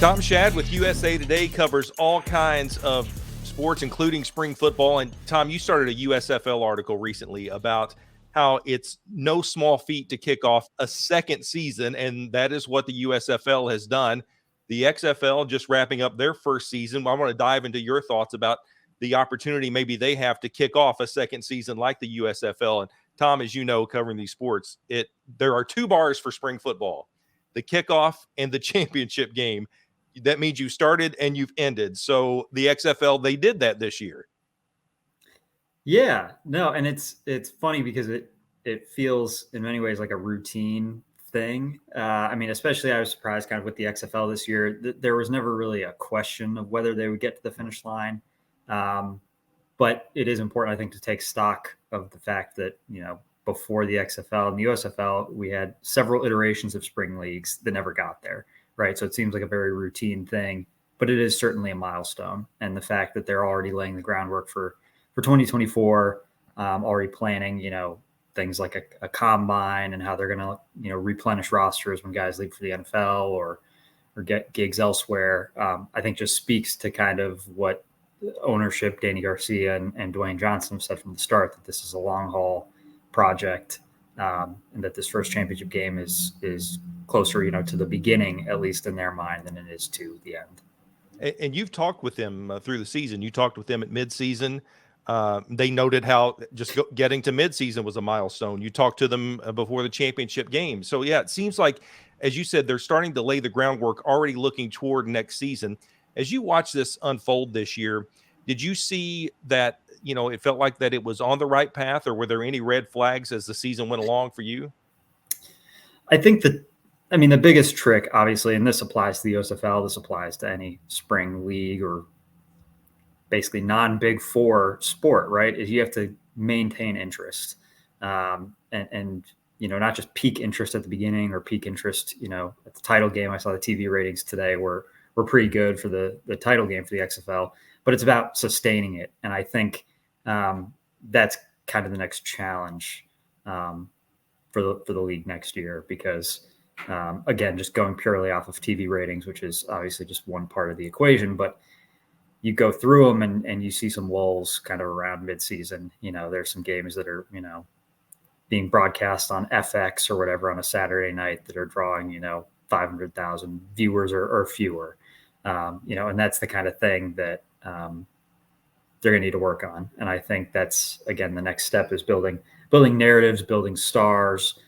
Tom Schad with USA Today covers all kinds of sports, including spring football. And Tom, you started a USFL article recently about how it's no small feat to kick off a second season, and that is what the USFL has done. The XFL just wrapping up their first season. I want to dive into your thoughts about the opportunity maybe they have to kick off a second season like the USFL. And Tom, as you know, covering these sports, there are two bars for spring football: the kickoff and the championship game. That means you started and you've ended. So the XFL, they did that this year. Yeah, no, and it's funny because it feels in many ways like a routine thing. I mean, especially I was surprised kind of with the XFL this year. There was never really a question of whether they would get to the finish line. But it is important, I think, to take stock of the fact that, before the XFL and the USFL, we had several iterations of spring leagues that never got there, right? So it seems like a very routine thing, but it is certainly a milestone. And the fact that they're already laying the groundwork for 2024, already planning, things like a combine and how they're going to, replenish rosters when guys leave for the NFL or get gigs elsewhere, I think just speaks to kind of what ownership, Danny Garcia and Dwayne Johnson have said from the start, that this is a long haul project, and that this first championship game is closer, to the beginning, at least in their mind, than it is to the end. And you've talked with them through the season. You talked with them at midseason. They noted how just getting to midseason was a milestone. You talked to them before the championship game. So, yeah, it seems like, as you said, they're starting to lay the groundwork, already looking toward next season. As you watch this unfold this year, did you see that, it felt like that it was on the right path, or were there any red flags as the season went along for you? I think the biggest trick, obviously, and this applies to the USFL, this applies to any spring league or basically non-Big Four sport, right, is you have to maintain interest. And not just peak interest at the beginning or peak interest, at the title game. I saw the TV ratings today were pretty good for the title game for the XFL, but it's about sustaining it. And I think that's kind of the next challenge for the league next year, because again, just going purely off of TV ratings, which is obviously just one part of the equation, but you go through them and you see some lulls kind of around midseason. There's some games that are, being broadcast on FX or whatever on a Saturday night that are drawing, 500,000 viewers or fewer. And that's the kind of thing that they're going to need to work on. And I think that's, again, the next step is building narratives, building stars.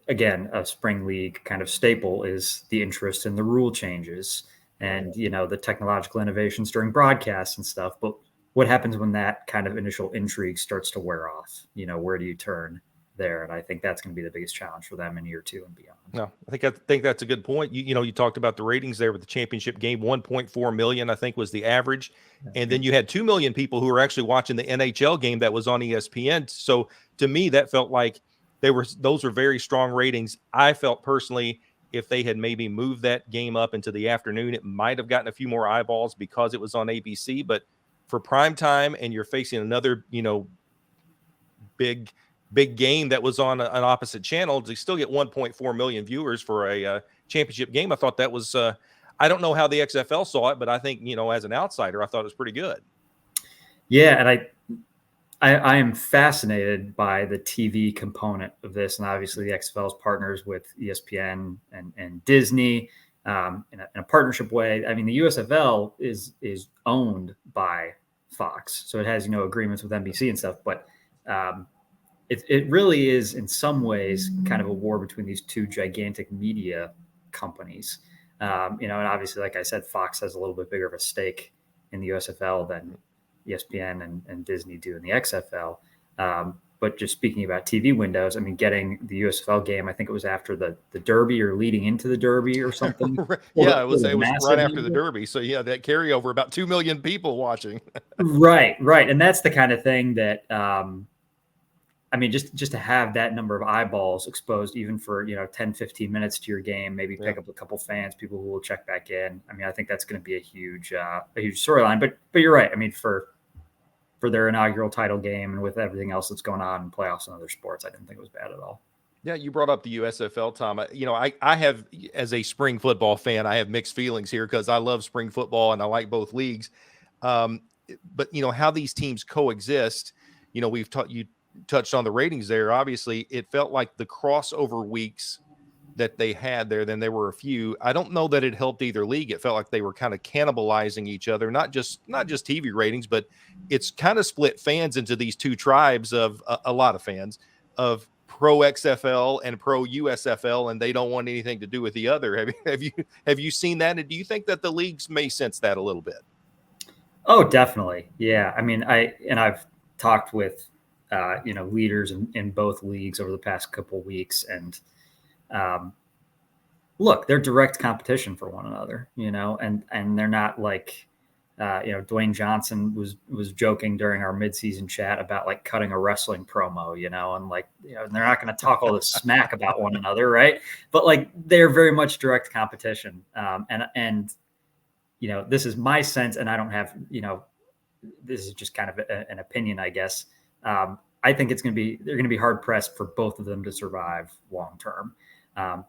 Again, a spring league kind of staple is the interest in the rule changes and, the technological innovations during broadcasts and stuff. But what happens when that kind of initial intrigue starts to wear off? Where do you turn there? And I think that's going to be the biggest challenge for them in year 2 and beyond. No, I think that's a good point. You talked about the ratings there with the championship game. 1.4 million, I think, was the average. And then you had 2 million people who were actually watching the NHL game that was on ESPN. So to me, that felt like those were very strong ratings. I felt personally, if they had maybe moved that game up into the afternoon, it might have gotten a few more eyeballs because it was on ABC. But for prime time, and you're facing another, big game that was on an opposite channel, to still get 1.4 million viewers for a championship game, I thought that was I don't know how the XFL saw it, but I think, as an outsider, I thought it was pretty good. Yeah, and I am fascinated by the TV component of this, and obviously the XFL's partners with ESPN and Disney in a partnership way. I mean, the USFL is owned by Fox, so it has agreements with NBC and stuff, but it really is in some ways kind of a war between these two gigantic media companies. And obviously, like I said, Fox has a little bit bigger of a stake in the USFL than ESPN and Disney do in the XFL. But just speaking about TV windows, I mean, getting the USFL game, I think it was after the Derby or leading into the Derby or something. Yeah, it was right after the Derby. So yeah, that carryover, about 2 million people watching. Right. And that's the kind of thing that, just to have that number of eyeballs exposed, even for, 10, 15 minutes to your game, maybe pick up a couple fans, people who will check back in. I mean, I think that's going to be a huge storyline, but you're right. I mean, for their inaugural title game and with everything else that's going on in playoffs and other sports, I didn't think it was bad at all. Yeah, you brought up the USFL, Tom. I have, as a spring football fan, I have mixed feelings here because I love spring football and I like both leagues. But how these teams coexist. You touched on the ratings there. Obviously, it felt like the crossover weeks that they had there, then there were a few. I don't know that it helped either league. It felt like they were kind of cannibalizing each other, not just TV ratings, but it's kind of split fans into these two tribes of a lot of fans of pro XFL and pro USFL, and they don't want anything to do with the other. Have you seen that? And do you think that the leagues may sense that a little bit? Oh, definitely. Yeah. I mean, I've talked with, leaders in both leagues over the past couple of weeks, and look, they're direct competition for one another, and they're not like, Dwayne Johnson was joking during our midseason chat about like cutting a wrestling promo, and like, they're not going to talk all this smack about one another. Right. But like, they're very much direct competition. And this is my sense, and I don't have, this is just kind of an opinion, I guess. I think they're going to be hard pressed for both of them to survive long term,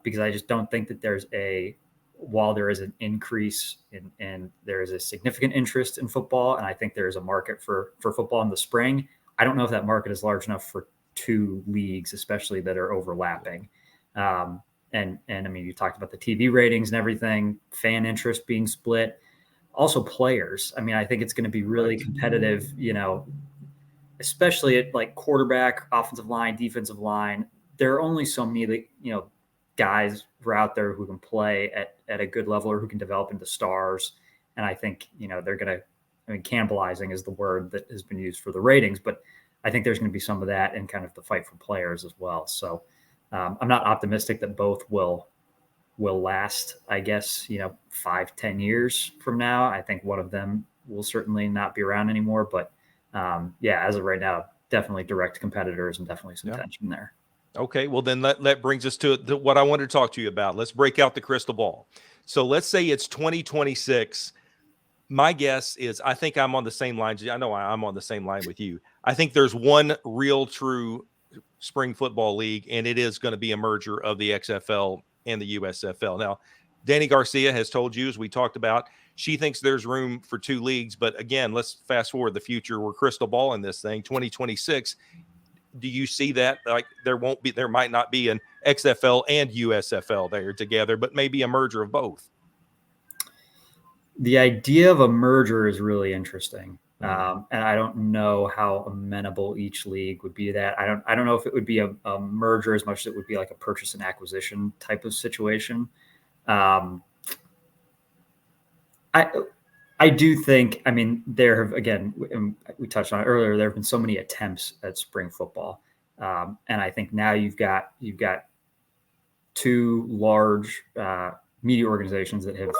because I just don't think that while there is an increase and there is a significant interest in football, and I think there is a market for football in the spring, I don't know if that market is large enough for two leagues, especially that are overlapping. And I mean, you talked about the TV ratings and everything, fan interest being split, also players. I mean, I think it's going to be really competitive, especially at like quarterback, offensive line, defensive line. There are only so many, guys who are out there who can play at a good level or who can develop into stars. And I think, they're going to, cannibalizing is the word that has been used for the ratings, but I think there's going to be some of that in kind of the fight for players as well. So I'm not optimistic that both will last, I guess, 5-10 years from now. I think one of them will certainly not be around anymore, but as of right now, definitely direct competitors and definitely some tension there. Okay, well then that brings us to what I wanted to talk to you about. Let's break out the crystal ball. So let's say it's 2026. My guess is I think I'm on the same line. I know I'm on the same line with you. I think there's one real true spring football league, and it is going to be a merger of the XFL and the USFL. Now, Danny Garcia has told you, as we talked about, she thinks there's room for two leagues. But again, let's fast forward the future. We're crystal ball in this thing. 2026. Do you see that? Like there might not be an XFL and USFL there together, but maybe a merger of both. The idea of a merger is really interesting. And I don't know how amenable each league would be to that. I don't know if it would be a merger as much as it would be like a purchase and acquisition type of situation. I do think, there have, again, we touched on it earlier, there have been so many attempts at spring football. And I think now you've got two large media organizations that have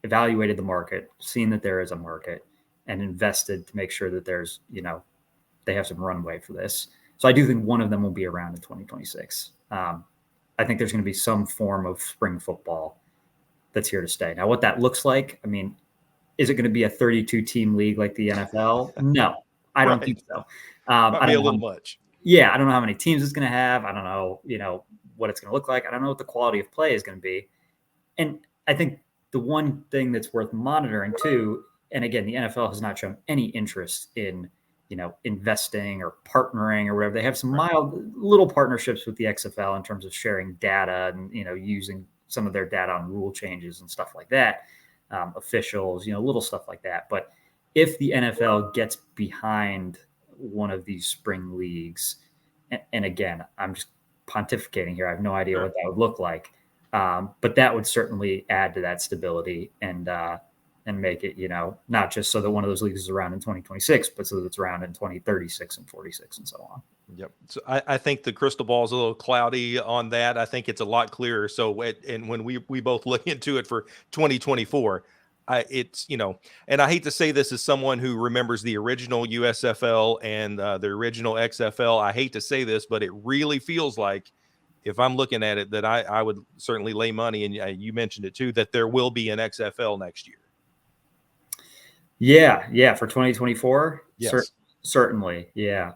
evaluated the market, seen that there is a market, and invested to make sure that there's, they have some runway for this. So I do think one of them will be around in 2026. I think there's going to be some form of spring football that's here to stay. Now, what that looks like, is it going to be a 32 team league like the NFL? No, I don't think so. Might be a little much. Yeah. I don't know how many teams it's going to have. I don't know, what it's going to look like. I don't know what the quality of play is going to be. And I think the one thing that's worth monitoring too, and again, the NFL has not shown any interest in, investing or partnering or whatever. They have some mild little partnerships with the XFL in terms of sharing data and, using some of their data on rule changes and stuff like that. Officials, little stuff like that. But if the NFL gets behind one of these spring leagues, and again, I'm just pontificating here, I have no idea what that would look like. But that would certainly add to that stability and make it, not just so that one of those leagues is around in 2026, but so that it's around in 2036 and 46 and so on. Yep. So I think the crystal ball is a little cloudy on that. I think it's a lot clearer. So and when we both look into it for 2024, it's, and I hate to say this as someone who remembers the original USFL and the original XFL. I hate to say this, but it really feels like, if I'm looking at it, that I would certainly lay money, and you mentioned it too, that there will be an XFL next year. Yeah, for 2024. Yes. Certainly. Yeah.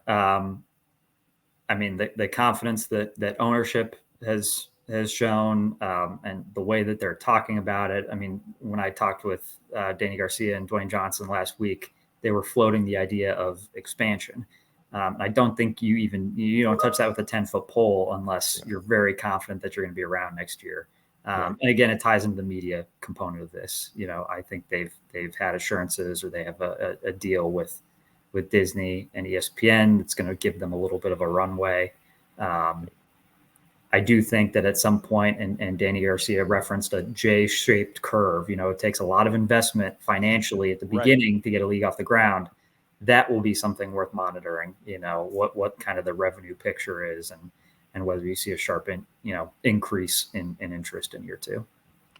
I mean, the confidence that ownership has shown, and the way that they're talking about it. I mean, when I talked with Danny Garcia and Dwayne Johnson last week, they were floating the idea of expansion. I don't think you don't touch that with a 10-foot pole unless you're very confident that you're going to be around next year. And again, it ties into the media component of this. I think they've had assurances, or they have a deal with Disney and ESPN that's going to give them a little bit of a runway. I do think that at some point, and Danny Garcia referenced a J-shaped curve, it takes a lot of investment financially at the beginning to get a league off the ground. That will be something worth monitoring, what kind of the revenue picture is, and whether you see a sharp increase in interest in year two.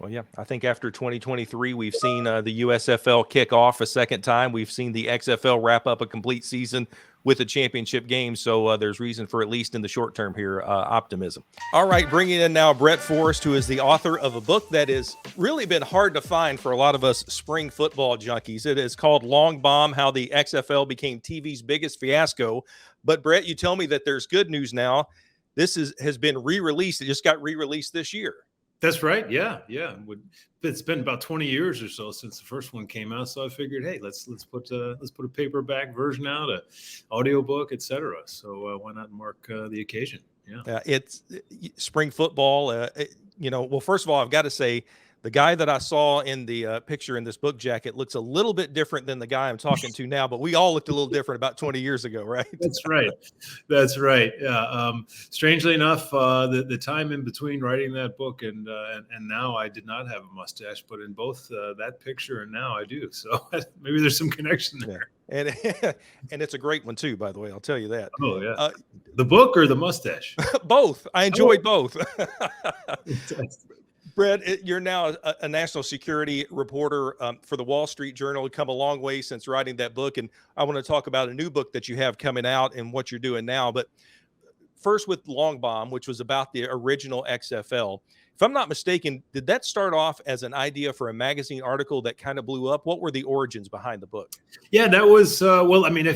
Well, yeah, I think after 2023, we've seen the USFL kick off a second time. We've seen the XFL wrap up a complete season with a championship game. So there's reason for, at least in the short term here, optimism. All right, bringing in now Brett Forrest, who is the author of a book that has really been hard to find for a lot of us spring football junkies. It is called Long Bomb: How the XFL Became TV's Biggest Fiasco. But Brett, you tell me that there's good news now. This has been re-released. It just got re-released this year. That's right. Yeah. It's been about 20 years or so since the first one came out. So I figured, hey, let's put a paperback version out, a audiobook, etc. So why not mark the occasion? Yeah. It's spring football. Well, first of all, I've got to say, the guy that I saw in the picture in this book jacket looks a little bit different than the guy I'm talking to now, but we all looked a little different about 20 years ago, right? That's right. Yeah. Strangely enough, the time in between writing that book and now, I did not have a mustache, but in both that picture and now I do. So maybe there's some connection there. Yeah. And it's a great one too, by the way. I'll tell you that. Oh yeah. The book or the mustache? Both. I enjoyed both. Brett, you're now a national security reporter for the Wall Street Journal. You've come a long way since writing that book, and I want to talk about a new book that you have coming out and what you're doing now. But first with Long Bomb, which was about the original XFL. If I'm not mistaken, did that start off as an idea for a magazine article that kind of blew up? What were the origins behind the book? Yeah, that was, well, I mean,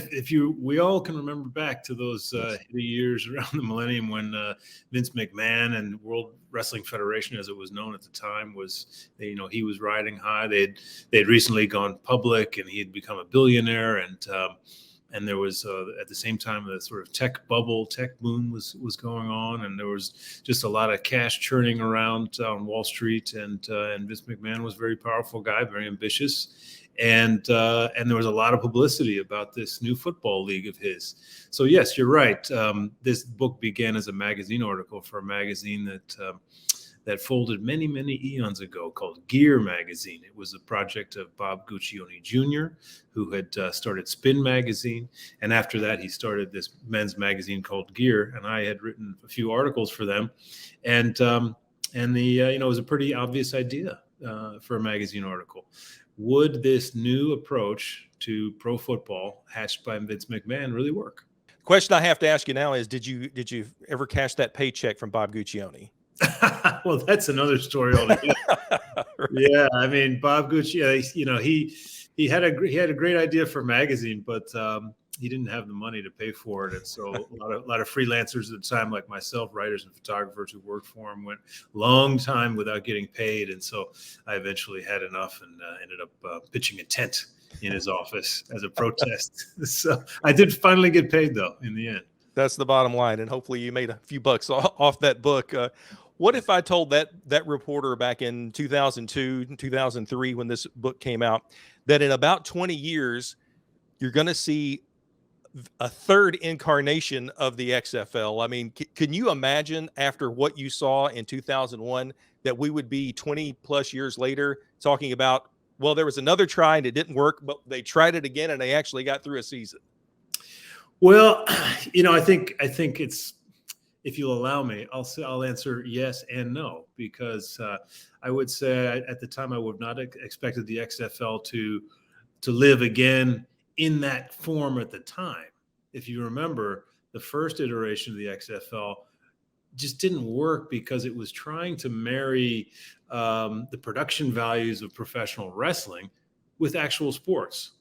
we all can remember back to those years around the millennium when Vince McMahon and World Wrestling Federation, as it was known at the time, he was riding high. They'd recently gone public, and he had become a billionaire, and there was at the same time the sort of tech boom was going on, and there was just a lot of cash churning around on Wall Street, and Vince McMahon was a very powerful guy, very ambitious, and there was a lot of publicity about this new football league of his. So yes, you're right. This book began as a magazine article for a magazine that folded many, many eons ago, called Gear Magazine. It was a project of Bob Guccione Jr., who had started Spin Magazine. And after that, he started this men's magazine called Gear. And I had written a few articles for them. And it was a pretty obvious idea for a magazine article. Would this new approach to pro football hatched by Vince McMahon really work? The question I have to ask you now is, did you ever cash that paycheck from Bob Guccione? Well, that's another story altogether. Right. Yeah, I mean, Bob Guccione, he had a great idea for a magazine, but he didn't have the money to pay for it, and so a lot of freelancers at the time, like myself, writers and photographers who worked for him, went a long time without getting paid, and so I eventually had enough and ended up pitching a tent in his office as a protest. So I did finally get paid, though, in the end. That's the bottom line, and hopefully you made a few bucks off that book. What if I told that reporter back in 2002, 2003, when this book came out, that in about 20 years, you're going to see a third incarnation of the XFL? I mean, can you imagine, after what you saw in 2001, that we would be 20 plus years later talking about, well, there was another try and it didn't work, but they tried it again and they actually got through a season? Well, I think it's, if you'll allow me, I'll answer yes and no, because I would say at the time I would not expected the XFL to live again in that form at the time. If you remember, the first iteration of the XFL just didn't work because it was trying to marry the production values of professional wrestling with actual sports.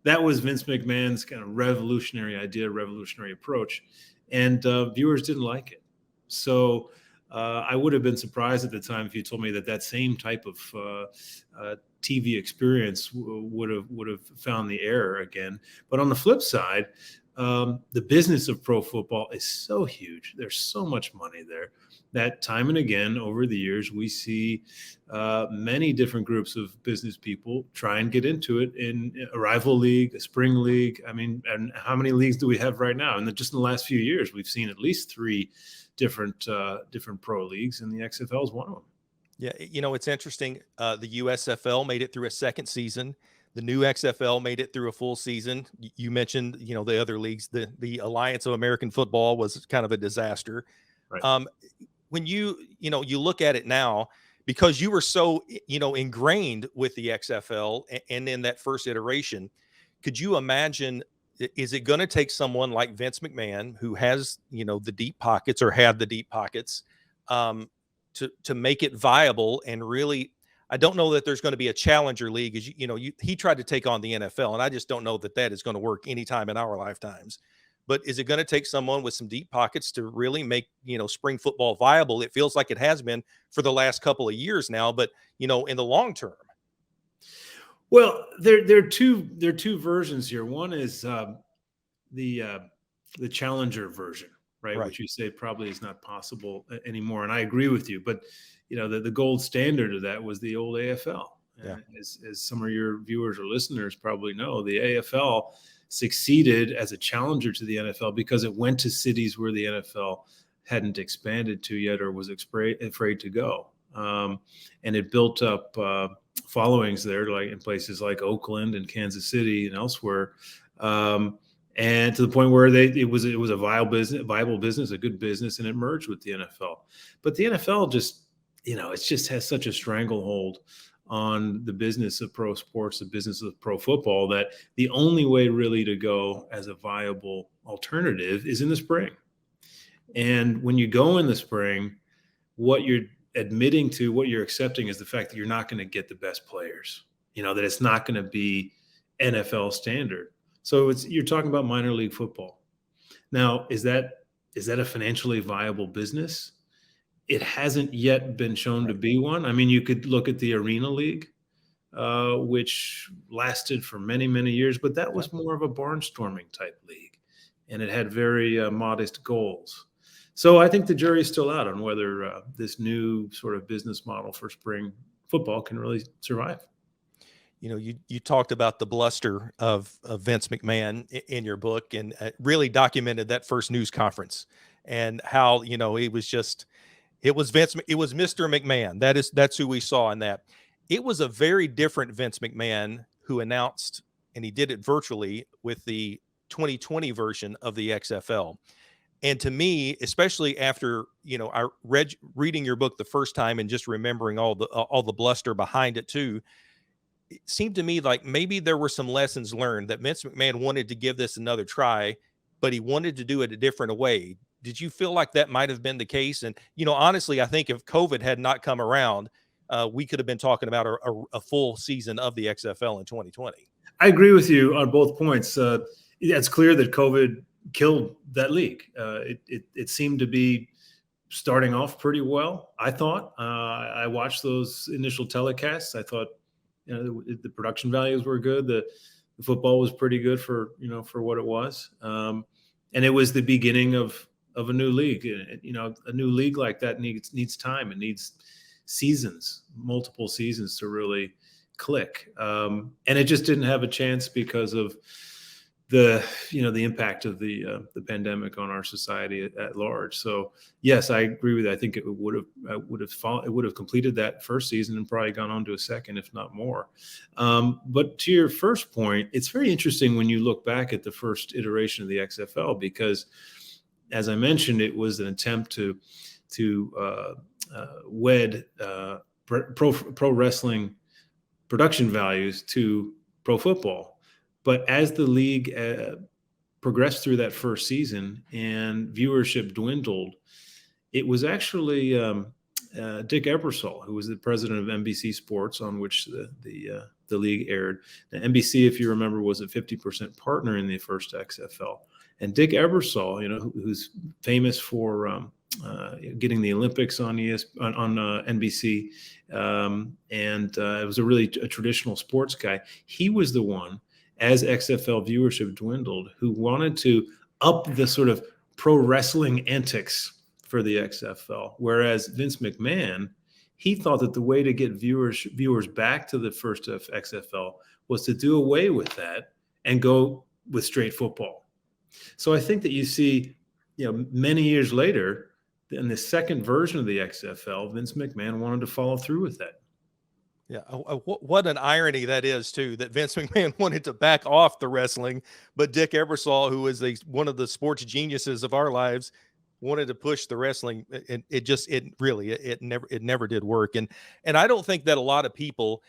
That was Vince McMahon's kind of revolutionary idea, revolutionary approach. and viewers didn't like it. So I would have been surprised at the time if you told me that same type of TV experience would have found the air again. But on the flip side, the business of pro football is so huge. There's so much money there that time and again over the years, we see many different groups of business people try and get into it in a rival league, a spring league. I mean, and how many leagues do we have right now? And just in the last few years, we've seen at least 3 different pro leagues, and the XFL is one of them. Yeah, it's interesting. The USFL made it through a second season. The new XFL made it through a full season. You mentioned, the other leagues. The Alliance of American Football was kind of a disaster. Right. When you look at it now, because you were so, ingrained with the XFL and in that first iteration, could you imagine, is it going to take someone like Vince McMahon, who has, the deep pockets or had the deep pockets, to make it viable and really, I don't know that there's going to be a challenger league, as he tried to take on the NFL, and I just don't know that is going to work anytime in our lifetimes. But is it going to take someone with some deep pockets to really make, spring football viable? It feels like it has been for the last couple of years now, but, in the long term. Well, there are two versions here. One is the challenger version, right? Which you say probably is not possible anymore. And I agree with you, but the gold standard of that was the old AFL. Yeah. As some of your viewers or listeners probably know, the AFL succeeded as a challenger to the NFL because it went to cities where the NFL hadn't expanded to yet or was afraid to go. And it built up followings there, like in places like Oakland and Kansas City and elsewhere. And to the point where it was a viable business, a good business, and it merged with the NFL. But the NFL just, it just has such a stranglehold on the business of pro sports, the business of pro football, that the only way really to go as a viable alternative is in the spring. And when you go in the spring, what you're admitting to, what you're accepting is the fact that you're not going to get the best players, that it's not going to be NFL standard. So you're talking about minor league football. Now, is that a financially viable business? It hasn't yet been shown to be one. I mean, you could look at the Arena League, which lasted for many, many years, but that was more of a barnstorming type league, and it had very modest goals. So I think the jury's still out on whether this new sort of business model for spring football can really survive. You talked about the bluster of Vince McMahon in your book, and really documented that first news conference and how, it was Mr. McMahon. That's who we saw in that. It was a very different Vince McMahon who announced, and he did it virtually with the 2020 version of the XFL. And to me, especially after, I reading your book the first time and just remembering all the bluster behind it too, it seemed to me like maybe there were some lessons learned, that Vince McMahon wanted to give this another try, but he wanted to do it a different way. Did you feel like that might have been the case? And, honestly, I think if COVID had not come around, we could have been talking about a full season of the XFL in 2020. I agree with you on both points. It's clear that COVID killed that league. It seemed to be starting off pretty well, I thought. I watched those initial telecasts. I thought, the production values were good. The football was pretty good for what it was. And it was the beginning of a new league. A new league like that needs time. It needs seasons, multiple seasons to really click. And it just didn't have a chance because of the impact of the pandemic on our society at large. So yes, I agree with you. I think it would have completed that first season and probably gone on to a second, if not more. But to your first point, it's very interesting when you look back at the first iteration of the XFL, because as I mentioned, it was an attempt to wed pro wrestling production values to pro football. But as the league progressed through that first season and viewership dwindled, it was actually Dick Ebersol, who was the president of NBC Sports, on which the league aired. Now, NBC, if you remember, was a 50% partner in the first XFL. And Dick Ebersol, who's famous for getting the Olympics on NBC, and it was a traditional sports guy. He was the one, as XFL viewership dwindled, who wanted to up the sort of pro wrestling antics for the XFL. Whereas Vince McMahon, he thought that the way to get viewers back to the first XFL was to do away with that and go with straight football. So I think that you see, many years later, in the second version of the XFL, Vince McMahon wanted to follow through with that. Yeah, what an irony that is, too, that Vince McMahon wanted to back off the wrestling, but Dick Ebersol, who is one of the sports geniuses of our lives, wanted to push the wrestling. It never did work. And I don't think that a lot of people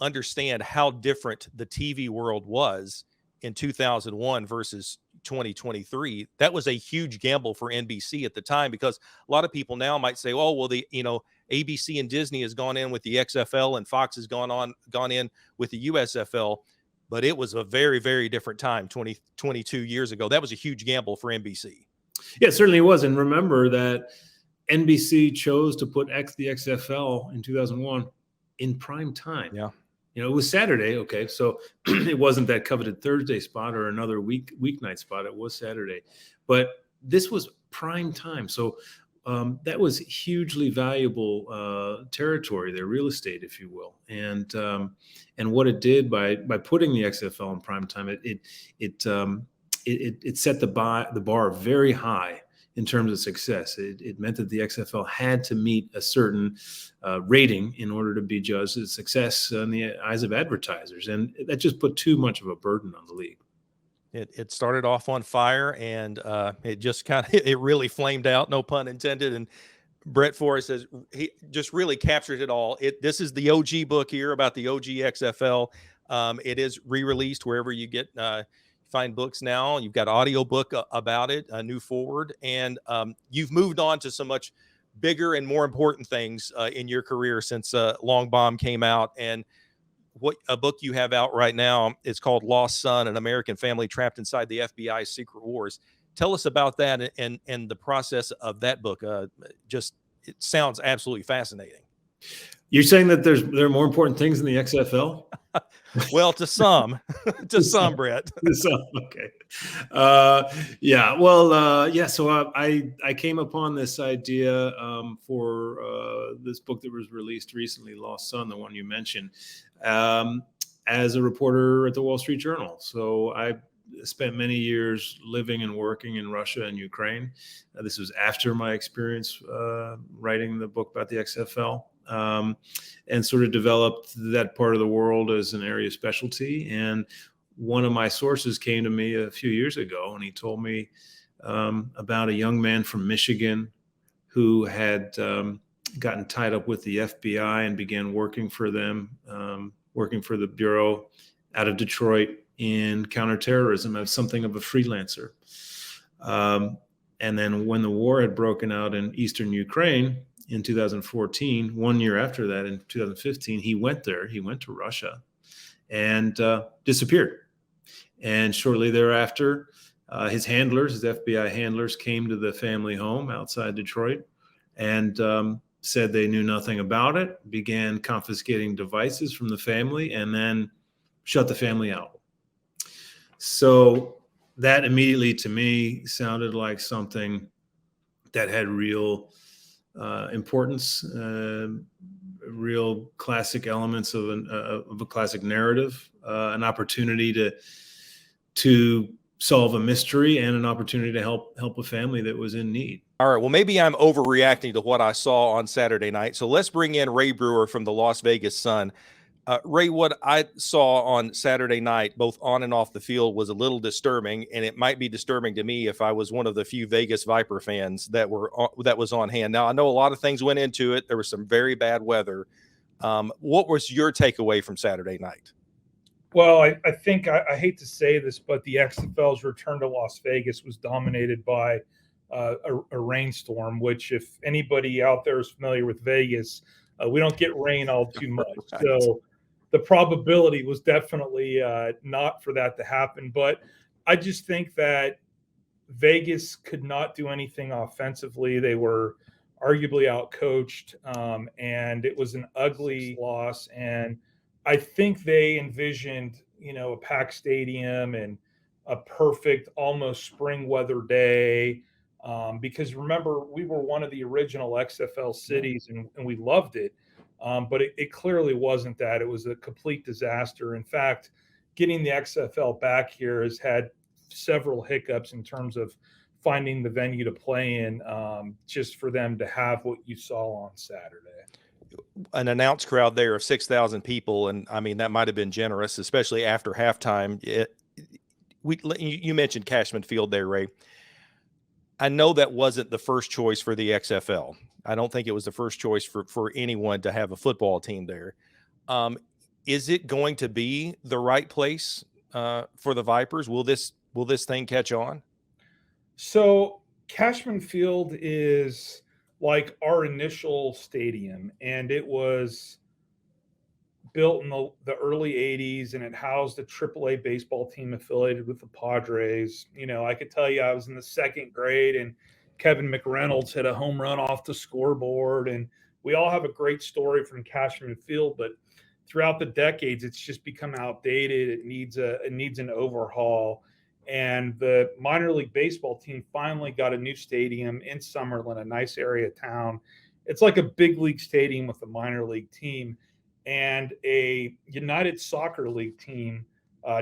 understand how different the TV world was in 2001 versus 2023. That was a huge gamble for NBC at the time, because a lot of people now might say, oh, well, ABC and Disney has gone in with the XFL and Fox has gone in with the USFL, but it was a very, very different time 22 years ago. That was a huge gamble for NBC. Yeah, it certainly was. And remember that NBC chose to put the XFL in 2001 in prime time. Yeah. It was Saturday. Okay. So it wasn't that coveted Thursday spot or another weeknight spot. It was Saturday, but this was prime time. So that was hugely valuable territory there, real estate, if you will. And what it did by putting the XFL in prime time, it set the bar very high in terms of success. It meant that the XFL had to meet a certain rating in order to be judged as success in the eyes of advertisers. And that just put too much of a burden on the league. It started off on fire, and it just it really flamed out, no pun intended. And Brett Forrest says he just really captured it all. This is the OG book here about the OG XFL. It is re-released wherever you get find books now. You've got audio book about it, a new forward, and you've moved on to so much bigger and more important things in your career since Long Bomb came out. And what a book you have out right now is called Lost Son, an American family trapped inside the FBI's secret wars. Tell us about that and the process of that book. It sounds absolutely fascinating. You're saying that there are more important things in the XFL? Well, to some, Brett. To some, okay. Yeah. Well, yeah. So I came upon this idea for this book that was released recently, Lost Son, the one you mentioned, as a reporter at the Wall Street Journal. So I spent many years living and working in Russia and Ukraine. This was after my experience writing the book about the XFL. And sort of developed that part of the world as an area of specialty. And one of my sources came to me a few years ago, and he told me about a young man from Michigan who had gotten tied up with the FBI and began working for them, working for the Bureau out of Detroit in counterterrorism as something of a freelancer. And then when the war had broken out in eastern Ukraine, in 2014, 1 year after that, in 2015, he went there. He went to Russia and disappeared. And shortly thereafter, his FBI handlers, came to the family home outside Detroit and said they knew nothing about it, began confiscating devices from the family, and then shut the family out. So that immediately, to me, sounded like something that had real importance, real classic elements of a classic narrative, an opportunity to solve a mystery, and an opportunity to help a family that was in need. All right. Well, maybe I'm overreacting to what I saw on Saturday night. So let's bring in Ray Brewer from the Las Vegas Sun. Ray, what I saw on Saturday night, both on and off the field, was a little disturbing, and it might be disturbing to me if I was one of the few Vegas Viper fans that was on hand. Now, I know a lot of things went into it. There was some very bad weather. What was your takeaway from Saturday night? Well, I think I hate to say this, but the XFL's return to Las Vegas was dominated by a rainstorm, which, if anybody out there is familiar with Vegas, we don't get rain all too much. Right. So the probability was definitely not for that to happen. But I just think that Vegas could not do anything offensively. They were arguably outcoached, and it was an ugly loss. And I think they envisioned, a packed stadium and a perfect, almost spring weather day. Because remember, we were one of the original XFL cities, and we loved it. But it clearly wasn't that. It was a complete disaster. In fact, getting the XFL back here has had several hiccups in terms of finding the venue to play in, just for them to have what you saw on Saturday. An announced crowd there of 6,000 people, and I mean that might have been generous, especially after halftime. You mentioned Cashman Field there, Ray. I know that wasn't the first choice for the XFL. I don't think it was the first choice for anyone to have a football team there. Is it going to be the right place for the Vipers? Will this thing catch on? So Cashman Field is like our initial stadium, and it was built in the early 80s, and it housed a AAA baseball team affiliated with the Padres. I could tell you I was in the second grade, and Kevin McReynolds hit a home run off the scoreboard, and we all have a great story from Cashman Field, but throughout the decades, it's just become outdated. It needs an overhaul. And the minor league baseball team finally got a new stadium in Summerlin, a nice area of town. It's like a big league stadium with a minor league team, and a United Soccer League team,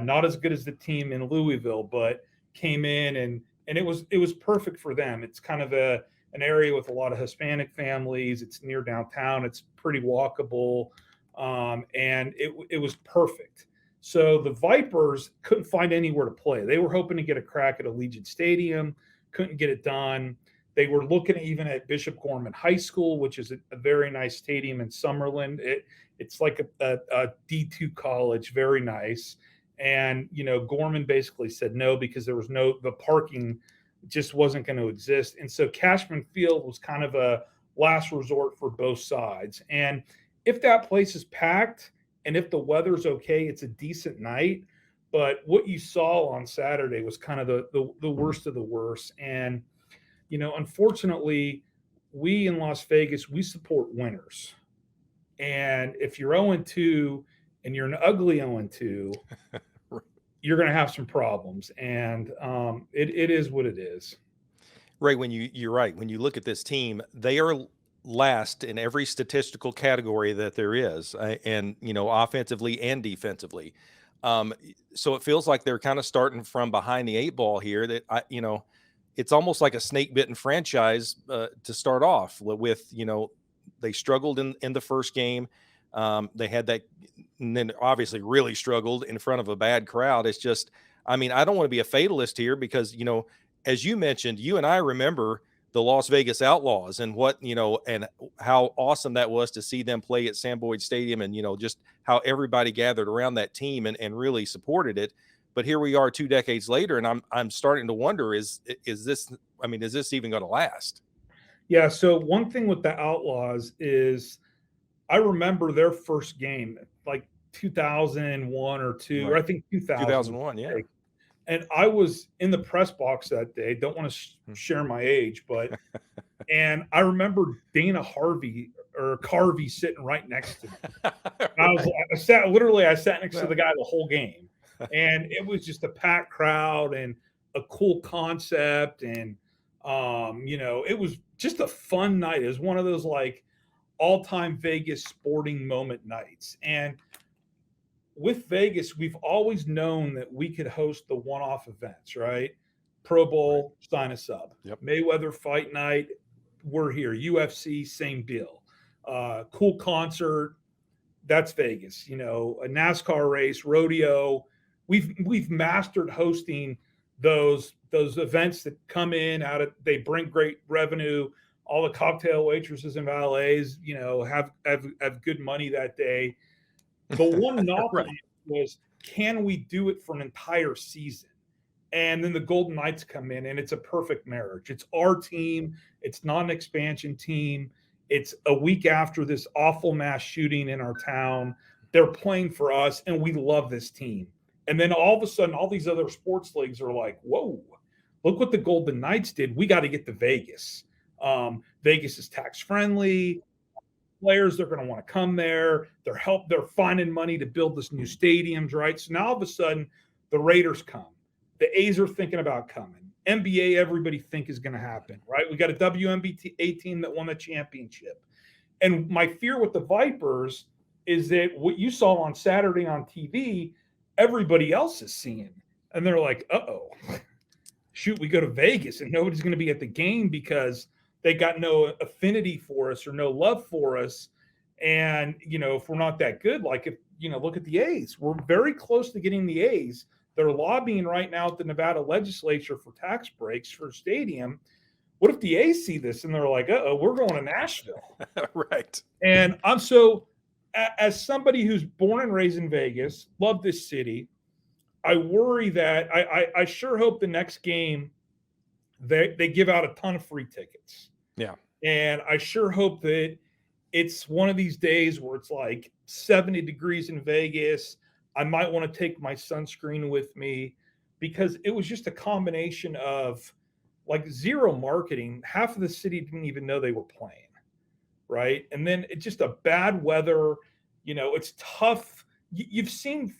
not as good as the team in Louisville, but came in and it was perfect for them. It's kind of an area with a lot of Hispanic families. It's near downtown. It's pretty walkable, and it was perfect. So the Vipers couldn't find anywhere to play. They were hoping to get a crack at Allegiant Stadium, couldn't get it done. They were looking even at Bishop Gorman High School, which is a very nice stadium in Summerlin. It's like a D2 college, very nice. And, Gorman basically said no because the parking just wasn't going to exist. And so Cashman Field was kind of a last resort for both sides. And if that place is packed, and if the weather's okay, it's a decent night. But what you saw on Saturday was kind of the worst of the worst. And, unfortunately, we in Las Vegas, we support winners. And if you're 0-2 and you're an ugly 0-2, you're going to have some problems. And it is what it is. Ray, you're right. When you look at this team, they are last in every statistical category that there is, and offensively and defensively. So it feels like they're kind of starting from behind the eight ball here. That it's almost like a snake bitten franchise to start off with. They struggled in the first game. They had that, and then obviously really struggled in front of a bad crowd. It's just, I don't want to be a fatalist here because as you mentioned, you and I remember the Las Vegas Outlaws and and how awesome that was to see them play at Sam Boyd Stadium, and just how everybody gathered around that team and really supported it. But here we are 2 decades later, and I'm starting to wonder, is this even going to last? Yeah. So one thing with the Outlaws is I remember their first game, like 2001 or 2, right. Or I think 2001. Yeah. And I was in the press box that day. Don't want to share my age, but and I remember Dana Carvey sitting right next to me. Right. I sat next to the guy the whole game, and it was just a packed crowd and a cool concept, and it was just a fun night. It was one of those like all-time Vegas sporting moment nights. And with Vegas, we've always known that we could host the one-off events, right? Pro Bowl, sign us up. Yep. Mayweather Fight Night, we're here. UFC, same deal. Cool concert, that's Vegas. A NASCAR race, rodeo. We've mastered hosting those events that come in they bring great revenue. All the cocktail waitresses and valets, have good money that day. But one knock right. was, can we do it for an entire season? And then the Golden Knights come in, and it's a perfect marriage. It's our team. It's not an expansion team. It's a week after this awful mass shooting in our town. They're playing for us, and we love this team. And then all of a sudden, all these other sports leagues are like, whoa, look what the Golden Knights did. We got to get to Vegas. Vegas is tax friendly. Players, they're going to want to come there. They're finding money to build this new stadiums, right? So now all of a sudden, the Raiders come. The A's are thinking about coming. NBA, everybody think is going to happen, right? We got a WNBA team that won the championship. And my fear with the Vipers is that what you saw on Saturday on TV, everybody else is seeing. And they're like, uh-oh, shoot, we go to Vegas and nobody's going to be at the game because they got no affinity for us or no love for us. And, if we're not that good, like if, look at the A's. We're very close to getting the A's. They're lobbying right now at the Nevada legislature for tax breaks for a stadium. What if the A's see this and they're like, uh-oh, we're going to Nashville. Right. And I'm so, as somebody who's born and raised in Vegas, love this city, I worry that I sure hope the next game they give out a ton of free tickets. Yeah. And I sure hope that it's one of these days where it's like 70 degrees in Vegas. I might want to take my sunscreen with me because it was just a combination of like zero marketing. Half of the city didn't even know they were playing. Right. And then it's just a bad weather. It's tough. You've seen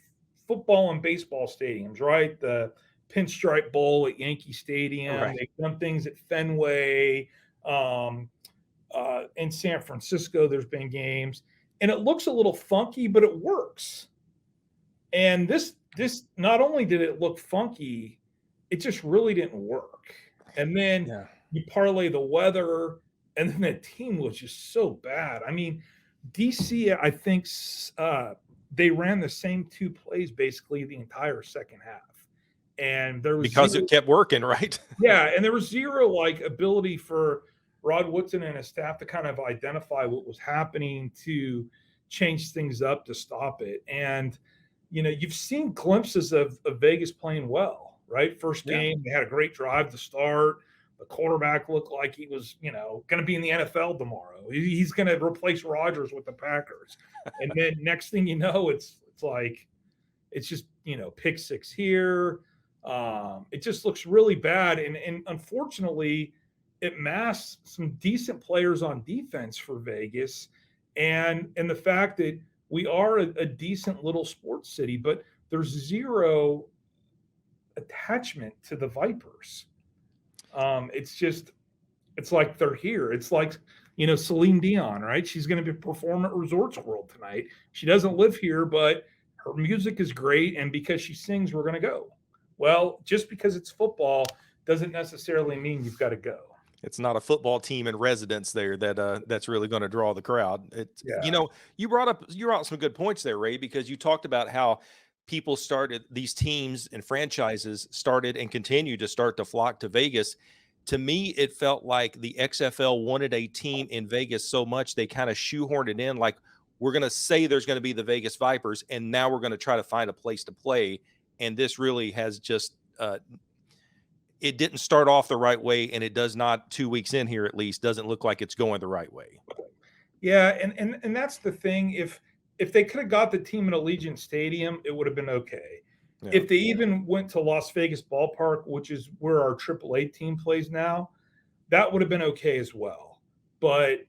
football and baseball stadiums, right? The Pinstripe Bowl at Yankee Stadium. Right. They've done things at Fenway. In San Francisco, there's been games. And it looks a little funky, but it works. And this not only did it look funky, it just really didn't work. And then you parlay the weather, and then the team was just so bad. I mean, DC, I think they ran the same two plays basically the entire second half. And there was because it kept working, right? Yeah, and there was zero ability for Rod Woodson and his staff to kind of identify what was happening to change things up to stop it. And you've seen glimpses of Vegas playing well, right? First game, they had a great drive to start. The quarterback looked like he was, going to be in the NFL tomorrow. He's going to replace Rodgers with the Packers. And then next thing you know, it's like, it's just, pick six here. It just looks really bad. And unfortunately, it masks some decent players on defense for Vegas. And the fact that we are a decent little sports city, but there's zero attachment to the Vipers. It's like they're here. It's like, Celine Dion, right? She's going to be performing at Resorts World tonight. She doesn't live here, but her music is great. And because she sings, we're going to go. Well, just because it's football doesn't necessarily mean you've got to go. It's not a football team in residence there that's really going to draw the crowd. You brought out some good points there, Ray, because you talked about how people started, these teams and franchises started and continue to start to flock to Vegas. To me, it felt like the XFL wanted a team in Vegas so much they kind of shoehorned it in. Like, we're going to say there's going to be the Vegas Vipers, and now we're going to try to find a place to play. And this really has just it didn't start off the right way, and it does not 2 weeks in here, at least, doesn't look like it's going the right way. Yeah. And that's the thing. If they could have got the team in Allegiant Stadium, it would have been okay. Yeah. If they even went to Las Vegas Ballpark, which is where our AAA team plays now, that would have been okay as well. But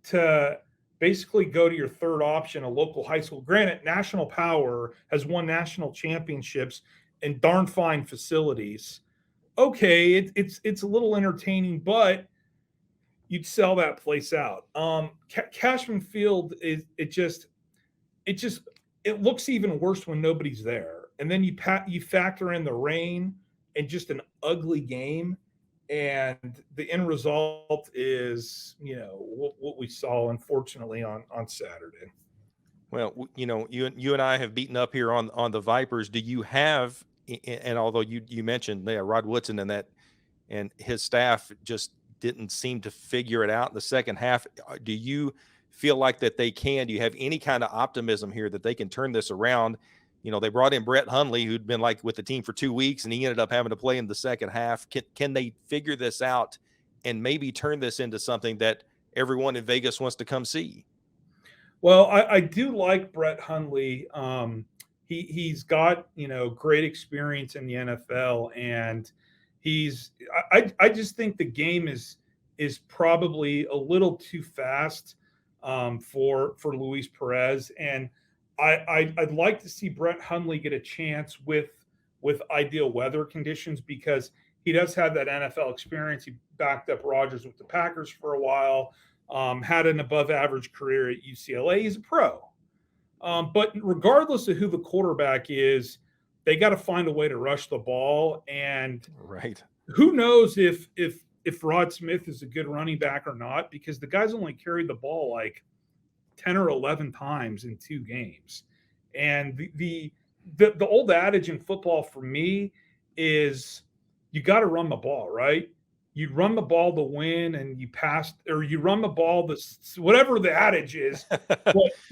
to basically go to your third option, a local high school, granted, National Power has won national championships and darn fine facilities. Okay, it's a little entertaining, but you'd sell that place out. Cashman Field it looks even worse when nobody's there. And then you factor in the rain and just an ugly game, and the end result is what we saw, unfortunately, on Saturday. Well, you and I have beaten up here on the Vipers. Do you have? And although you mentioned Rod Woodson and his staff just didn't seem to figure it out in the second half, do you feel like that they can? Do you have any kind of optimism here that they can turn this around? They brought in Brett Hundley, who'd been with the team for 2 weeks, and he ended up having to play in the second half. Can they figure this out and maybe turn this into something that everyone in Vegas wants to come see? Well, I do like Brett Hundley. He's got, great experience in the NFL, and I just think the game is probably a little too fast for Luis Perez, and I'd like to see Brett Hundley get a chance with ideal weather conditions, because he does have that NFL experience. He backed up Rodgers with the Packers for a while, had an above average career at UCLA. He's a pro. But regardless of who the quarterback is, they got to find a way to rush the ball. And who knows if Rod Smith is a good running back or not, because the guy's only carried the ball like 10 or 11 times in 2 games. And the old adage in football for me is you got to run the ball, right? You run the ball to win, and you pass, or you run the ball whatever the adage is.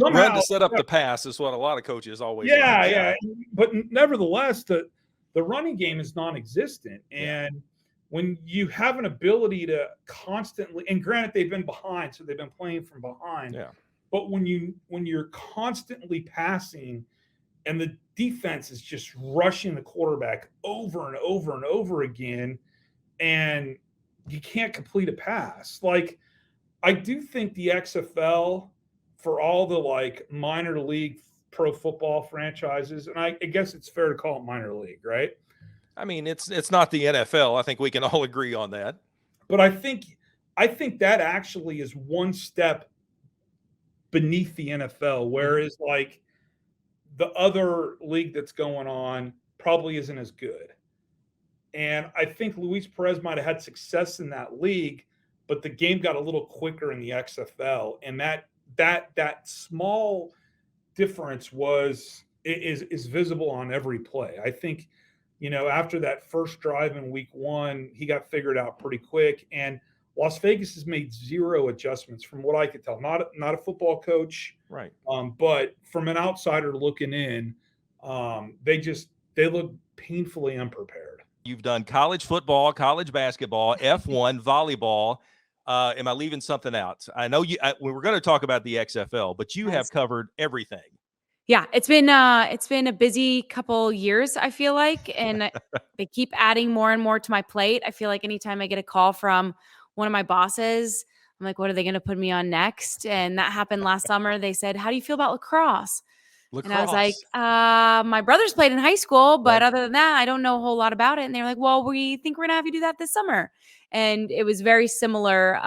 Run to set up the pass is what a lot of coaches always. Yeah. But nevertheless, the running game is non-existent, and when you have an ability to constantly, and granted they've been behind, so they've been playing from behind. Yeah. But when you're constantly passing, and the defense is just rushing the quarterback over and over and over again, and you can't complete a pass. Like, I do think the XFL, for all the like minor league pro football franchises, and I guess it's fair to call it minor league, right? I mean, it's not the NFL. I think we can all agree on that. But I think that actually is one step beneath the NFL, whereas like the other league that's going on probably isn't as good. And I think Luis Perez might have had success in that league, but the game got a little quicker in the XFL. And that small difference is visible on every play. I think, after that first drive in week 1, he got figured out pretty quick. And Las Vegas has made 0 adjustments from what I could tell. Not a football coach, right? But from an outsider looking in, they look painfully unprepared. You've done college football, college basketball, F1, volleyball. Am I leaving something out? I know we were going to talk about the XFL, but you have covered everything. Yeah, it's been a busy couple years, I feel like, and they keep adding more and more to my plate. I feel like anytime I get a call from one of my bosses, I'm like, what are they going to put me on next? And that happened last summer. They said, how do you feel about lacrosse? And I was like, my brothers played in high school, but other than that, I don't know a whole lot about it. And they were like, well, we think we're going to have you do that this summer. And it was very similar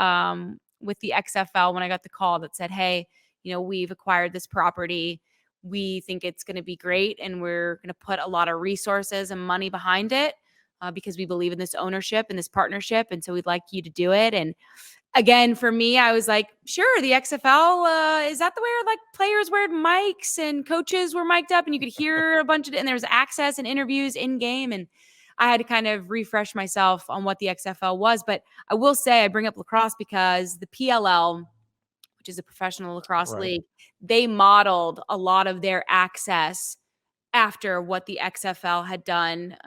with the XFL when I got the call that said, hey, we've acquired this property. We think it's going to be great, and we're going to put a lot of resources and money behind it because we believe in this ownership and this partnership. And so we'd like you to do it. And again, for me, I was like, sure, the XFL, is that the way like players wear mics and coaches were mic'd up and you could hear a bunch of it, and there was access and interviews in game. And I had to kind of refresh myself on what the XFL was. But I will say, I bring up lacrosse because the PLL, which is a professional lacrosse league, they modeled a lot of their access after what the XFL had done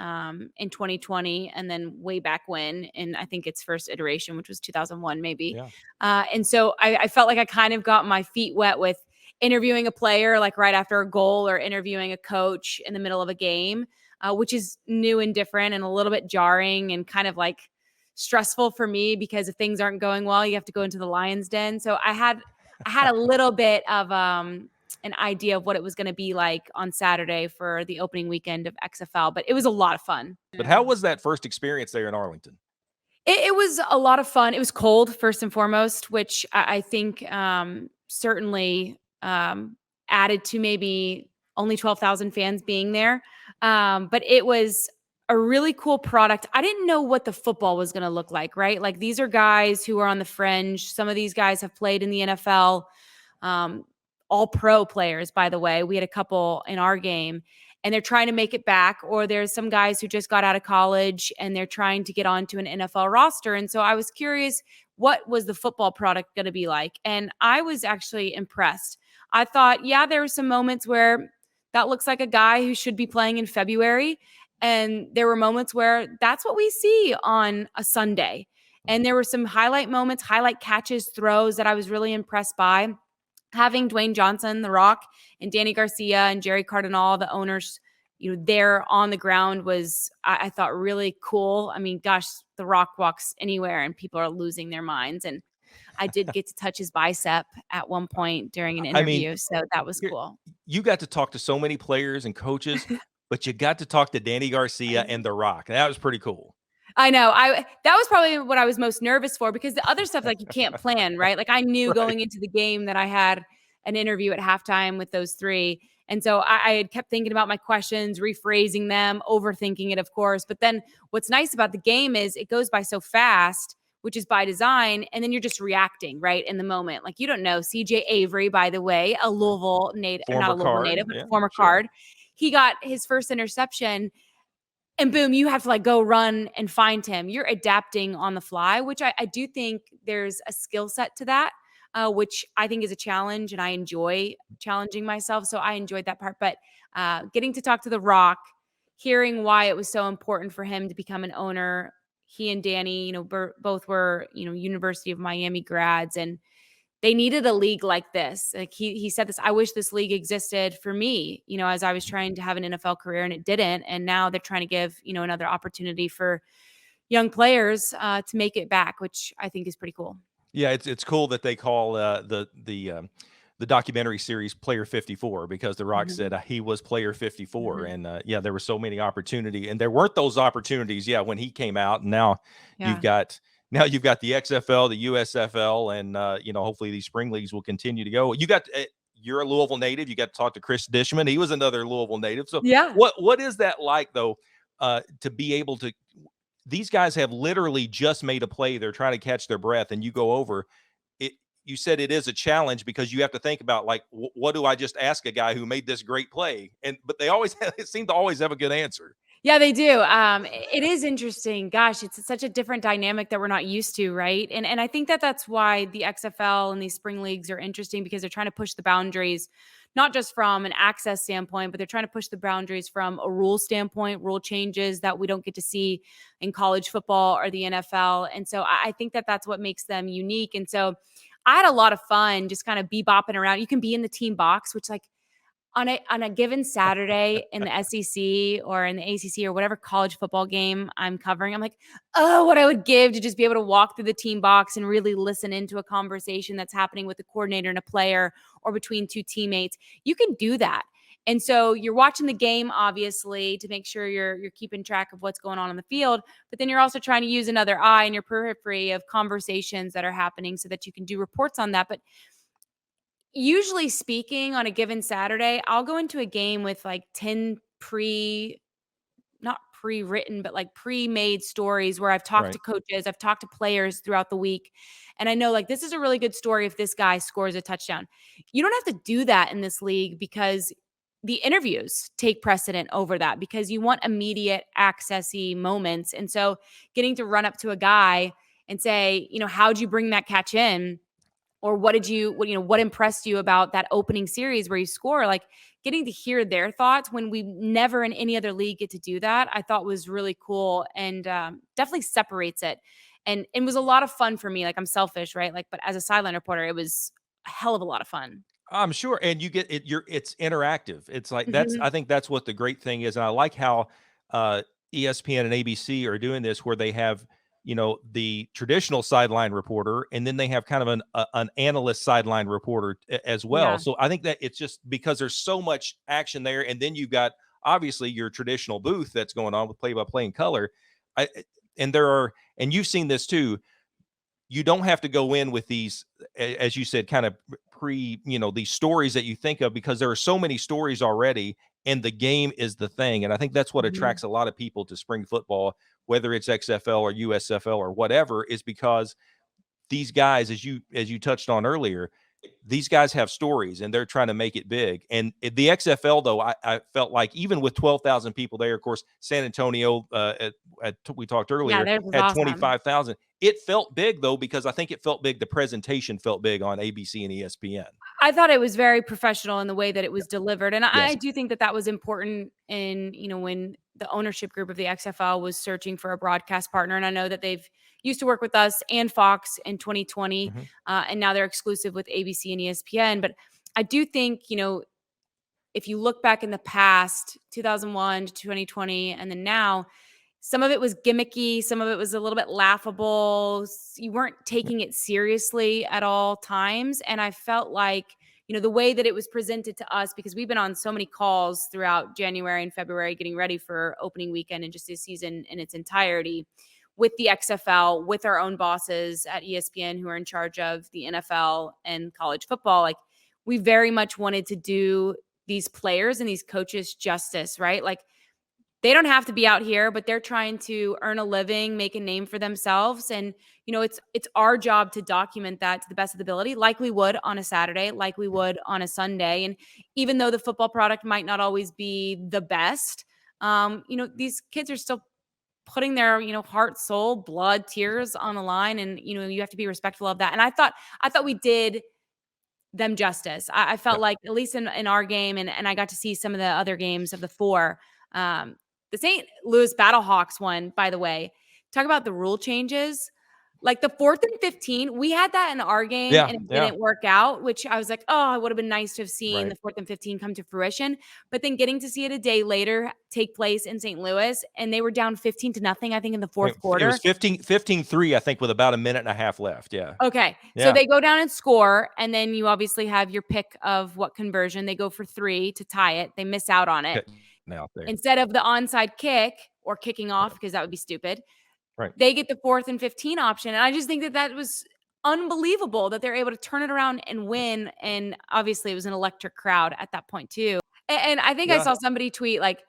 in 2020, and then way back when, in I think its first iteration, which was 2001 maybe. Yeah. And so I felt like I kind of got my feet wet with interviewing a player like right after a goal, or interviewing a coach in the middle of a game, which is new and different and a little bit jarring and kind of like stressful for me, because if things aren't going well, you have to go into the lion's den. So I had a little bit of an idea of what it was going to be like on Saturday for the opening weekend of XFL, but it was a lot of fun. But how was that first experience there in Arlington? It was a lot of fun. It was cold, first and foremost, which I think certainly added to maybe only 12,000 fans being there. But it was a really cool product. I didn't know what the football was going to look like, right? Like, these are guys who are on the fringe. Some of these guys have played in the NFL, all pro players, by the way. We had a couple in our game, and they're trying to make it back, or there's some guys who just got out of college and they're trying to get onto an NFL roster. And so I was curious, what was the football product going to be like? And I was actually impressed. I thought, yeah, there were some moments where that looks like a guy who should be playing in February. And there were moments where that's what we see on a Sunday. And there were some highlight moments, highlight catches, throws that I was really impressed by. Having Dwayne Johnson, The Rock, and Danny Garcia and Jerry Cardinal, the owners, there on the ground was, I thought, really cool. I mean, gosh, The Rock walks anywhere and people are losing their minds. And I did get to touch his bicep at one point during an I mean, interview. So that was cool. You got to talk to so many players and coaches, but you got to talk to Danny Garcia and The Rock. That was pretty cool. I know. That was probably what I was most nervous for, because the other stuff, like, you can't plan, right? Like, I knew going into the game that I had an interview at halftime with those three. And so I had kept thinking about my questions, rephrasing them, overthinking it, of course. But then what's nice about the game is it goes by so fast, which is by design. And then you're just reacting right in the moment. Like, you don't know. CJ Avery, by the way, a Louisville native, not a Louisville native, but a former Card. He got his first interception. And boom, you have to like go run and find him. You're adapting on the fly, which I do think there's a skill set to that, which I think is a challenge, and I enjoy challenging myself. So I enjoyed that part. But getting to talk to The Rock, hearing why it was so important for him to become an owner. He and Danny, both were, University of Miami grads, and they needed a league like this. Like he said this, I wish this league existed for me, as I was trying to have an NFL career, and it didn't. And now they're trying to give, another opportunity for young players to make it back, which I think is pretty cool. Yeah, it's cool that they call the documentary series Player 54, because The Rock said he was Player 54. And there were so many opportunities, and there weren't those opportunities when he came out. And now you've got the XFL, the USFL, and hopefully these spring leagues will continue to go. You're a Louisville native. You got to talk to Chris Dishman. He was another Louisville native. So what is that like, though, to be able to? These guys have literally just made a play. They're trying to catch their breath, and you go over it. You said it is a challenge because you have to think about, like, what do I just ask a guy who made this great play? But they always seem to always have a good answer. Yeah, they do. It is interesting. Gosh, it's such a different dynamic that we're not used to, right? And I think that's why the XFL and these spring leagues are interesting, because they're trying to push the boundaries, not just from an access standpoint, but they're trying to push the boundaries from a rule standpoint, rule changes that we don't get to see in college football or the NFL. And so I think that's what makes them unique. And so I had a lot of fun just kind of bebopping around. You can be in the team box, which, like, on a given Saturday in the SEC or in the ACC or whatever college football game I'm covering, I'm like, oh, what I would give to just be able to walk through the team box and really listen into a conversation that's happening with a coordinator and a player, or between two teammates. You can do that. And so you're watching the game, obviously, to make sure you're keeping track of what's going on the field, but then you're also trying to use another eye in your periphery of conversations that are happening so that you can do reports on that. But usually speaking, on a given Saturday, I'll go into a game with like 10 not pre-written, but like pre-made stories where I've talked to coaches, I've talked to players throughout the week. And I know, like, this is a really good story if this guy scores a touchdown. You don't have to do that in this league, because the interviews take precedent over that, because you want immediate accessy moments. And so getting to run up to a guy and say, how'd you bring that catch in? Or what impressed you about that opening series where you score? Like, getting to hear their thoughts when we never in any other league get to do that, I thought was really cool, and definitely separates it. And it was a lot of fun for me. Like, I'm selfish, right? Like, but as a sideline reporter, it was a hell of a lot of fun. I'm sure. And you get it. It's interactive. It's like, I think that's what the great thing is. And I like how ESPN and ABC are doing this, where they have, the traditional sideline reporter, and then they have kind of an analyst sideline reporter as well. So I think that it's just because there's so much action there. And then you've got, obviously, your traditional booth that's going on with play-by-play in color. And you've seen this too. You don't have to go in with these, as you said, kind of these stories that you think of, because there are so many stories already, and the game is the thing. And I think that's what attracts a lot of people to spring football, whether it's XFL or USFL or whatever, is because these guys, as you touched on earlier, these guys have stories, and they're trying to make it big. And the XFL, though, I felt like, even with 12,000 people there, of course, San Antonio, we talked earlier, had awesome. 25,000. It felt big, though, because I think it felt big. The presentation felt big on ABC and ESPN. I thought it was very professional in the way that it was delivered. And I do think that was important in, when the ownership group of the XFL was searching for a broadcast partner. And I know that they've used to work with us and Fox in 2020, and now they're exclusive with ABC and ESPN. But I do think, if you look back in the past, 2001 to 2020, and then now, some of it was gimmicky. Some of it was a little bit laughable. You weren't taking it seriously at all times. And I felt like, the way that it was presented to us, because we've been on so many calls throughout January and February, getting ready for opening weekend and just this season in its entirety with the XFL, with our own bosses at ESPN who are in charge of the NFL and college football. Like, we very much wanted to do these players and these coaches justice, right? Like, they don't have to be out here, but they're trying to earn a living, make a name for themselves. And, it's our job to document that to the best of the ability, like we would on a Saturday, like we would on a Sunday. And even though the football product might not always be the best, these kids are still putting their, heart, soul, blood, tears on the line. And, you have to be respectful of that. And I thought we did them justice. I felt like, at least in our game, and I got to see some of the other games of the four, the St. Louis Battlehawks one, by the way, talk about the rule changes. Like the 4th and 15, we had that in our game and it didn't work out, which I was like, oh, it would have been nice to have seen the 4th and 15 come to fruition. But then getting to see it a day later take place in St. Louis, and they were down 15-0, I think, in the fourth quarter. It was 15-3, I think, with about a minute and a half left. Yeah. Okay. Yeah. So they go down and score, and then you obviously have your pick of what conversion. They go for 3 to tie it. They miss out on it. Instead of the onside kick or kicking off, because that would be stupid. Right. They get the 4th and 15 option. And I just think that was unbelievable that they're able to turn it around and win. And obviously it was an electric crowd at that point too. And I think I saw somebody tweet like,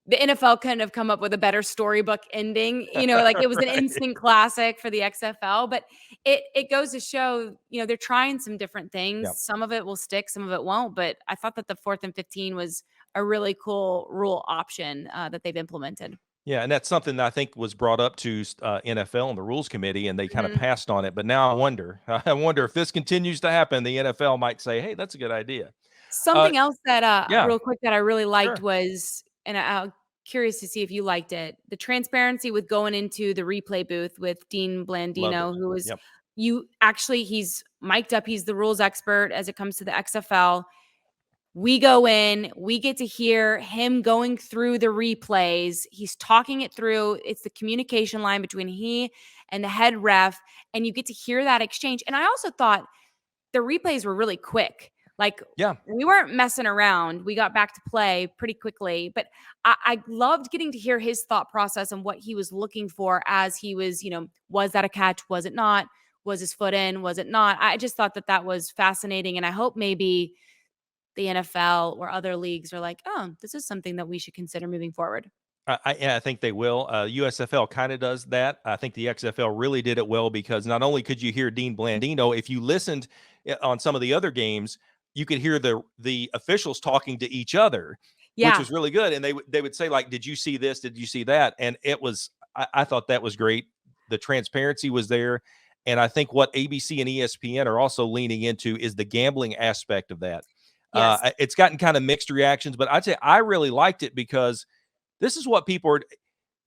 the NFL couldn't have come up with a better storybook ending, like it was an instant classic for the XFL, but it goes to show, they're trying some different things. Yep. Some of it will stick, some of it won't, but I thought that the 4th and 15 was a really cool rule option that they've implemented. Yeah, and that's something that I think was brought up to NFL and the Rules Committee, and they kind of passed on it. But now I wonder if this continues to happen, the NFL might say, hey, that's a good idea. Something else that, real quick, that I really liked was, and I'm curious to see if you liked it, the transparency with going into the replay booth with Dean Blandino, who was, he's mic'd up. He's the rules expert as it comes to the XFL. We go in, we get to hear him going through the replays. He's talking it through. It's the communication line between he and the head ref, and you get to hear that exchange. And I also thought the replays were really quick. Like, we weren't messing around. We got back to play pretty quickly, but I loved getting to hear his thought process and what he was looking for as he was, was that a catch? Was it not? Was his foot in? Was it not? I just thought that was fascinating. And I hope maybe the NFL or other leagues are like, oh, this is something that we should consider moving forward. I think they will. USFL kind of does that. I think the XFL really did it well, because not only could you hear Dean Blandino, if you listened on some of the other games, you could hear the officials talking to each other, which was really good. And they would say, like, did you see this? Did you see that? And it was, I thought that was great. The transparency was there. And I think what ABC and ESPN are also leaning into is the gambling aspect of that. Yes. It's gotten kind of mixed reactions, but I'd say I really liked it, because this is what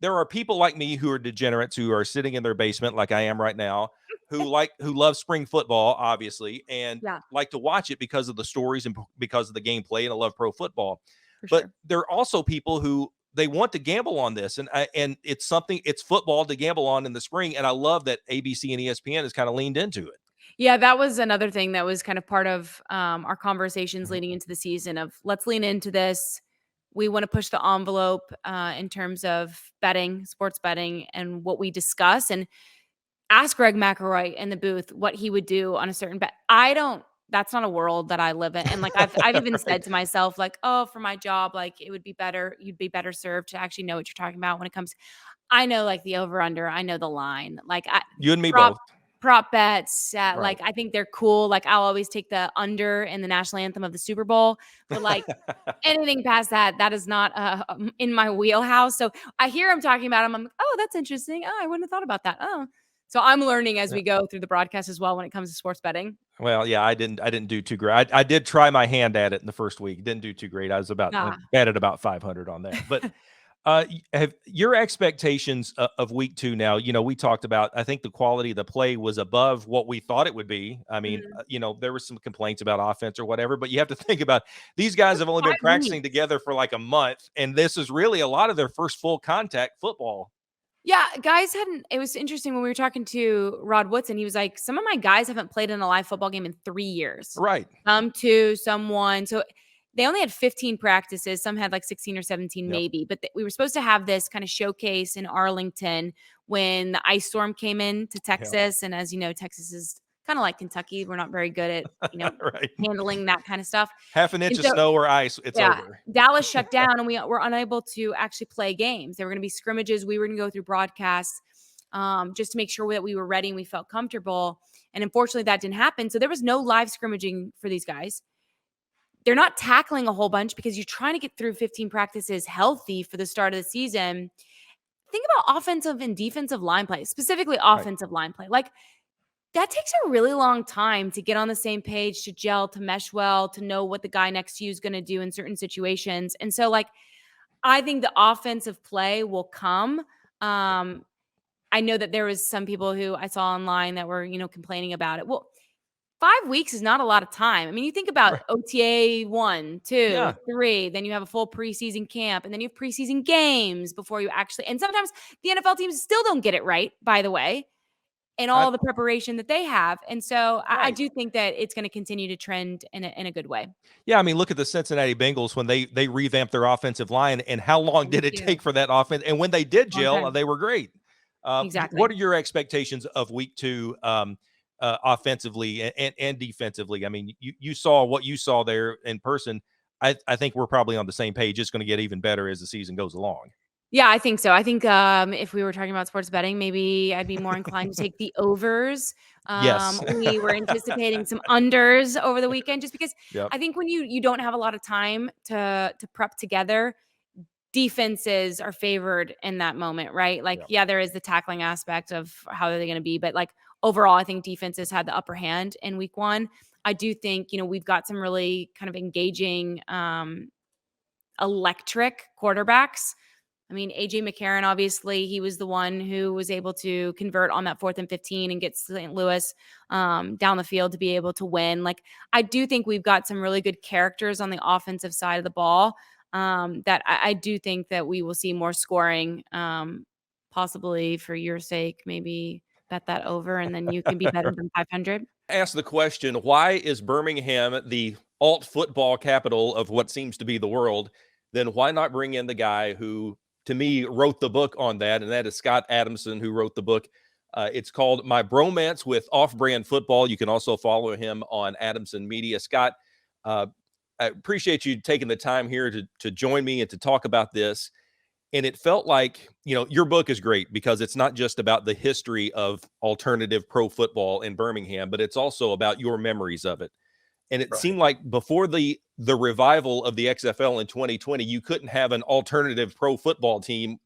there are people like me who are degenerates, who are sitting in their basement like I am right now, who love spring football, obviously, and like to watch it because of the stories and because of the gameplay, and I love pro football. But there are also people who they want to gamble on this, and it's football to gamble on in the spring. And I love that ABC and ESPN has kind of leaned into it. Yeah, that was another thing that was kind of part of our conversations leading into the season of, let's lean into this. We want to push the envelope in terms of betting, sports betting, and what we discuss, and ask Greg McElroy in the booth what he would do on a certain bet. That's not a world that I live in. And like, I've even said to myself, like, oh, for my job, like it would be better. You'd be better served to actually know what you're talking about when it comes. I know like the over under, I know the line, like you and me both. Prop bets, like I think they're cool. Like I'll always take the under in the national anthem of the Super Bowl, but like anything past that is not in my wheelhouse. So I hear him talking about them. I'm like, oh, that's interesting. Oh, I wouldn't have thought about that. Oh, so I'm learning as we go through the broadcast as well when it comes to sports betting. Well, yeah, I didn't do too great. I did try my hand at it in the first week. Didn't do too great. I was batted about 500 on that, but. Have your expectations of week 2 now? We talked about, I think the quality of the play was above what we thought it would be. I mean, there was some complaints about offense or whatever, but you have to think about these guys have only been 5 practicing weeks. together for like a month, and this is really a lot of their first full contact football. Yeah, guys hadn't. It was interesting when we were talking to Rod Woodson. He was like, some of my guys haven't played in a live football game in 3 years. Right. Some 2, some 1. So they only had 15 practices. Some had like 16 or 17 Yep. maybe. But we were supposed to have this kind of showcase in Arlington when the ice storm came into Texas. And as you know, Texas is kind of like Kentucky. We're not very good at, Right. handling that kind of stuff. Half an inch of snow or ice, it's over. Dallas shut down and we were unable to actually play games. There were going to be scrimmages. We were going to go through broadcasts just to make sure that we were ready and we felt comfortable. And unfortunately, that didn't happen. So there was no live scrimmaging for these guys. They're not tackling a whole bunch because you're trying to get through 15 practices healthy for the start of the season. Think about offensive and defensive line play, specifically offensive line play. Like, that takes a really long time to get on the same page, to gel, to mesh well, to know what the guy next to you is going to do in certain situations. And so, I think the offensive play will come. I know that there was some people who I saw online that were, complaining about it. Well, 5 weeks is not a lot of time. I mean, you think about OTA 1, 2, 3, then you have a full preseason camp, and then you have preseason games before you actually, and sometimes the NFL teams still don't get it right, by the way, and all the preparation that they have. And so I do think that it's going to continue to trend in a good way. Yeah, I mean, look at the Cincinnati Bengals when they revamped their offensive line, and how long did it take for that offense? And when they did gel, they were great. Exactly. What are your expectations of week 2 offensively and defensively? I mean, you saw what you saw there in person. I think we're probably on the same page. It's going to get even better as the season goes along. Yeah, I think so. I think if we were talking about sports betting, maybe I'd be more inclined to take the overs. Yes. We were anticipating some unders over the weekend just because Yep. I think when you don't have a lot of time to prep together, defenses are favored in that moment, right? There is the tackling aspect of how are they going to be, but overall, I think defenses had the upper hand in week 1. I do think, we've got some really kind of engaging electric quarterbacks. I mean, AJ McCarron, obviously, he was the one who was able to convert on that 4th and 15 and get St. Louis down the field to be able to win. I do think we've got some really good characters on the offensive side of the ball that I do think that we will see more scoring, possibly for your sake, maybe bet that over, and then you can be better than 500. Ask the question, why is Birmingham the alt football capital of what seems to be the world? Then why not bring in the guy who, to me, wrote the book on that, and that is Scott Adamson, who wrote the book. It's called My Bromance with Off-Brand Football. You can also follow him on Adamson Media. Scott, I appreciate you taking the time here to join me and to talk about this. And it felt like, your book is great because it's not just about the history of alternative pro football in Birmingham, but it's also about your memories of it. And it seemed like before the revival of the XFL in 2020, you couldn't have an alternative pro football team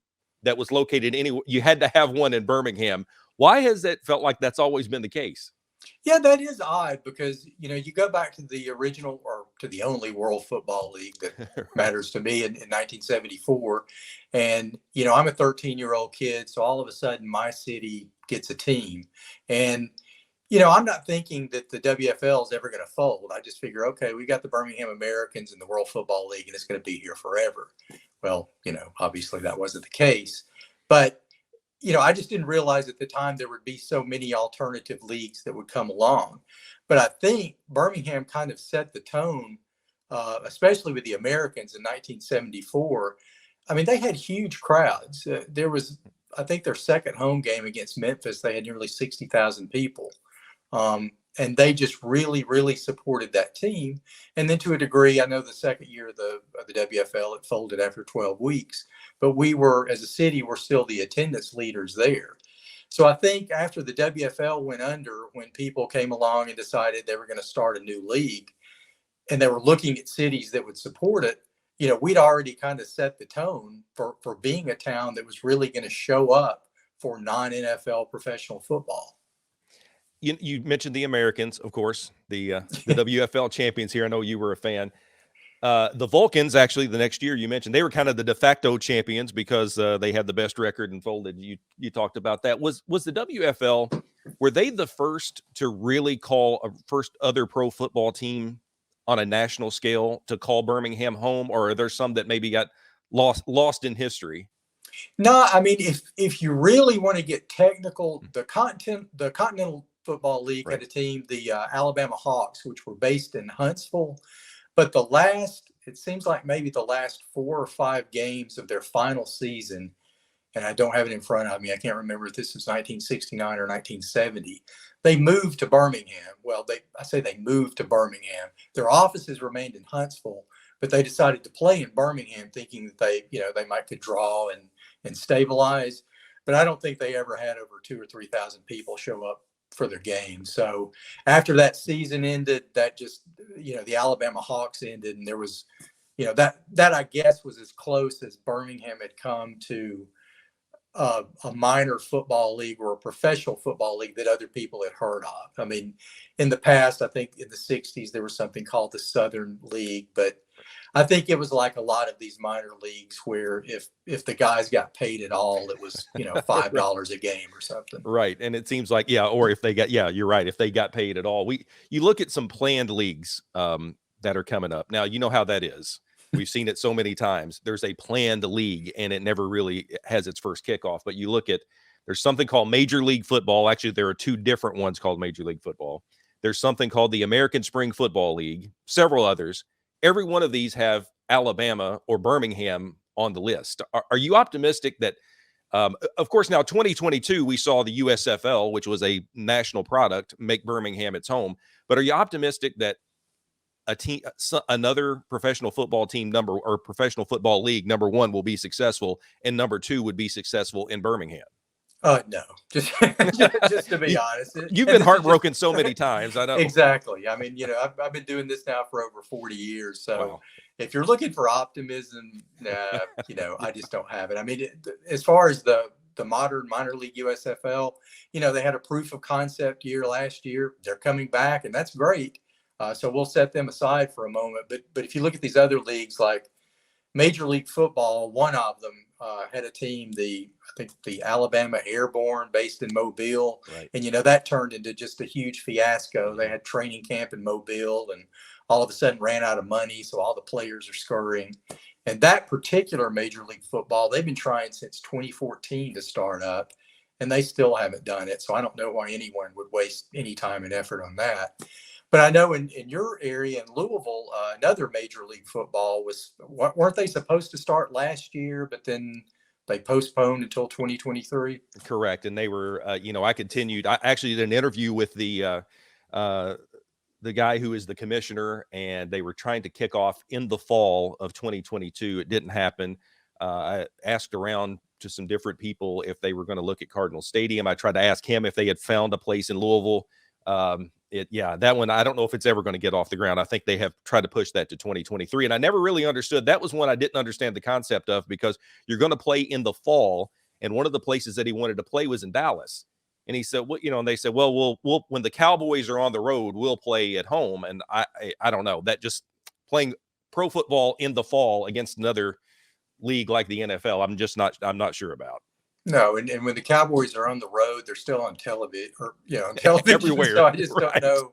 that was located anywhere. You had to have one in Birmingham. Why has it felt like that's always been the case? Yeah, that is odd because, you go back to the original or to the only World Football League that matters to me in 1974. And, I'm a 13-year-old kid. So all of a sudden my city gets a team. And, I'm not thinking that the WFL is ever going to fold. I just figure, okay, we got the Birmingham Americans in the World Football League and it's going to be here forever. Well, obviously that wasn't the case. But I just didn't realize at the time there would be so many alternative leagues that would come along. But I think Birmingham kind of set the tone, especially with the Americans in 1974. I mean, they had huge crowds. There was, I think, their second home game against Memphis, they had nearly 60,000 people. And they just really, really supported that team. And then to a degree, I know the second year of the WFL, it folded after 12 weeks. But we were, as a city, we're still the attendance leaders there. So I think after the WFL went under, when people came along and decided they were going to start a new league, and they were looking at cities that would support it, we'd already kind of set the tone for being a town that was really going to show up for non-NFL professional football. You mentioned the Americans, of course, the WFL champions here. I know you were a fan. The Vulcans, actually, the next year you mentioned, they were kind of the de facto champions because they had the best record and folded. You talked about that. Was the WFL, were they the first to really call a first other pro football team on a national scale to call Birmingham home, or are there some that maybe got lost in history? No, I mean, if you really want to get technical, the Continental Football League had a team, the Alabama Hawks, which were based in Huntsville. But it seems like maybe the last 4 or 5 games of their final season, and I don't have it in front of me, I can't remember if this is 1969 or 1970, they moved to Birmingham. Well, I say they moved to Birmingham. Their offices remained in Huntsville, but they decided to play in Birmingham thinking that they might could draw and stabilize. But I don't think they ever had over 2,000 or 3,000 people show up for their game. So after that season ended, that just, the Alabama Hawks ended, and there was, that I guess was as close as Birmingham had come to a minor football league or a professional football league that other people had heard of. I mean, in the past, I think in the 60s, there was something called the Southern League, but I think it was like a lot of these minor leagues where if the guys got paid at all, it was, $5 a game or something. Right. And it seems like, or if they got, you're right. If they got paid at all, you look at some planned leagues that are coming up. Now, you know how that is. We've seen it so many times. There's a planned league and it never really has its first kickoff. But you look at, there's something called Major League Football. Actually, there are 2 different ones called Major League Football. There's something called the American Spring Football League, several others. Every one of these have Alabama or Birmingham on the list. Are you optimistic that, of course, now 2022, we saw the USFL, which was a national product, make Birmingham its home. But are you optimistic that another professional football team professional football league, number 1, will be successful, and number 2 would be successful in Birmingham? No, just to be honest. You've been heartbroken so many times. I know. Exactly. I mean, I've been doing this now for over 40 years. So wow. If you're looking for optimism, I just don't have it. I mean, as far as the modern minor league USFL, they had a proof of concept year last year. They're coming back, and that's great. So we'll set them aside for a moment. But if you look at these other leagues like Major League Football, one of them had a team, I think the Alabama Airborne, based in Mobile. Right. And, that turned into just a huge fiasco. They had training camp in Mobile and all of a sudden ran out of money. So all the players are scurrying. And that particular Major League Football, they've been trying since 2014 to start up, and they still haven't done it. So I don't know why anyone would waste any time and effort on that. But I know in your area in Louisville, another Major League Football weren't they supposed to start last year, but then they postponed until 2023? Correct. And they were, I continued. I actually did an interview with the guy who is the commissioner, and they were trying to kick off in the fall of 2022. It didn't happen. I asked around to some different people if they were going to look at Cardinal Stadium. I tried to ask him if they had found a place in Louisville. That one, I don't know if it's ever going to get off the ground. I think they have tried to push that to 2023. And I never really understood. That was one I didn't understand the concept of, because you're going to play in the fall. And one of the places that he wanted to play was in Dallas. And he said, and they said, we'll when the Cowboys are on the road, we'll play at home. And I don't know, that just playing pro football in the fall against another league like the NFL, I'm not sure about. No, and when the Cowboys are on the road, they're still on television, on television everywhere. So I just right. don't know.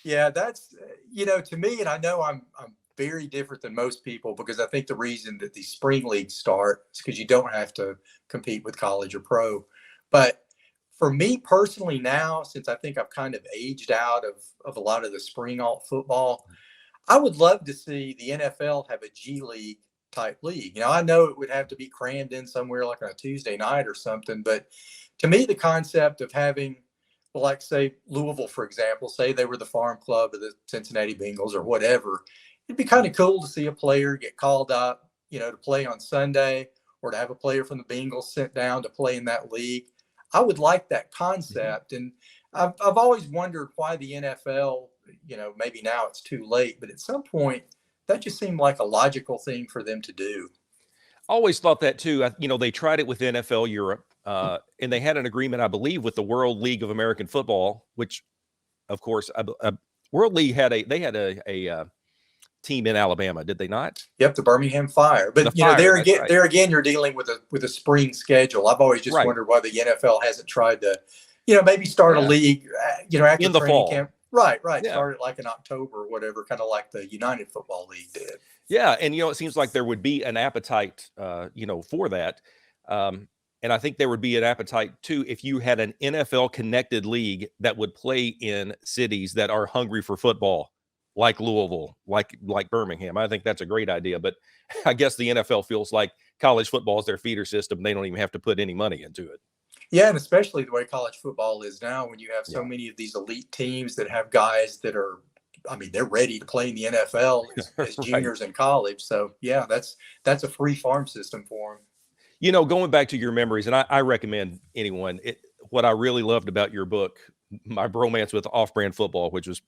Yeah, that's to me, and I know I'm very different than most people, because I think the reason that these spring leagues start is because you don't have to compete with college or pro. But for me personally now, since I think I've kind of aged out of a lot of the spring alt football, I would love to see the NFL have a G League type league. I know it would have to be crammed in somewhere like on a Tuesday night or something, but to me, the concept of having, like, say Louisville, for example, say they were the farm club of the Cincinnati Bengals or whatever, it'd be kind of cool to see a player get called up, to play on Sunday, or to have a player from the Bengals sent down to play in that league. I would like that concept. And I've always wondered why the NFL, maybe now it's too late, but at some point, that just seemed like a logical thing for them to do. Always thought that too. They tried it with NFL Europe, and they had an agreement, I believe, with the World League of American Football, which, of course, World League had a team in Alabama, did they not? Yep, the Birmingham Fire. But The Fire, there again, you're dealing with a spring schedule. I've always just wondered why the NFL hasn't tried to, maybe start a league, after in the training fall. camp. Right. Yeah. Start it like in October or whatever, kind of like the United Football League did. Yeah, and it seems like there would be an appetite, for that. And I think there would be an appetite too if you had an NFL connected league that would play in cities that are hungry for football, like Louisville, like Birmingham. I think that's a great idea. But I guess the NFL feels like college football is their feeder system. They don't even have to put any money into it. Yeah, and especially the way college football is now, when you have so many of these elite teams that have guys that are, they're ready to play in the NFL as juniors in college. So yeah, that's a free farm system for them. Going back to your memories, and I recommend anyone, what I really loved about your book, My Bromance with Off-Brand Football, which was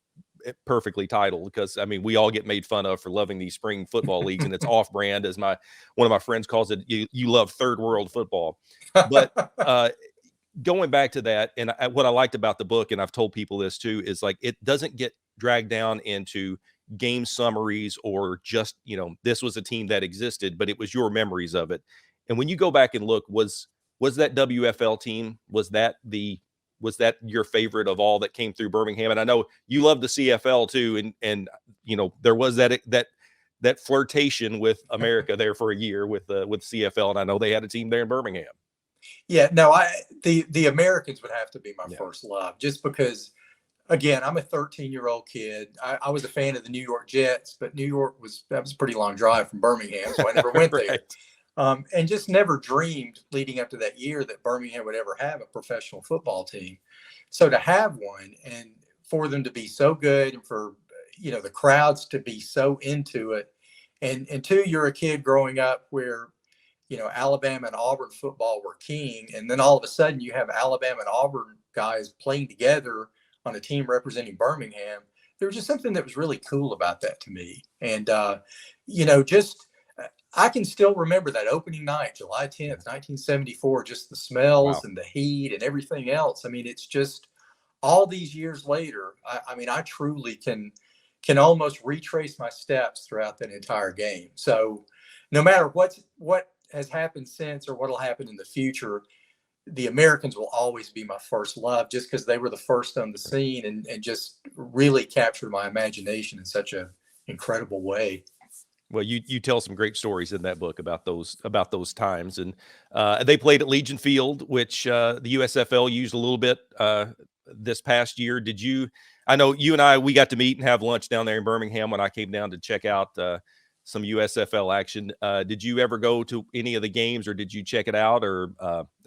perfectly titled, because we all get made fun of for loving these spring football leagues, and it's off-brand, as one of my friends calls it. You love third world football. But going back to that, and what I liked about the book, and I've told people this too, is like it doesn't get dragged down into game summaries or just this was a team that existed, but it was your memories of it. And when you go back and look, was that WFL team, was that your favorite of all that came through Birmingham? And I know you love the CFL too, and there was that flirtation with America there for a year with CFL, and I know they had a team there in Birmingham. Yeah, no, the Americans would have to be my first love, just because, again, I'm a 13-year-old kid. I was a fan of the New York Jets, but New York was a pretty long drive from Birmingham, so I never went there. And just never dreamed leading up to that year that Birmingham would ever have a professional football team. So to have one, and for them to be so good, and for the crowds to be so into it, and two, you're a kid growing up where Alabama and Auburn football were king, and then all of a sudden you have Alabama and Auburn guys playing together on a team representing Birmingham. There was just something that was really cool about that to me. And I can still remember that opening night, July 10th, 1974, just the smells and the heat and everything else. It's just all these years later, I truly can almost retrace my steps throughout that entire game. So no matter what has happened since or what will happen in the future, the Americans will always be my first love, just because they were the first on the scene and just really captured my imagination in such an incredible way. Well, you tell some great stories in that book about those times, and they played at Legion Field, which the USFL used a little bit this past year. Did you? I know you and we got to meet and have lunch down there in Birmingham when I came down to check out some USFL action. Did you ever go to any of the games, or did you check it out, or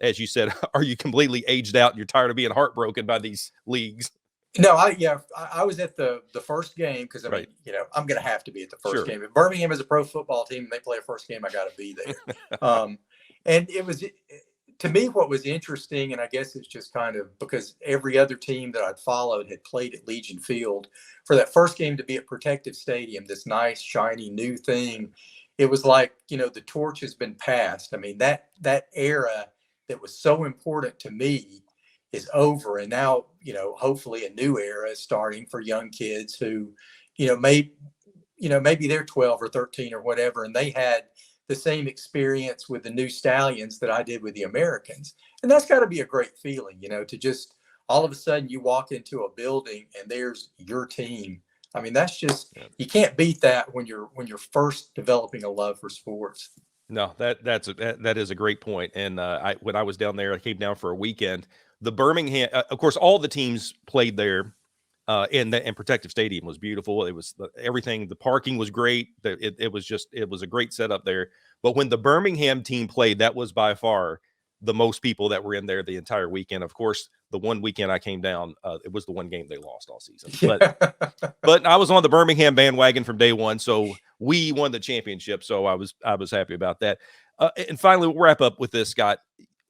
as you said, are you completely aged out and you're tired of being heartbroken by these leagues? No, I was at the first game, because I'm going to have to be at the first game. If Birmingham is a pro football team and they play a first game, I got to be there. And it was, to me, what was interesting, and I guess it's just kind of because every other team that I'd followed had played at Legion Field, for that first game to be at Protective Stadium, this nice, shiny, new thing, it was like, the torch has been passed. That era that was so important to me is over, and now hopefully a new era is starting for young kids who maybe they're 12 or 13 or whatever, and they had the same experience with the new Stallions that I did with the Americans. And that's got to be a great feeling, to just all of a sudden you walk into a building and there's your team. That's just, you can't beat that when you're first developing a love for sports. No, that is a great point. And when I was down there, I came down for a weekend. The Birmingham, of course, all the teams played there, and Protective Stadium was beautiful. It was everything. The parking was great. It was a great setup there. But when the Birmingham team played, that was by far the most people that were in there the entire weekend. Of course, the one weekend I came down, it was the one game they lost all season. But I was on the Birmingham bandwagon from day one, so we won the championship. So I was happy about that. And finally, we'll wrap up with this, Scott.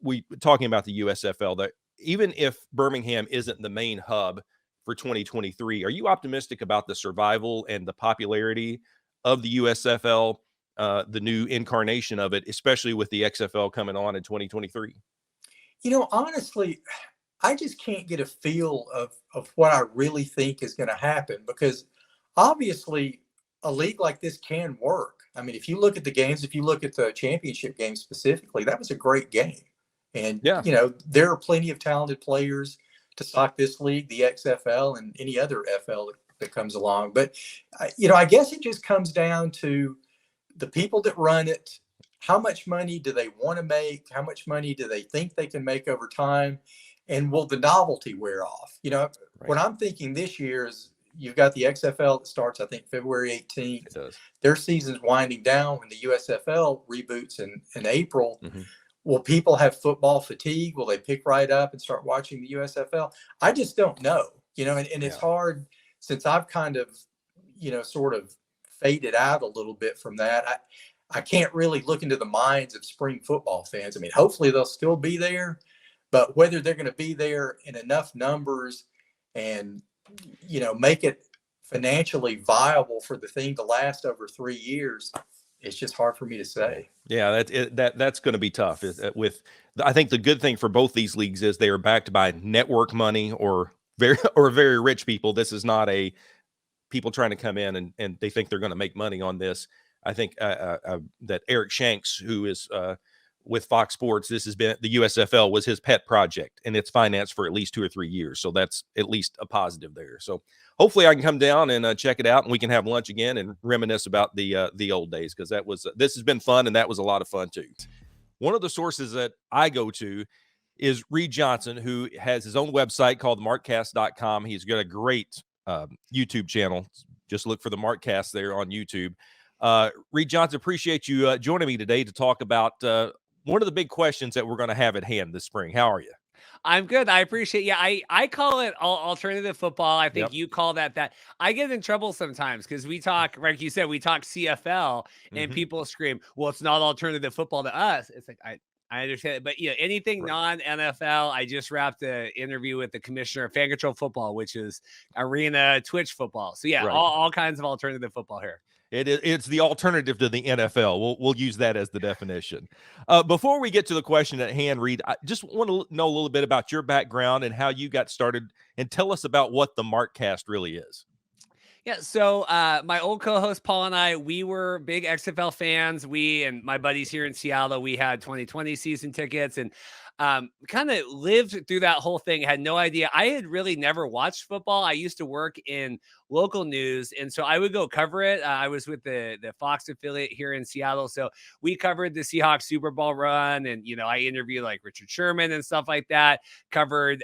We talking about the USFL. That even if Birmingham isn't the main hub for 2023, are you optimistic about the survival and the popularity of the USFL, the new incarnation of it, especially with the XFL coming on in 2023? Honestly, I just can't get a feel of what I really think is going to happen, because obviously a league like this can work. I mean, if you look at the games, if you look at the championship game specifically, that was a great game. And, Yeah. there are plenty of talented players to stock this league, the XFL and any other FL that comes along. But, I guess it just comes down to the people that run it. How much money do they want to make? How much money do they think they can make over time? And will the novelty wear off? Right. What I'm thinking this year is you've got the XFL that starts, I think, February 18th. It does. Their season's winding down when the USFL reboots in April. Mm-hmm. Will people have football fatigue? Will they pick right up and start watching the USFL? I just don't know, and it's hard since I've kind of, sort of faded out a little bit from that. I can't really look into the minds of spring football fans. I mean, hopefully they'll still be there, but whether they're going to be there in enough numbers and, make it financially viable for the thing to last over 3 years, it's just hard for me to say. Yeah, that's going to be tough. I think the good thing for both these leagues is they are backed by network money or very rich people. This is not a people trying to come in and they think they're going to make money on this. I think that Eric Shanks, who is with Fox Sports, this has been the USFL was his pet project, and it's financed for at least 2 or 3 years. So that's at least a positive there. So hopefully I can come down and check it out, and we can have lunch again and reminisce about the old days, because this has been fun, and that was a lot of fun too. One of the sources that I go to is Reid Johnson, who has his own website called markcast.com. He's got a great YouTube channel. Just look for the Markcast there on YouTube. Reid Johnson, appreciate you joining me today to talk about one of the big questions that we're going to have at hand this spring. How are you? I'm good. I appreciate. Yeah, I call it alternative football. I think you call that. I get in trouble sometimes because we talk, like you said, we talk CFL and people scream, "Well, it's not alternative football to us." It's like I understand it, but anything non-NFL. I just wrapped an interview with the commissioner of fan control football, which is arena Twitch football. So all kinds of alternative football here. It's the alternative to the NFL. We'll use that as the definition. Before we get to the question at hand, Reid, I just want to know a little bit about your background and how you got started, and tell us about what the Markcast really is. Yeah, so my old co-host Paul and I, we were big XFL fans. We and my buddies here in Seattle, we had 2020 season tickets and kind of lived through that whole thing. Had no idea. I had really never watched football. I used to work in local news, and so I would go cover it. I was with the Fox affiliate here in Seattle, so we covered the Seahawks Super Bowl run, and I interviewed like Richard Sherman and stuff like that. Covered.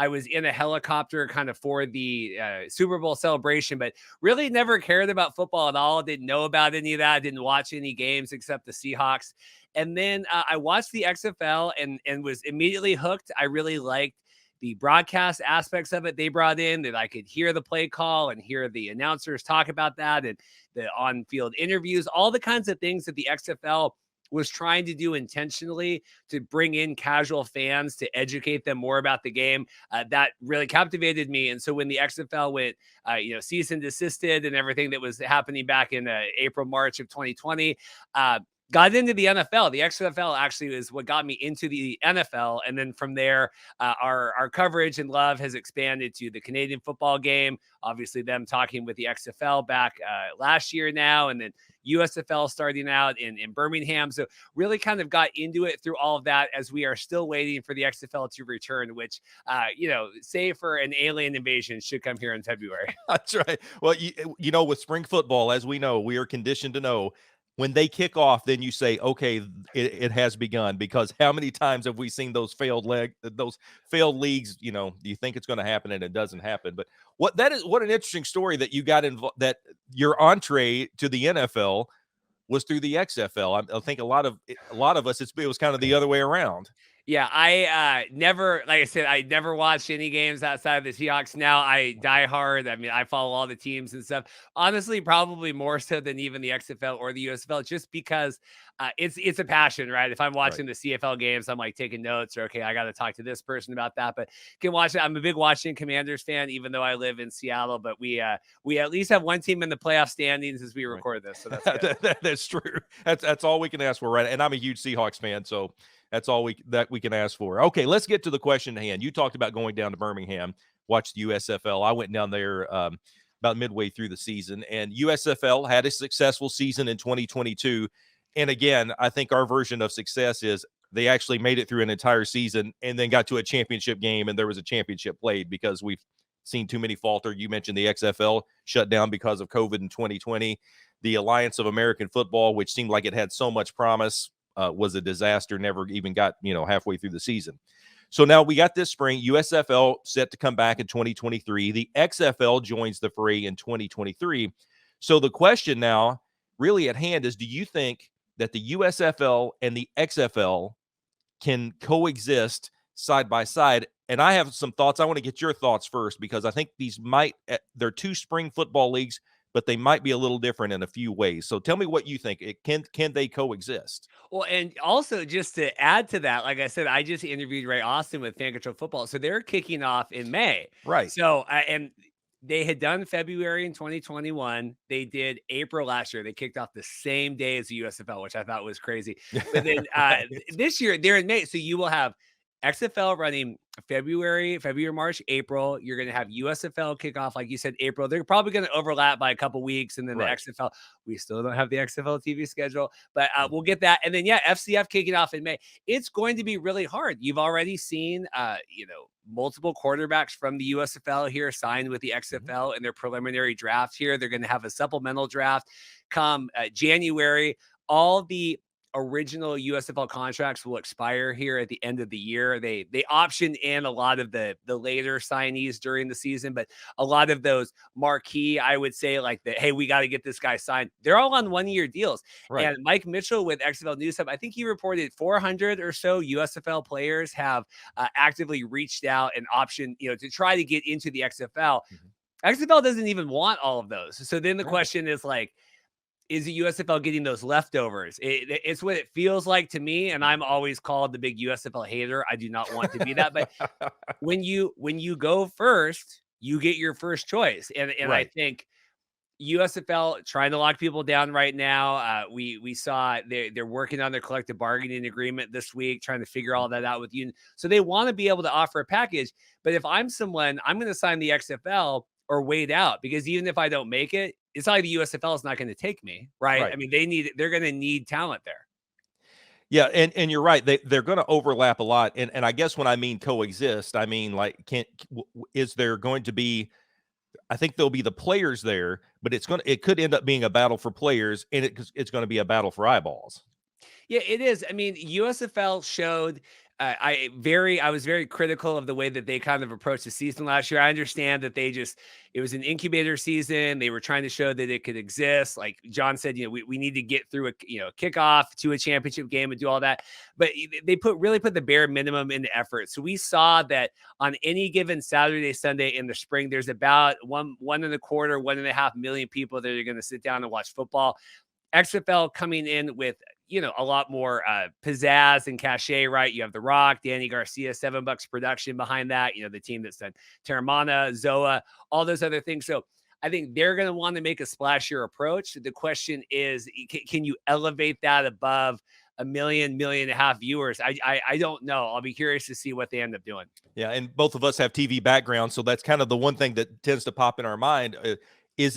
I was in a helicopter kind of for the Super Bowl celebration, but really never cared about football at all. Didn't know about any of that. Didn't watch any games except the Seahawks. And then I watched the XFL and was immediately hooked. I really liked the broadcast aspects of it they brought in, that I could hear the play call and hear the announcers talk about that, and the on-field interviews, all the kinds of things that the XFL was trying to do intentionally to bring in casual fans to educate them more about the game. That really captivated me. And so when the XFL went, cease and desisted and everything that was happening back in April, March of 2020, got into the NFL. The XFL actually is what got me into the NFL. And then from there, our coverage and love has expanded to the Canadian football game. Obviously them talking with the XFL back last year now, and then USFL starting out in Birmingham. So really kind of got into it through all of that, as we are still waiting for the XFL to return, which, save for an alien invasion, should come here in February. That's right. Well, with spring football, as we know, we are conditioned to know, when they kick off, then you say, okay, it has begun, because how many times have we seen those failed leagues? Do you think it's going to happen and it doesn't happen? But what an interesting story that you got that your entree to the NFL was through the XFL. I think a lot of us, it was kind of the other way around. Yeah, I never, like I said, I never watched any games outside of the Seahawks. Now I die hard. I mean, I follow all the teams and stuff. Honestly, probably more so than even the XFL or the USFL, just because it's a passion, right? If I'm watching the CFL games, I'm like taking notes, or okay, I got to talk to this person about that. But can watch it. I'm a big Washington Commanders fan, even though I live in Seattle. But we at least have one team in the playoff standings as we record this. So that's good. That's true. That's all we can ask for, right? And I'm a huge Seahawks fan, so that's all we can ask for. Okay, let's get to the question at hand. You talked about going down to Birmingham, watch the USFL. I went down there about midway through the season. And USFL had a successful season in 2022. And again, I think our version of success is they actually made it through an entire season and then got to a championship game, and there was a championship played, because we've seen too many falter. You mentioned the XFL shut down because of COVID in 2020. The Alliance of American Football, which seemed like it had so much promise, was a disaster, never even got, halfway through the season. So now we got this spring, USFL set to come back in 2023. The XFL joins the fray in 2023. So the question now really at hand is, do you think that the USFL and the XFL can coexist side by side? And I have some thoughts. I want to get your thoughts first, because I think they're two spring football leagues, but they might be a little different in a few ways. So tell me what you think. Can they coexist? Well, and also just to add to that, like I said, I just interviewed Ray Austin with Fan Control Football. So they're kicking off in May. Right. So, and they had done February in 2021. They did April last year. They kicked off the same day as the USFL, which I thought was crazy. But then this year they're in May. So you will have XFL running February, March, April. You're going to have USFL kickoff, like you said, April. They're probably going to overlap by a couple weeks, and then Right. the XFL. We still don't have the XFL TV schedule, but we'll get that. And then FCF kicking off in May. It's going to be really hard. You've already seen, multiple quarterbacks from the USFL here signed with the XFL in their preliminary draft here. They're going to have a supplemental draft come January. All the original USFL contracts will expire here at the end of the year. They optioned in a lot of the later signees during the season, but a lot of those marquee, I would say, like hey, we got to get this guy signed, they're all on 1-year deals. Right. And Mike Mitchell with XFL News Hub, I think he reported 400 or so USFL players have actively reached out and optioned, to try to get into the XFL. XFL doesn't even want all of those. So then the question is like, is the USFL getting those leftovers? It's what it feels like to me, and I'm always called the big USFL hater. I do not want to be that, but when you go first, you get your first choice, and right. I think USFL trying to lock people down right now. We saw they're working on their collective bargaining agreement this week, trying to figure all that out with you. So they want to be able to offer a package. But if I'm someone, I'm going to sign the XFL or wait out, because even if I don't make it, it's not like the USFL is not going to take me, right? I mean, they're going to need talent there. Yeah, and you're right. They're going to overlap a lot. And I guess when I mean coexist, I mean, like, is there going to be, I think there'll be the players there, but it could end up being a battle for players, and it's going to be a battle for eyeballs. Yeah, it is. I mean, USFL showed, I was very critical of the way that they kind of approached the season last year. I understand that it was an incubator season. They were trying to show that it could exist. Like John said, we need to get through a kickoff to a championship game and do all that. But they really put the bare minimum into effort. So we saw that on any given Saturday, Sunday in the spring, there's about 1.25 million people that are going to sit down and watch football. XFL coming in with, a lot more pizzazz and cachet, right? You have The Rock, Danny Garcia, $7 production behind that. The team that's done Terramana, Zoa, all those other things. So I think they're going to want to make a splashier approach. The question is, can you elevate that above 1.5 million viewers? I don't know. I'll be curious to see what they end up doing. Yeah, and both of us have TV background, so that's kind of the one thing that tends to pop in our mind.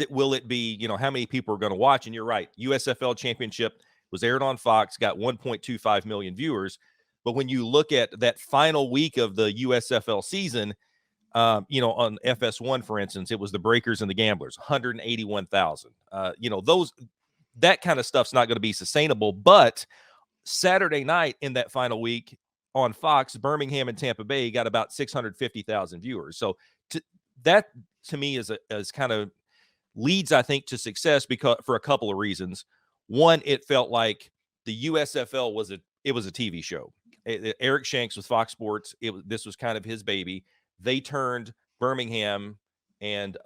Will it be, how many people are going to watch? And you're right. USFL Championship was aired on Fox, got 1.25 million viewers. But when you look at that final week of the USFL season, on FS1, for instance, it was the Breakers and the Gamblers, 181,000. That kind of stuff's not going to be sustainable. But Saturday night in that final week on Fox, Birmingham and Tampa Bay got about 650,000 viewers. So that to me is kind of leads, I think, to success, because for a couple of reasons. One, it felt like the USFL was a TV show. Eric Shanks with Fox Sports. This was kind of his baby. They turned Birmingham and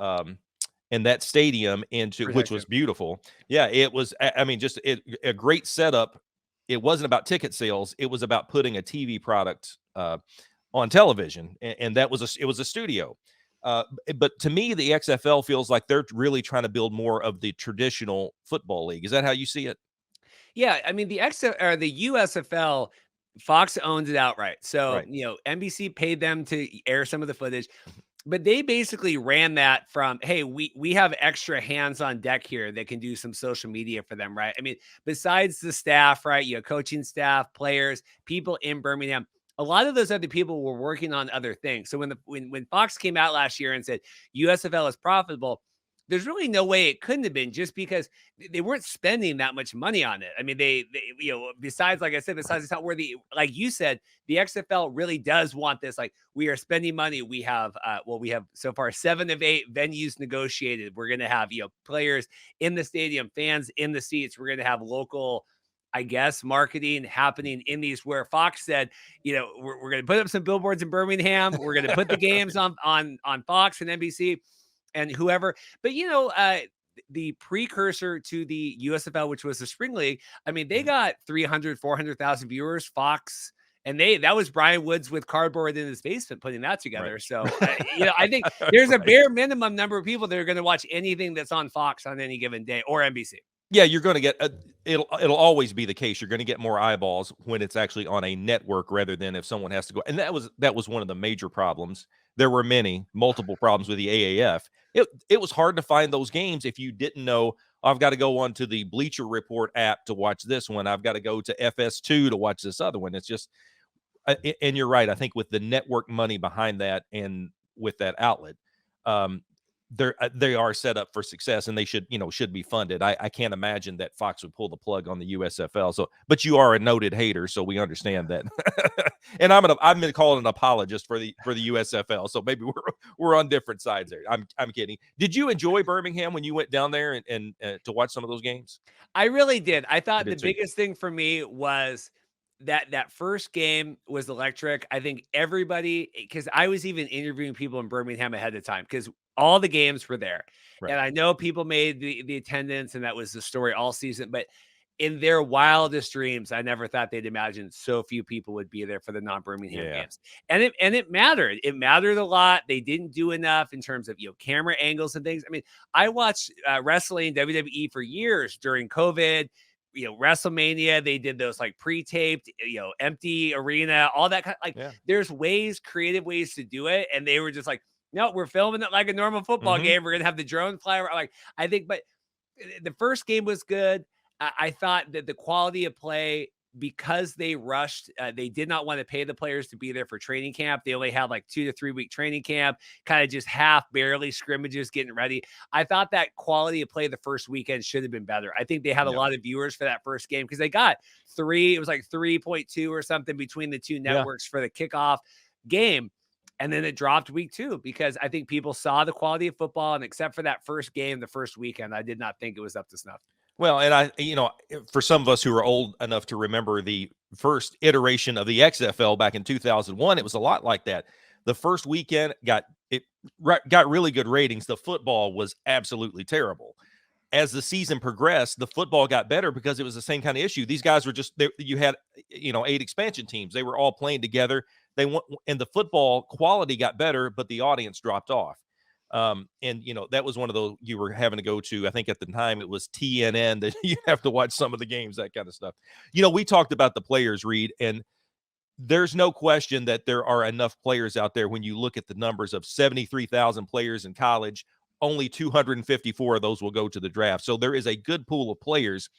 that stadium into, which was beautiful. Yeah, it was. I mean, just a great setup. It wasn't about ticket sales. It was about putting a TV product on television, and it was a studio. But to me, the XFL feels like they're really trying to build more of the traditional football league. Is that how you see it? Yeah, I mean, the USFL, Fox owns it outright. So, NBC paid them to air some of the footage. But they basically ran that from, hey, we have extra hands on deck here that can do some social media for them, right? I mean, besides the staff, right? You know, coaching staff, players, people in Birmingham. A lot of those other people were working on other things. So when Fox came out last year and said USFL is profitable, there's really no way it couldn't have been, just because they weren't spending that much money on it. I mean, they you know, besides, like I said, besides it's not worthy, like you said, the XFL really does want this. Like, we are spending money. We have, we have so far 7 of 8 venues negotiated. We're going to have, you know, players in the stadium, fans in the seats. We're going to have local, I guess, marketing happening in these, where Fox said, you know, we're going to put up some billboards in Birmingham. We're going to put the games on Fox and NBC and whoever. But, you know, the precursor to the USFL, which was the Spring League, I mean, they got 300, 400,000 viewers, Fox. And that was Brian Woods with cardboard in his basement putting that together. Right. So, you know, I think there's a bare minimum number of people that are going to watch anything that's on Fox on any given day, or NBC. Yeah, you're going to get it'll always be the case. You're going to get more eyeballs when it's actually on a network rather than if someone has to go. And that was one of the major problems. There were multiple problems with the AAF. It was hard to find those games if you didn't know, I've got to go onto the Bleacher Report app to watch this one. I've got to go to FS2 to watch this other one. It's just, and you're right. I think with the network money behind that and with that outlet, they are set up for success, and they should be funded. I can't imagine that Fox would pull the plug on the USFL. So, but you are a noted hater, so we understand that. And I'm gonna call an apologist for the USFL. So maybe we're on different sides there. I'm kidding. Did you enjoy Birmingham when you went down there and to watch some of those games? I really did. I thought the biggest thing for me was that first game was electric. I think everybody, because I was even interviewing people in Birmingham ahead of time, because all the games were there. Right. And I know people made the attendance, and that was the story all season, but in their wildest dreams, I never thought they'd imagine so few people would be there for the non-Birmingham games. And it mattered. It mattered a lot. They didn't do enough in terms of, camera angles and things. I mean, I watched wrestling, WWE for years during COVID. WrestleMania, they did those like pre-taped, empty arena, all that kind of there's creative ways to do it. And they were just like, no, we're filming it like a normal football game. We're going to have the drone fly around. I think, but the first game was good. I thought that the quality of play, because they rushed, they did not want to pay the players to be there for training camp. They only had like 2 to 3 week training camp, kind of just barely scrimmages getting ready. I thought that quality of play the first weekend should have been better. I think they had a lot of viewers for that first game because they got it was like 3.2 or something between the two networks for the kickoff game. And then it dropped week 2 because I think people saw the quality of football. And except for that first game, the first weekend, I did not think it was up to snuff. Well, and for some of us who are old enough to remember the first iteration of the XFL back in 2001, it was a lot like that. The first weekend got really good ratings. The football was absolutely terrible. As the season progressed, the football got better because it was the same kind of issue. These guys were you had 8 expansion teams. They were all playing together. And the football quality got better, but the audience dropped off. And that was one of those you were having to go to. I think at the time it was TNN that you have to watch some of the games, that kind of stuff. We talked about the players, Reid, and there's no question that there are enough players out there. When you look at the numbers of 73,000 players in college, only 254 of those will go to the draft. So there is a good pool of players.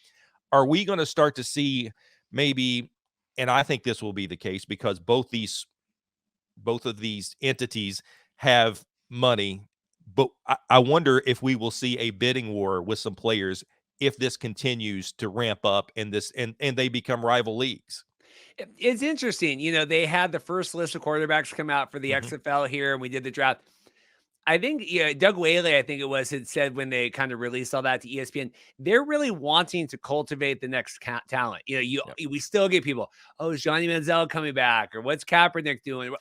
Are we going to start to see maybe, and I think this will be the case because both of these entities have money, but I wonder if we will see a bidding war with some players if this continues to ramp up and they become rival leagues. It's interesting. They had the first list of quarterbacks come out for the XFL here, and we did the draft. I think Doug Whaley, I think it was, had said when they kind of released all that to ESPN, they're really wanting to cultivate the next talent. We still get people, is Johnny Manziel coming back, or what's Kaepernick doing?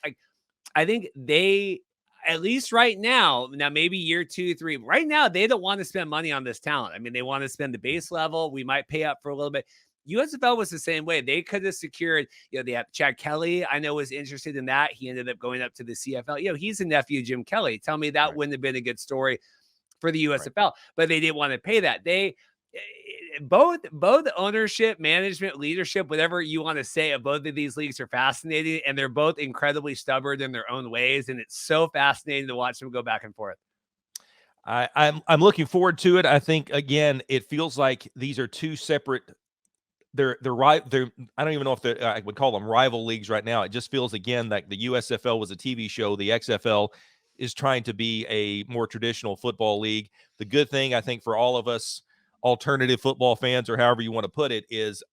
I think they, at least right now maybe year 2, 3, right now, they don't want to spend money on this talent. I mean, they want to spend the base level. We might pay up for a little bit. USFL was the same way. They could have secured, they have Chad Kelly, I know, was interested in that. He ended up going up to the CFL. He's a nephew of Jim Kelly. Tell me that wouldn't have been a good story for the USFL, but they didn't want to pay that. both ownership, management, leadership, whatever you want to say of both of these leagues are fascinating, and they're both incredibly stubborn in their own ways, and it's so fascinating to watch them go back and forth. I'm looking forward to it. I think again, it feels like these are two separate. They're right. I don't even know if I would call them rival leagues right now. It just feels again like the USFL was a TV show. The XFL is trying to be a more traditional football league. The good thing I think for all of us alternative football fans, or however you want to put it, is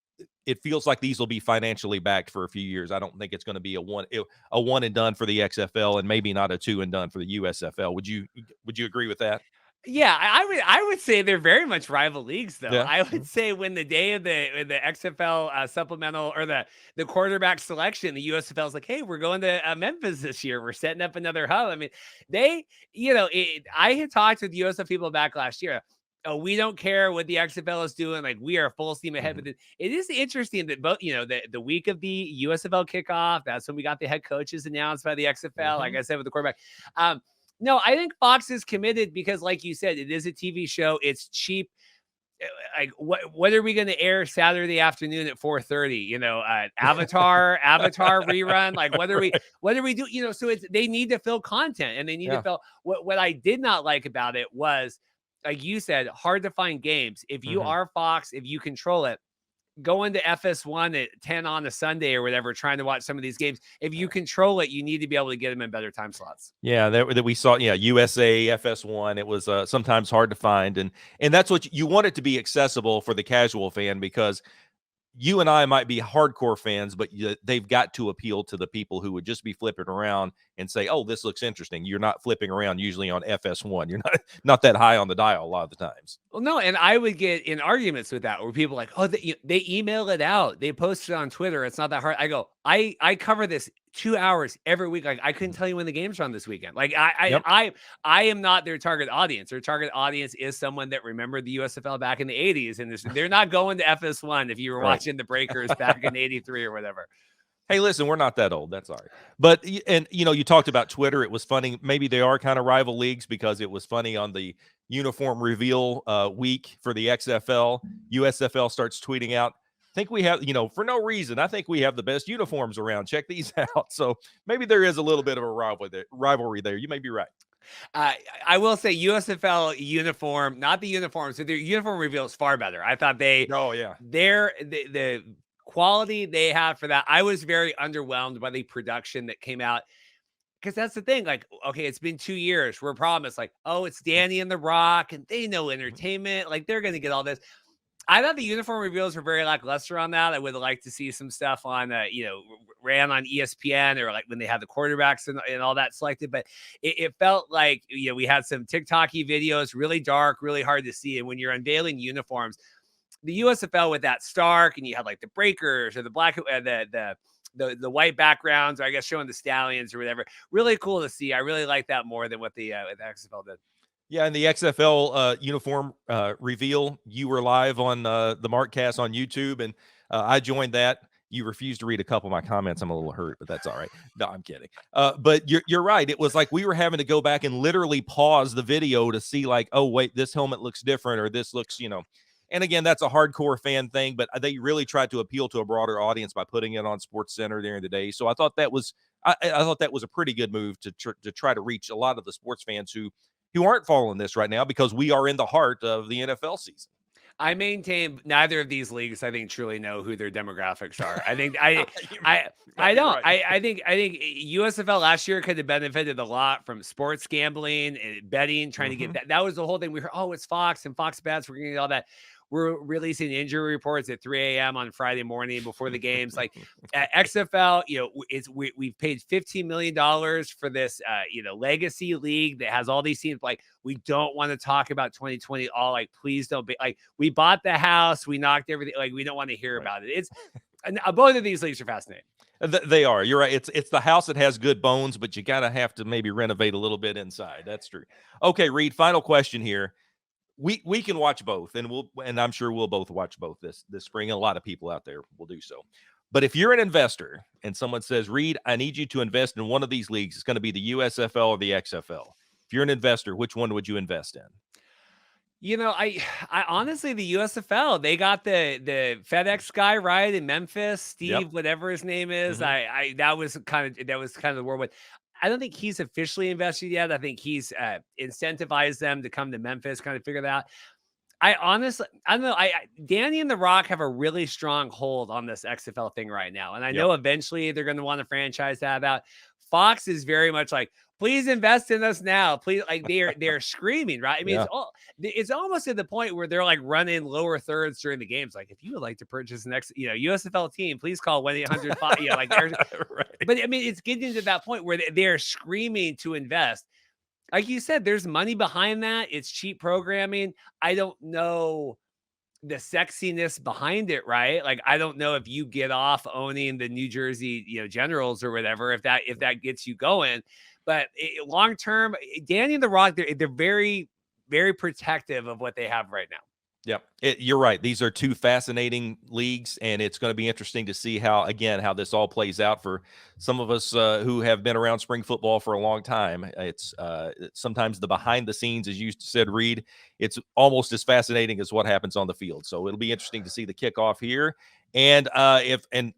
it feels like these will be financially backed for a few years. I don't think it's going to be a one and done for the XFL, and maybe not a 2 and done for the USFL. Would you agree with that? Yeah, I would say they're very much rival leagues, though. Yeah. I would say when the day of the XFL supplemental or the quarterback selection, the USFL is like, hey, we're going to Memphis this year. We're setting up another hub. I mean, I had talked with USFL people back last year. Oh, we don't care what the XFL is doing. Like, we are full steam ahead. But it is interesting that both, the week of the USFL kickoff, that's when we got the head coaches announced by the XFL. Like I said, with the quarterback. No, I think Fox is committed because, like you said, it is a TV show. It's cheap. Like, what are we going to air Saturday afternoon at 4:30? Avatar rerun. Like, what are we do? So they need to fill content, and they need to fill. What I did not like about it was, like you said, hard to find games. If you are Fox, if you control it, going to FS1 at 10 on a Sunday or whatever, trying to watch some of these games. If you control it, you need to be able to get them in better time slots. Yeah, that we saw. Yeah, USA, FS1. It was sometimes hard to find, and that's what you want it to be accessible for the casual fan, because you and I might be hardcore fans, but they've got to appeal to the people who would just be flipping around and say, "Oh, this looks interesting." You're not flipping around usually on FS1. You're not that high on the dial a lot of the times. Well, no, and I would get in arguments with that where people are like, "Oh, they email it out, they post it on Twitter. It's not that hard." I go, I cover this 2 hours every week. Like, I couldn't tell you when the games are on this weekend. Like, I am not their target audience. Their target audience is someone that remembered the USFL back in the 80s, and they're not going to FS1 if you were watching the Breakers back in 83 or whatever. Hey, listen, we're not that old. That's all right. But, and you talked about Twitter. It was funny. Maybe they are kind of rival leagues because it was funny on the uniform reveal week for the XFL. USFL starts tweeting out, I think we have, for no reason, I think we have the best uniforms around. Check these out. So maybe there is a little bit of a rivalry there. You may be right. I will say USFL uniform, not the uniforms, so their uniform reveal is far better. I thought the quality they have for that. I was very underwhelmed by the production that came out, because that's the thing. Like, okay, it's been 2 years. We're promised, like, oh, it's Danny and The Rock, and they know entertainment. Like, they're going to get all this. I thought the uniform reveals were very lackluster on that. I would have liked to see some stuff on, ran on ESPN, or like when they had the quarterbacks and all that selected. But it felt like, we had some TikTok-y videos, really dark, really hard to see. And when you're unveiling uniforms, the USFL with that Stark, and you had like the Breakers or the black, the white backgrounds, or I guess showing the Stallions or whatever. Really cool to see. I really like that more than what the XFL did. Yeah, and the XFL uniform reveal, you were live on the Markcast on YouTube, and I joined that. You refused to read a couple of my comments. I'm a little hurt, but that's all right. No, I'm kidding. But you're right. It was like we were having to go back and literally pause the video to see, like, oh, wait, this helmet looks different, or this looks, And again, that's a hardcore fan thing, but they really tried to appeal to a broader audience by putting it on SportsCenter during the day. So I thought that was I thought that was a pretty good move to try to reach a lot of the sports fans who aren't following this right now, because we are in the heart of the NFL season. I maintain neither of these leagues, I think, truly know who their demographics are. I think I don't. Right. I think USFL last year could have benefited a lot from sports gambling and betting, trying to get that. That was the whole thing. We heard, oh, it's Fox and Fox Bets. We're going to get all that. We're releasing injury reports at 3 a.m. on Friday morning before the games. Like, at XFL, we've paid $15 million for this, legacy league that has all these teams. Like, we don't want to talk about 2020. All, like, please don't be like, we bought the house, we knocked everything. Like, we don't want to hear about it. It's both of these leagues are fascinating. They are. You're right. It's the house that has good bones, but you gotta have to maybe renovate a little bit inside. That's true. Okay, Reid. Final question here. We can watch both, and I'm sure we'll both watch both this spring. And a lot of people out there will do so. But if you're an investor and someone says, Reid, I need you to invest in one of these leagues, it's going to be the USFL or the XFL. If you're an investor, which one would you invest in? I honestly, the USFL, they got the FedEx guy, right, in Memphis, Steve, whatever his name is. Mhm. That was kind of the whirlwind. I don't think he's officially invested yet. I think he's incentivized them to come to Memphis, kind of figure that out. I don't know. Danny and The Rock have a really strong hold on this XFL thing right now, and I know eventually they're going to want to franchise that out. Fox is very much like, please invest in us now, please. Like they're screaming, right? I mean, it's almost to the point where they're like running lower thirds during the games. Like, if you would like to purchase the next, USFL team, please call 1-800-5. Like, right. But I mean, it's getting to that point where they're screaming to invest. Like you said, there's money behind that. It's cheap programming. I don't know the sexiness behind it, right? Like, I don't know if you get off owning the New Jersey, Generals or whatever, if that gets you going. But long term, Danny and The Rock, they're very, very protective of what they have right now. Yep. You're right. These are two fascinating leagues, and it's going to be interesting to see how this all plays out for some of us who have been around spring football for a long time. It's sometimes the behind the scenes, as you said, Reid, it's almost as fascinating as what happens on the field. So it'll be interesting to see the kickoff here. And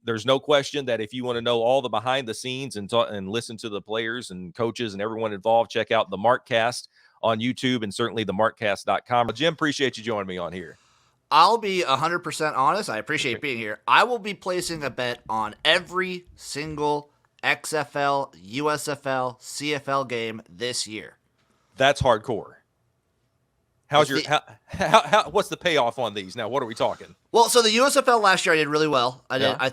there's no question that if you want to know all the behind the scenes and listen to the players and coaches and everyone involved, check out the Markcast on YouTube and certainly the markcast.com. Jim, appreciate you joining me on here. I'll be 100% honest. I appreciate being here. I will be placing a bet on every single XFL, USFL, CFL game this year. That's hardcore. What's the payoff on these? Now, what are we talking? Well, so the USFL last year I did really well. I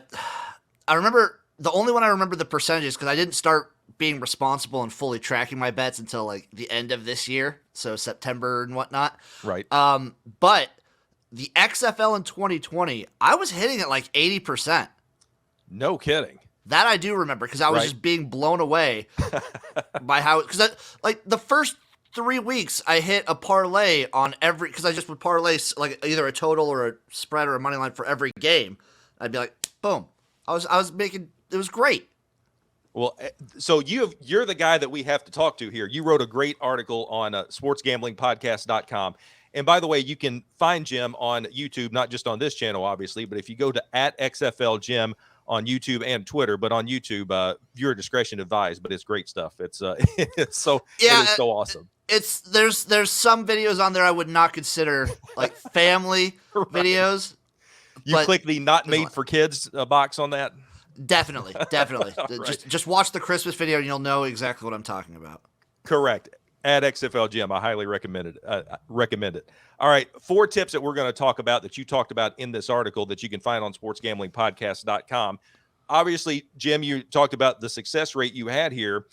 remember the only one I remember the percentages because I didn't start being responsible and fully tracking my bets until like the end of this year, so September and whatnot. Right. But the XFL in 2020, I was hitting at like 80%. No kidding. That I do remember because I was just being blown away by how, because like the first 3 weeks I hit a parlay on every, because I just would parlay like either a total or a spread or a money line for every game. I'd be like, boom. I was making, it was great. Well, so you're the guy that we have to talk to here. You wrote a great article on sportsgamblingpodcast.com. And by the way, you can find Jim on YouTube, not just on this channel, obviously, but if you go to @XFL Jim on YouTube and Twitter, but on YouTube, viewer discretion advised, but it's great stuff. It is so awesome. There's some videos on there I would not consider like family videos. You click the not made for kids box on that. Definitely. Right. Just watch the Christmas video and you'll know exactly what I'm talking about. Correct. @XFL Jim. I highly recommend it. All right. 4 tips that we're going to talk about that you talked about in this article that you can find on sportsgamblingpodcast.com. Obviously, Jim, you talked about the success rate you had here.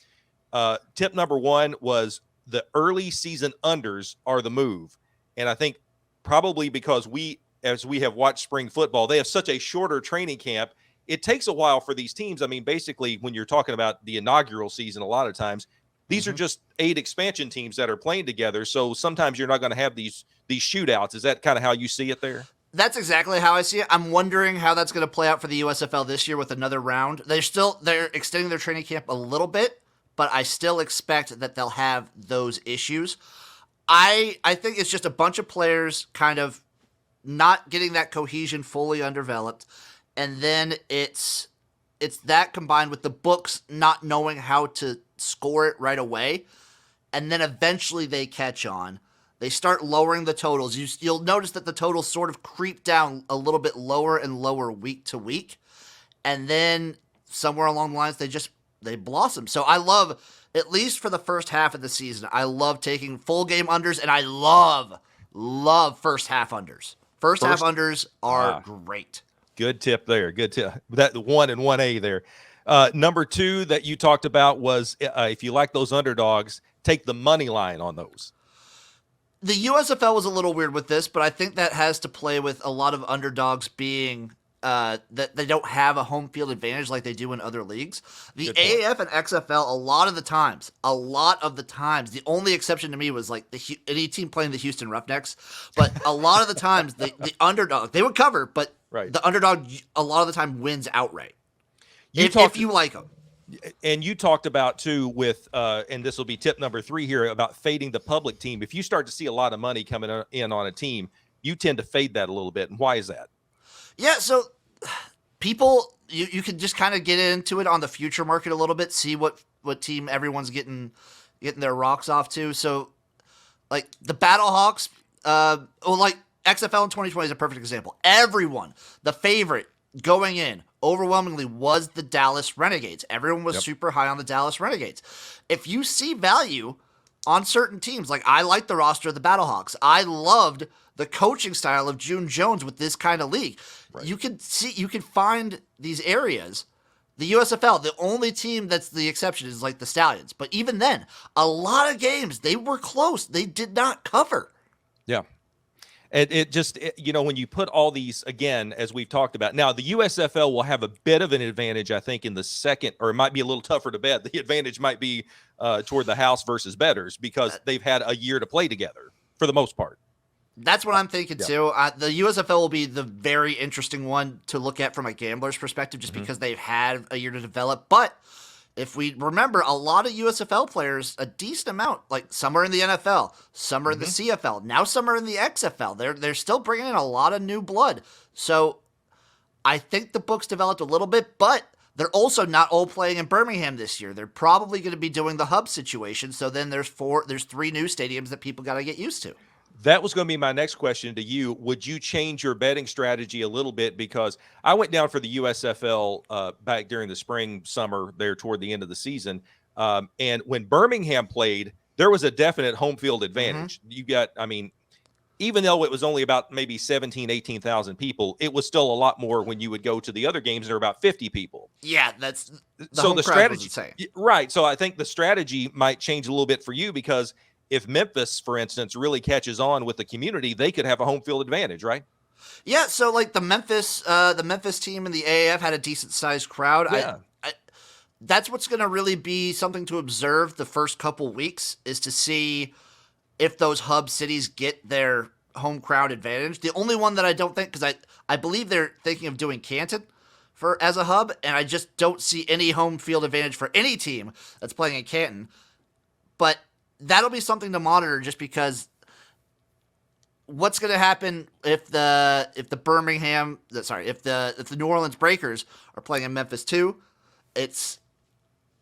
Tip number 1 was the early season unders are the move. And I think probably because as we have watched spring football, they have such a shorter training camp. It takes a while for these teams. I mean, basically, when you're talking about the inaugural season, a lot of times, these are just 8 expansion teams that are playing together. So sometimes you're not going to have these shootouts. Is that kind of how you see it there? That's exactly how I see it. I'm wondering how that's going to play out for the USFL this year with another round. They're extending their training camp a little bit, but I still expect that they'll have those issues. I think it's just a bunch of players kind of not getting that cohesion fully undeveloped. And then it's that combined with the books not knowing how to score it right away. And then eventually they catch on. They start lowering the totals. You'll notice that the totals sort of creep down a little bit lower and lower week to week. And then somewhere along the lines, they blossom. So I love, at least for the first half of the season, I love taking full game unders, and I love first half unders. First half unders are great. Good tip there. Good tip. That 1 and 1A there. Number 2 that you talked about was if you like those underdogs, take the money line on those. The USFL was a little weird with this, but I think that has to play with a lot of underdogs being that they don't have a home field advantage like they do in other leagues. The AAF and XFL, a lot of the times, the only exception to me was like any team playing the Houston Roughnecks, but a lot of the times the underdog, they would cover, but the underdog a lot of the time wins outright. If you like them. And you talked about too with, and this will be tip number 3 here about fading the public team. If you start to see a lot of money coming in on a team, you tend to fade that a little bit. And why is that? Yeah, so people, you can just kind of get into it on the future market a little bit, see what team everyone's getting their rocks off to. So, like the Battlehawks, like XFL in 2020 is a perfect example. Everyone, the favorite going in overwhelmingly was the Dallas Renegades. Everyone was super high on the Dallas Renegades. If you see value on certain teams, like I like the roster of the Battlehawks. I loved the coaching style of June Jones with this kind of league. Right. You can find these areas. The USFL, the only team that's the exception is like the Stallions. But even then, a lot of games, they were close. They did not cover. Yeah. It just, when you put all these, again, as we've talked about, now the USFL will have a bit of an advantage, I think, in the second, or it might be a little tougher to bet. The advantage might be toward the house versus bettors because they've had a year to play together for the most part. That's what I'm thinking too. The USFL will be the very interesting one to look at from a gambler's perspective just because they've had a year to develop. But if we remember, a lot of USFL players, a decent amount, like some are in the NFL, some are in the CFL, now some are in the XFL. They're still bringing in a lot of new blood. So I think the books developed a little bit, but they're also not all playing in Birmingham this year. They're probably going to be doing the hub situation. So then there's 3 new stadiums that people got to get used to. That was going to be my next question to you. Would you change your betting strategy a little bit? Because I went down for the USFL back during the spring, summer there toward the end of the season. And when Birmingham played, there was a definite home field advantage. You got, even though it was only about maybe 17, 18,000 people, it was still a lot more when you would go to the other games. There were about 50 people. Yeah, that's the strategy. Right. So I think the strategy might change a little bit for you because if Memphis, for instance, really catches on with the community, they could have a home field advantage, right? Yeah, so like the Memphis team in the AAF had a decent sized crowd. Yeah. That's what's going to really be something to observe the first couple weeks is to see if those hub cities get their home crowd advantage. The only one that I don't think, because I believe they're thinking of doing Canton as a hub, and I just don't see any home field advantage for any team that's playing in Canton. But that'll be something to monitor just because what's going to happen if the New Orleans Breakers are playing in Memphis too. It's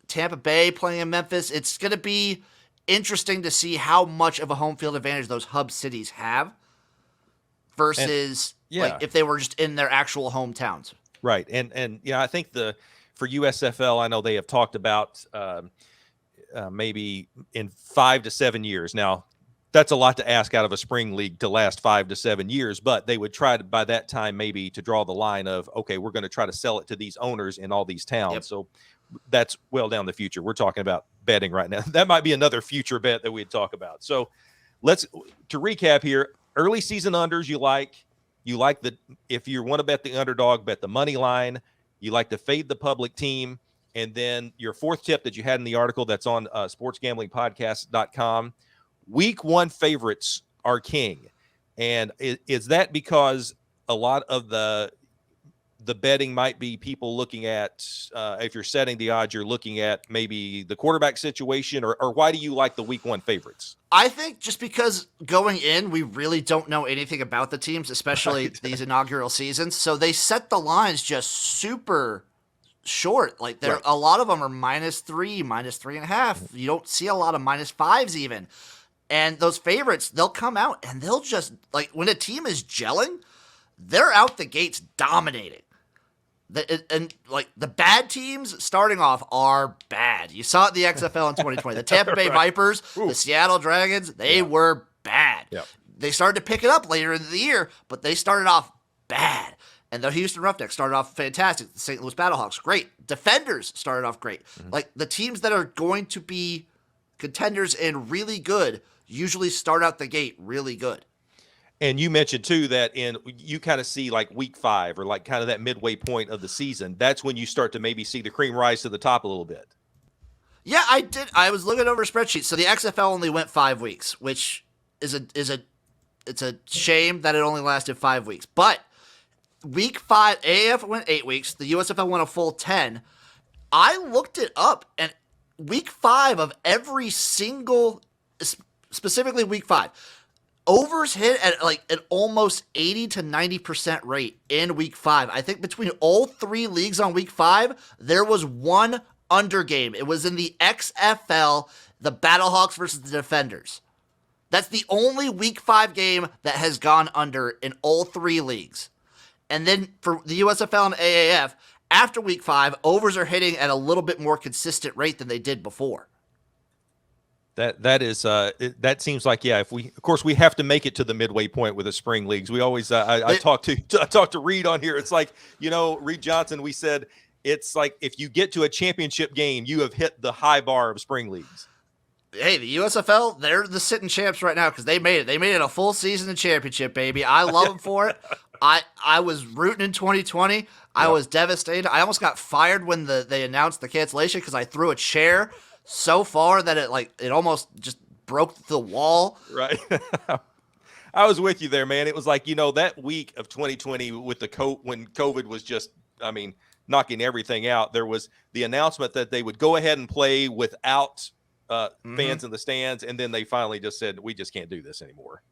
Tampa Bay playing in Memphis. It's going to be interesting to see how much of a home field advantage those hub cities have versus like if they were just in their actual hometowns. Right. And I think for USFL, I know they have talked about maybe in 5 to 7 years. Now, that's a lot to ask out of a spring league to last 5 to 7 years, but they would try to, by that time, maybe to draw the line of, okay, we're going to try to sell it to these owners in all these towns. Yep. So that's well down the future. We're talking about betting right now. That might be another future bet that we'd talk about. So to recap here, early season unders, you like if you want to bet the underdog, bet the money line. You like to fade the public team. And then your fourth tip that you had in the article that's on sportsgamblingpodcast.com, week 1 favorites are king. And is that because a lot of the betting might be people looking at, if you're setting the odds, you're looking at maybe the quarterback situation, or why do you like the week 1 favorites? I think just because going in, we really don't know anything about the teams, especially these inaugural seasons. So they set the lines just super short. Like a lot of them are -3, -3.5. You don't see a lot of -5s even. And those favorites, they'll come out and they'll just, like, when a team is gelling, they're out the gates dominating. And the bad teams starting off are bad. You saw it in the XFL in 2020. The Tampa Bay Vipers, the Seattle Dragons, they were bad. Yep. They started to pick it up later in the year, but they started off bad. And the Houston Roughnecks started off fantastic. The St. Louis Battlehawks, great. Defenders started off great. Like, the teams that are going to be contenders and really good usually start out the gate really good. And you mentioned too that you kind of see like week 5 or like kind of that midway point of the season. That's when you start to maybe see the cream rise to the top a little bit. Yeah, I did. I was looking over a spreadsheet. So the XFL only went 5 weeks, which is a shame that it only lasted 5 weeks. But week 5, AAF went 8 weeks. The USFL went a full 10. I looked it up, and week 5 of every single, specifically week 5, overs hit at like an almost 80 to 90% rate in week 5. I think between all 3 leagues on week 5, there was one under game. It was in the XFL, the Battlehawks versus the Defenders. That's the only week 5 game that has gone under in all 3 leagues. And then for the USFL and AAF, after week 5, overs are hitting at a little bit more consistent rate than they did before. That seems like, yeah, if we, of course, we have to make it to the midway point with the spring leagues. We always I talked to Reid on here. It's like, Reid Johnson, we said it's like if you get to a championship game, you have hit the high bar of spring leagues. Hey, the USFL, they're the sitting champs right now because they made it. They made it a full season and championship, baby. I love them for it. I was rooting in 2020. Yep. I was devastated. I almost got fired when they announced the cancellation because I threw a chair so far that it almost just broke the wall. Right. I was with you there, man. It was like, that week of 2020 with when COVID was just, knocking everything out, there was the announcement that they would go ahead and play without fans in the stands. And then they finally just said, we just can't do this anymore.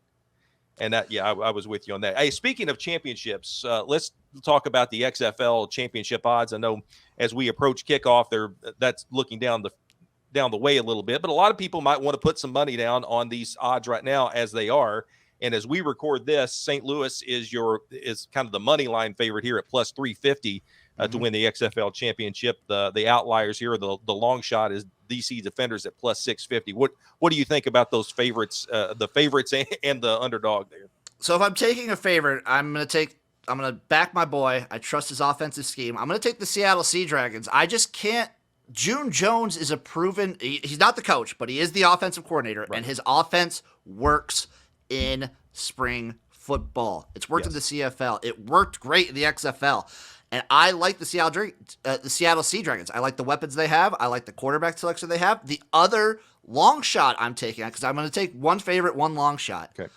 And that, I was with you on that. Hey, speaking of championships, let's talk about the XFL championship odds. I know as we approach kickoff, that's looking down the way a little bit, but a lot of people might want to put some money down on these odds right now as they are. And as we record this, St. Louis is kind of the money line favorite here at plus 350 to win the XFL championship. The outliers here, the long shot is DC Defenders at plus 650. What do you think about those favorites, the favorites and the underdog there? So if I'm taking a favorite, I'm going to back my boy. I trust his offensive scheme. I'm going to take the Seattle Sea Dragons. I just can't. June Jones is a proven, he's not the coach, but he is the offensive coordinator, right. And his offense works in spring football. It's worked in the CFL. It worked great in the XFL. And I like the Seattle Sea Dragons. I like the weapons they have. I like the quarterback selection they have. The other long shot I'm taking, because I'm going to take one favorite, one long shot. Okay.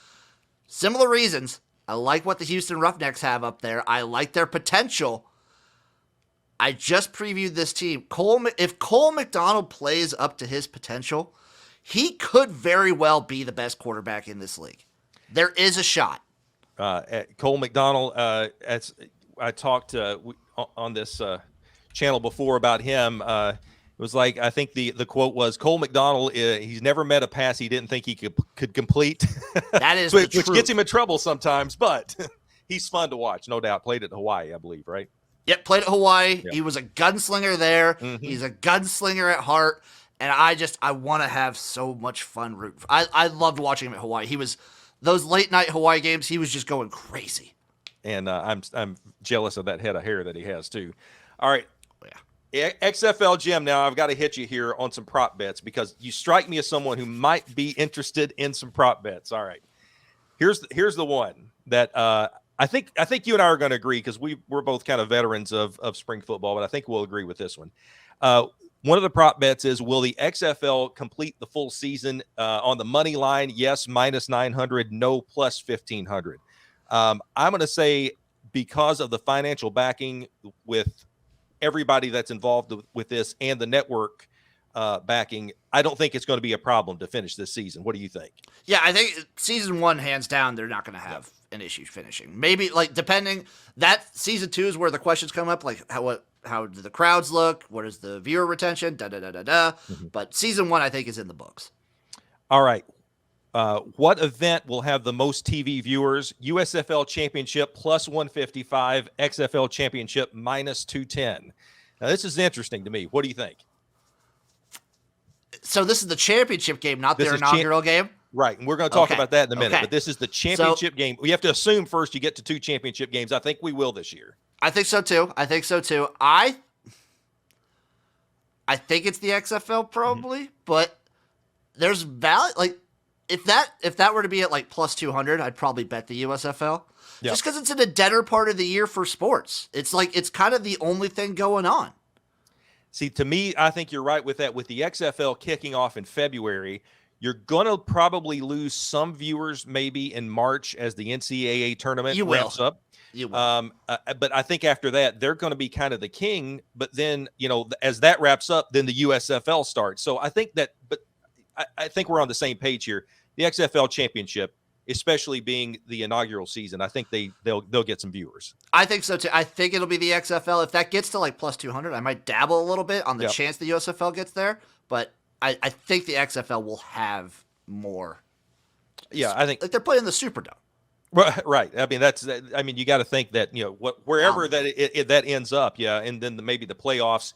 Similar reasons. I like what the Houston Roughnecks have up there. I like their potential. I just previewed this team. If Cole McDonald plays up to his potential, he could very well be the best quarterback in this league. There is a shot. Cole McDonald, as I talked on this channel before about him, it was like, I think the quote was, Cole McDonald, he's never met a pass he didn't think he could complete. That is which gets him in trouble sometimes, but he's fun to watch, no doubt. Played at Hawaii, I believe, right? Yep, played at Hawaii. Yep. He was a gunslinger there. Mm-hmm. He's a gunslinger at heart. And I want to have so much fun rooting. I loved watching him at Hawaii. He was, those late night Hawaii games, he was just going crazy. And I'm jealous of that head of hair that he has too. All right. Yeah. XFL Jim, now I've got to hit you here on some prop bets because you strike me as someone who might be interested in some prop bets. All right. Here's the one that I think you and I are going to agree because we're both kind of veterans of spring football, but I think we'll agree with this one. One of the prop bets is, will the XFL complete the full season on the money line? Yes, minus 900, no, plus 1,500. I'm going to say because of the financial backing with everybody that's involved with this and the network backing, I don't think it's going to be a problem to finish this season. What do you think? Yeah, I think season 1, hands down, they're not going to have an issue finishing. Maybe depending, that season 2 is where the questions come up, like how do the crowds look? What is the viewer retention? Mm-hmm. But season 1, I think, is in the books. All right. What event will have the most TV viewers? USFL Championship plus 155, XFL Championship minus 210. Now, this is interesting to me. What do you think? So this is the championship game, not their inaugural game? Right, and we're going to talk about that in a minute. But this is the championship game. We have to assume first you get to 2 championship games. I think we will this year. I think so too. I think it's the XFL probably, but there's value. If that were to be at plus 200, I'd probably bet the USFL. Yep. Just because it's in a deader part of the year for sports. It's kind of the only thing going on. See, to me, I think you're right with that. With the XFL kicking off in February, You're going to probably lose some viewers maybe in March as the NCAA tournament ramps up. You will. But I think after that, they're going to be kind of the king. But then, as that wraps up, then the USFL starts. So I think I think we're on the same page here. The XFL championship, especially being the inaugural season, I think they'll get some viewers. I think so too. I think it'll be the XFL. If that gets to like plus 200, I might dabble a little bit on the chance the USFL gets there. But I think the XFL will have more. Yeah, I think like they're playing the Superdome. Right. I mean, you got to think that, wherever that ends up. Yeah. And then maybe the playoffs,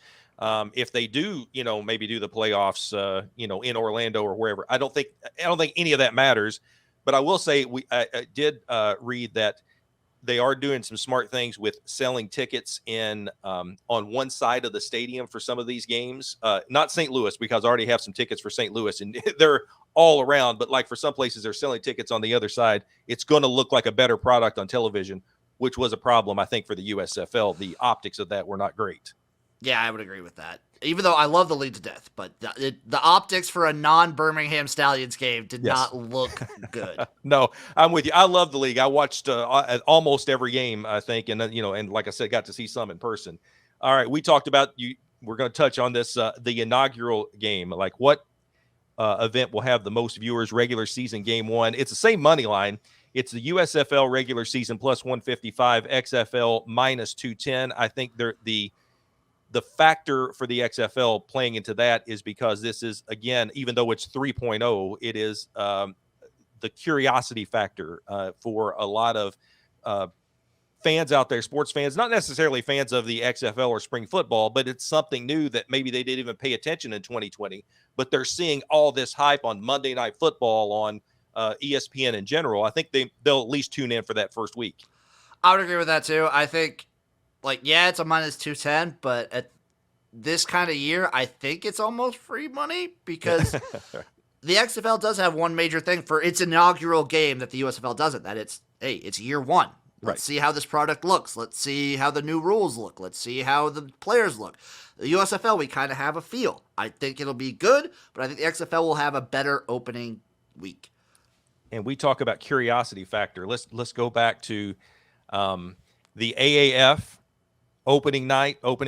if they do, maybe do the playoffs, in Orlando or wherever, I don't think any of that matters, but I will say I did read that they are doing some smart things with selling tickets in on one side of the stadium for some of these games. Not St. Louis, because I already have some tickets for St. Louis and they're all around. But like for some places, they're selling tickets on the other side. It's going to look like a better product on television, which was a problem, I think, for the USFL. The optics of that were not great. Yeah, I would agree with that. Even though I love the league to death, but the optics for a non-Birmingham Stallions game did not look good. No, I'm with you. I love the league. I watched almost every game, I think, and and like I said, got to see some in person. All right, we talked about you. We're going to touch on this the inaugural game. Like, what event will have the most viewers? Regular season game one. It's the same money line. It's the USFL regular season plus 155, XFL minus 210. I think the factor for the XFL playing into that is because this is, again, even though it's 3.0, it is the curiosity factor for a lot of fans out there, sports fans, not necessarily fans of the XFL or spring football, but it's something new that maybe they didn't even pay attention in 2020, but they're seeing all this hype on Monday Night Football, on ESPN in general. I think they'll at least tune in for that first week. I would agree with that too. I think, it's a minus 210, but at this kind of year, I think it's almost free money because the XFL does have one major thing for its inaugural game that the USFL doesn't, that it's year one. Let's see how this product looks. Let's see how the new rules look. Let's see how the players look. The USFL, we kind of have a feel. I think it'll be good, but I think the XFL will have a better opening week. And we talk about curiosity factor. Let's go back to the AAF opening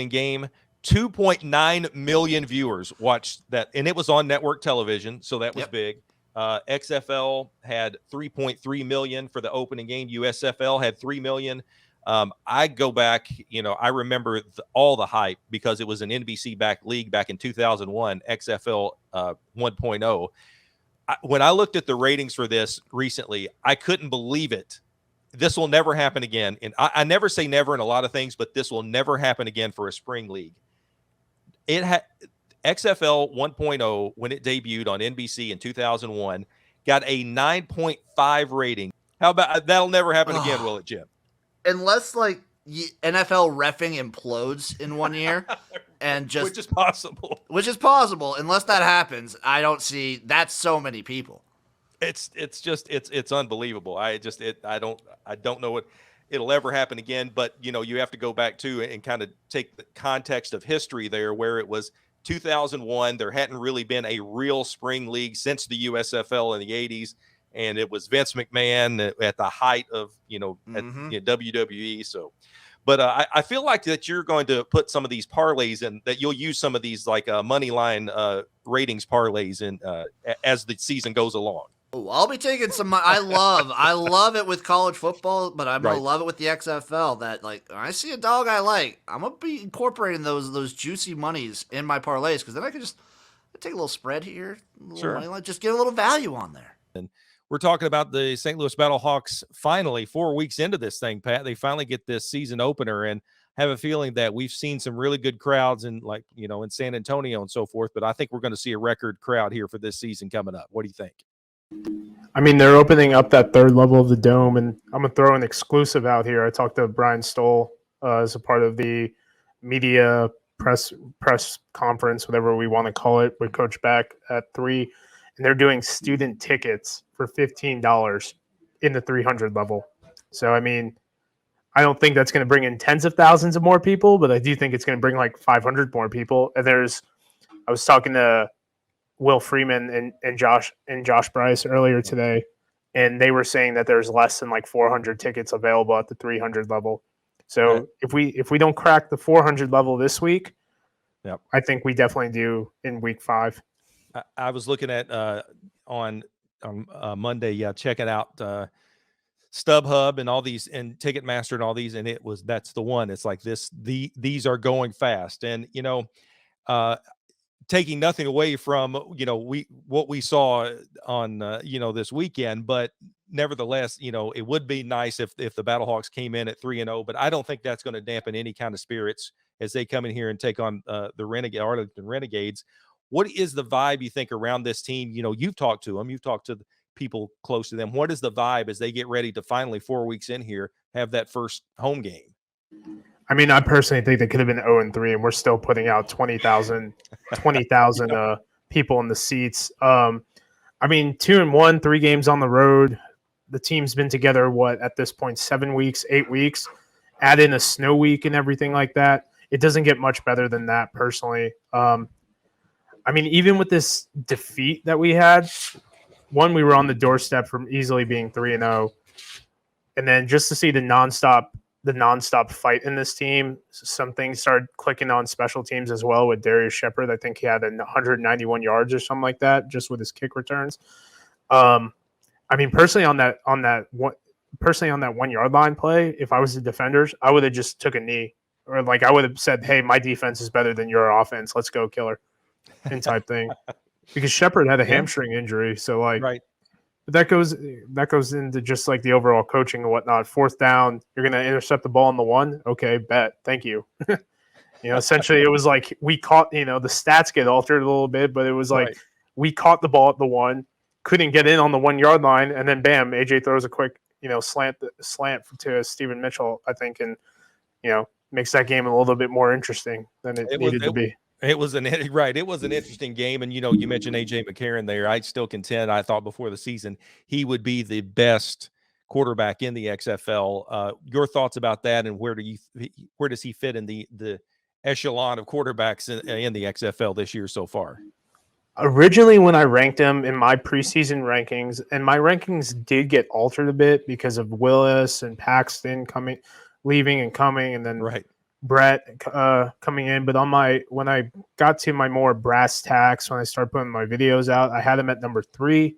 game. 2.9 million viewers watched that, and it was on network television, so that was big. XFL had 3.3 million for the opening game. USFL had 3 million. I go back, I remember all the hype because it was an NBC-backed league back in 2001, XFL 1.0. When I looked at the ratings for this recently, I couldn't believe it. This will never happen again. And I never say never in a lot of things, but this will never happen again for a spring league. XFL 1.0, when it debuted on NBC in 2001, got a 9.5 rating. How about that'll never happen again, will it, Jim? Unless NFL reffing implodes in 1 year and just which is possible. Unless that happens, I don't see that's so many people. It's unbelievable. I don't know what it'll ever happen again, but you have to go back to and kind of take the context of history there, where it was 2001. There hadn't really been a real spring league since the USFL in the 80s, and it was Vince McMahon at the height of at WWE. So, but I feel like that you're going to put some of these parlays and that you'll use some of these money line ratings parlays in as the season goes along. Oh, I'll be taking some. I love it with college football, but I'm gonna love it with the XFL. That when I see a dog I like, I'm gonna be incorporating those juicy monies in my parlays, because then I can just take a little spread here, money line, just get a little value on there. And we're talking about the St. Louis Battlehawks. Finally, 4 weeks into this thing, Pat, they finally get this season opener, and have a feeling that we've seen some really good crowds in in San Antonio and so forth. But I think we're going to see a record crowd here for this season coming up. What do you think? I mean, they're opening up that third level of the dome, and I'm going to throw an exclusive out here. I talked to Brian Stoll as a part of the media press conference, whatever we want to call it, with Coach Beck at 3, and they're doing student tickets for $15 in the 300 level. So, I mean, I don't think that's going to bring in tens of thousands of more people, but I do think it's going to bring 500 more people. And I was talking to Will Freeman and Josh Bryce earlier today, and they were saying that there's less than like 400 tickets available at the 300 level. So if we don't crack the 400 level this week, I think we definitely do in week 5. I was looking at on Monday, checking out StubHub and all these, and Ticketmaster and all these, and that's the one. It's like these are going fast, and taking nothing away from what we saw on this weekend, but nevertheless, it would be nice if the Battlehawks came in at 3-0, but I don't think that's going to dampen any kind of spirits as they come in here and take on the Arlington Renegades. What is the vibe you think around this team? You've talked to them, you've talked to the people close to them. What is the vibe as they get ready to finally 4 weeks in here have that first home game? I mean, I personally think they could have been 0-3, and we're still putting out 20,000 people in the seats. I mean, 2-1, 3 games on the road. The team's been together, at this point, 7 weeks, 8 weeks. Add in a snow week and everything like that. It doesn't get much better than that, personally. I mean, even with this defeat that we had, we were on the doorstep from easily being 3-0. And then just to see the nonstop fight in this team, some things started clicking on special teams as well with Darius Shepard. I think he had 191 yards or something like that just with his kick returns. I mean, personally on that 1 yard line play, if I was the defenders, I would have just took a knee, or I would have said, "Hey, my defense is better than your offense. Let's go, killer," and type thing. Because Shepard had a hamstring injury, so right. But that goes into just the overall coaching and whatnot. 4th down, you're going to intercept the ball on the 1. Okay, bet. Thank you. Essentially it was we caught, the stats get altered a little bit, but it was we caught the ball at the 1, couldn't get in on the 1 yard line, and then bam, AJ throws a quick, slant to Stephen Mitchell, I think, and makes that game a little bit more interesting than it needed to be. It was an interesting game, and you mentioned AJ McCarron there. I still contend, I thought before the season he would be the best quarterback in the XFL. Your thoughts about that, and where does he fit in the echelon of quarterbacks in the XFL this year so far? Originally, when I ranked him in my preseason rankings, and my rankings did get altered a bit because of Willis and Paxton leaving and coming, and then Brett coming in. But when I got to my more brass tacks, when I started putting my videos out, I had him at number 3.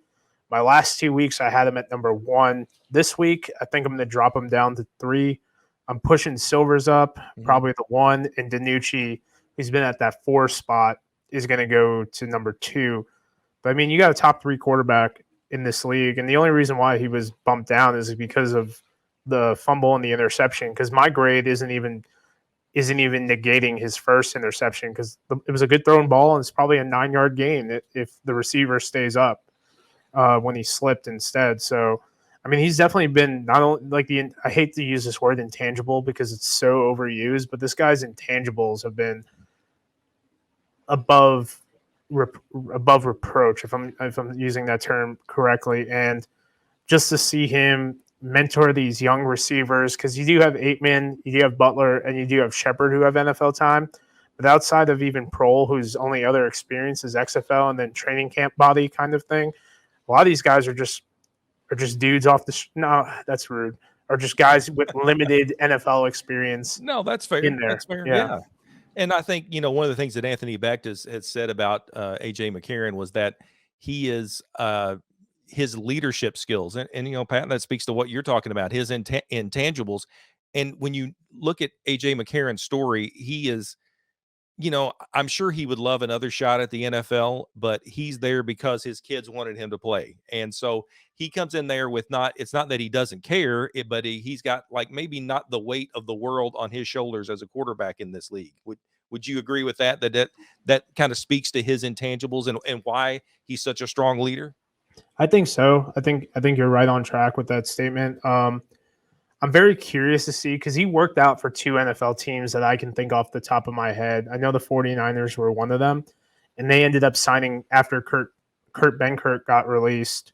My last 2 weeks, I had him at number 1. This week, I think I'm going to drop him down to 3. I'm pushing Silvers up, probably the 1, and Danucci, who's been at that 4 spot, is going to go to number 2. But I mean, you got a top 3 quarterback in this league, and the only reason why he was bumped down is because of the fumble and the interception. Because my grade isn't even negating his first interception, because it was a good thrown ball, and it's probably a 9-yard gain if the receiver stays up when he slipped instead. So, I mean, he's definitely been not only I hate to use this word intangible because it's so overused, but this guy's intangibles have been above reproach, if I'm using that term correctly. And just to see him mentor these young receivers, because you do have Aitman, you do have Butler, and you do have Shepard who have NFL time. But outside of even Prohl, whose only other experience is XFL and then training camp body kind of thing, a lot of these guys are just dudes off the no, that's rude. Are just guys with limited NFL experience. No, that's fair. In there. That's fair. Yeah. And I think, one of the things that Anthony Becht has said about AJ McCarron was that he is his leadership skills. And Pat, that speaks to what you're talking about, his intangibles. And when you look at AJ McCarron's story, he is, I'm sure he would love another shot at the NFL, but he's there because his kids wanted him to play. And so he comes in there with it's not that he doesn't care, but he's got maybe not the weight of the world on his shoulders as a quarterback in this league. Would you agree with that? That kind of speaks to his intangibles and why he's such a strong leader? I think so. I think you're right on track with that statement. I'm very curious to see, because he worked out for 2 NFL teams that I can think off the top of my head. I know the 49ers were one of them, and they ended up signing after Kurt Benkert got released.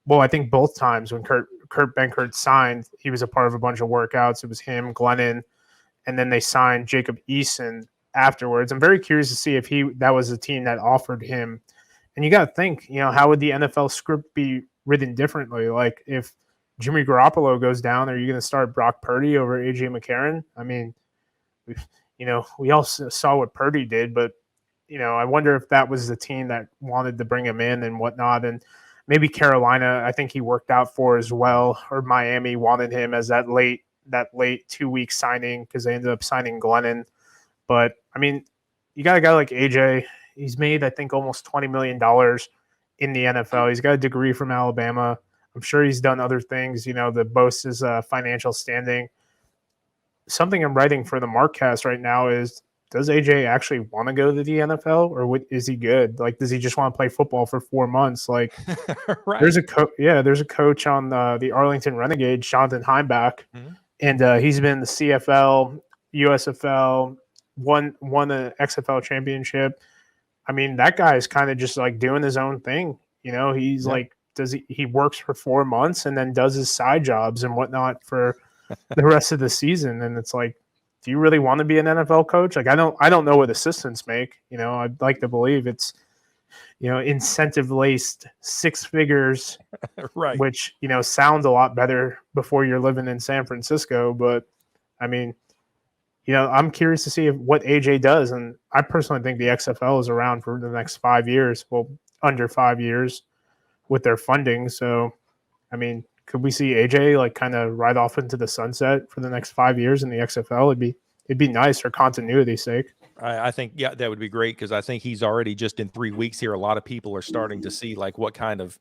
Well, I think both times when Kurt Benkert signed, he was a part of a bunch of workouts. It was him, Glennon, and then they signed Jacob Eason afterwards. I'm very curious to see if that was a team that offered him And you got to think, how would the NFL script be written differently? Like if Jimmy Garoppolo goes down, are you going to start Brock Purdy over AJ McCarron? I mean, we all saw what Purdy did, but I wonder if that was the team that wanted to bring him in and whatnot. And maybe Carolina, I think he worked out for as well, or Miami wanted him as that late 2-week signing because they ended up signing Glennon. But I mean, you got a guy like AJ. He's made, I think, almost $20 million in the NFL. He's got a degree from Alabama. I'm sure he's done other things, that boasts his financial standing. Something I'm writing for the Markcast right now is, does AJ actually want to go to the NFL, or is he good? Like, does he just want to play football for 4 months? Like, right. there's a coach on the Arlington Renegades, Jonathan Heimbach, and he's been in the CFL, USFL, won an XFL championship. I mean, that guy is kind of just like doing his own thing. He's like, he works for 4 months and then does his side jobs and whatnot for the rest of the season. And it's like, do you really want to be an NFL coach? Like, I don't know what assistants make. I'd like to believe it's, incentive laced 6 figures, right? Which, sounds a lot better before you're living in San Francisco. But I mean, I'm curious to see what AJ does. And I personally think the XFL is around for the next 5 years. Well, under 5 years with their funding. So, I mean, could we see AJ like kind of ride off into the sunset for the next 5 years in the XFL? It'd be nice for continuity's sake. I think, that would be great, because I think he's already just in 3 weeks here. A lot of people are starting to see like what kind of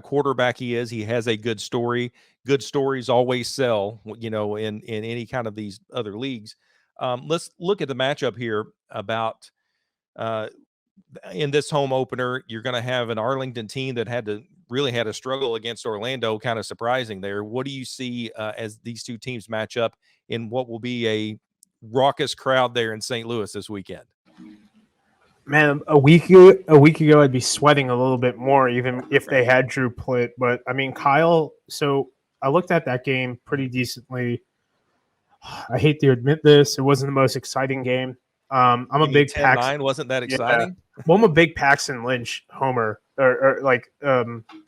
quarterback he is. He has a good story. Good stories always sell, in any kind of these other leagues. Let's look at the matchup here about in this home opener. You're going to have an Arlington team that really had a struggle against Orlando, kind of surprising there. What do you see as these two teams match up in what will be a raucous crowd there in St. Louis this weekend? Man, a week ago, I'd be sweating a little bit more, even if they had Drew Plitt. But I mean, Kyle. So I looked at that game pretty decently. I hate to admit this; it wasn't the most exciting game. I'm a big 10-9 wasn't that exciting? Yeah. Well, I'm a big Paxton Lynch homer, or like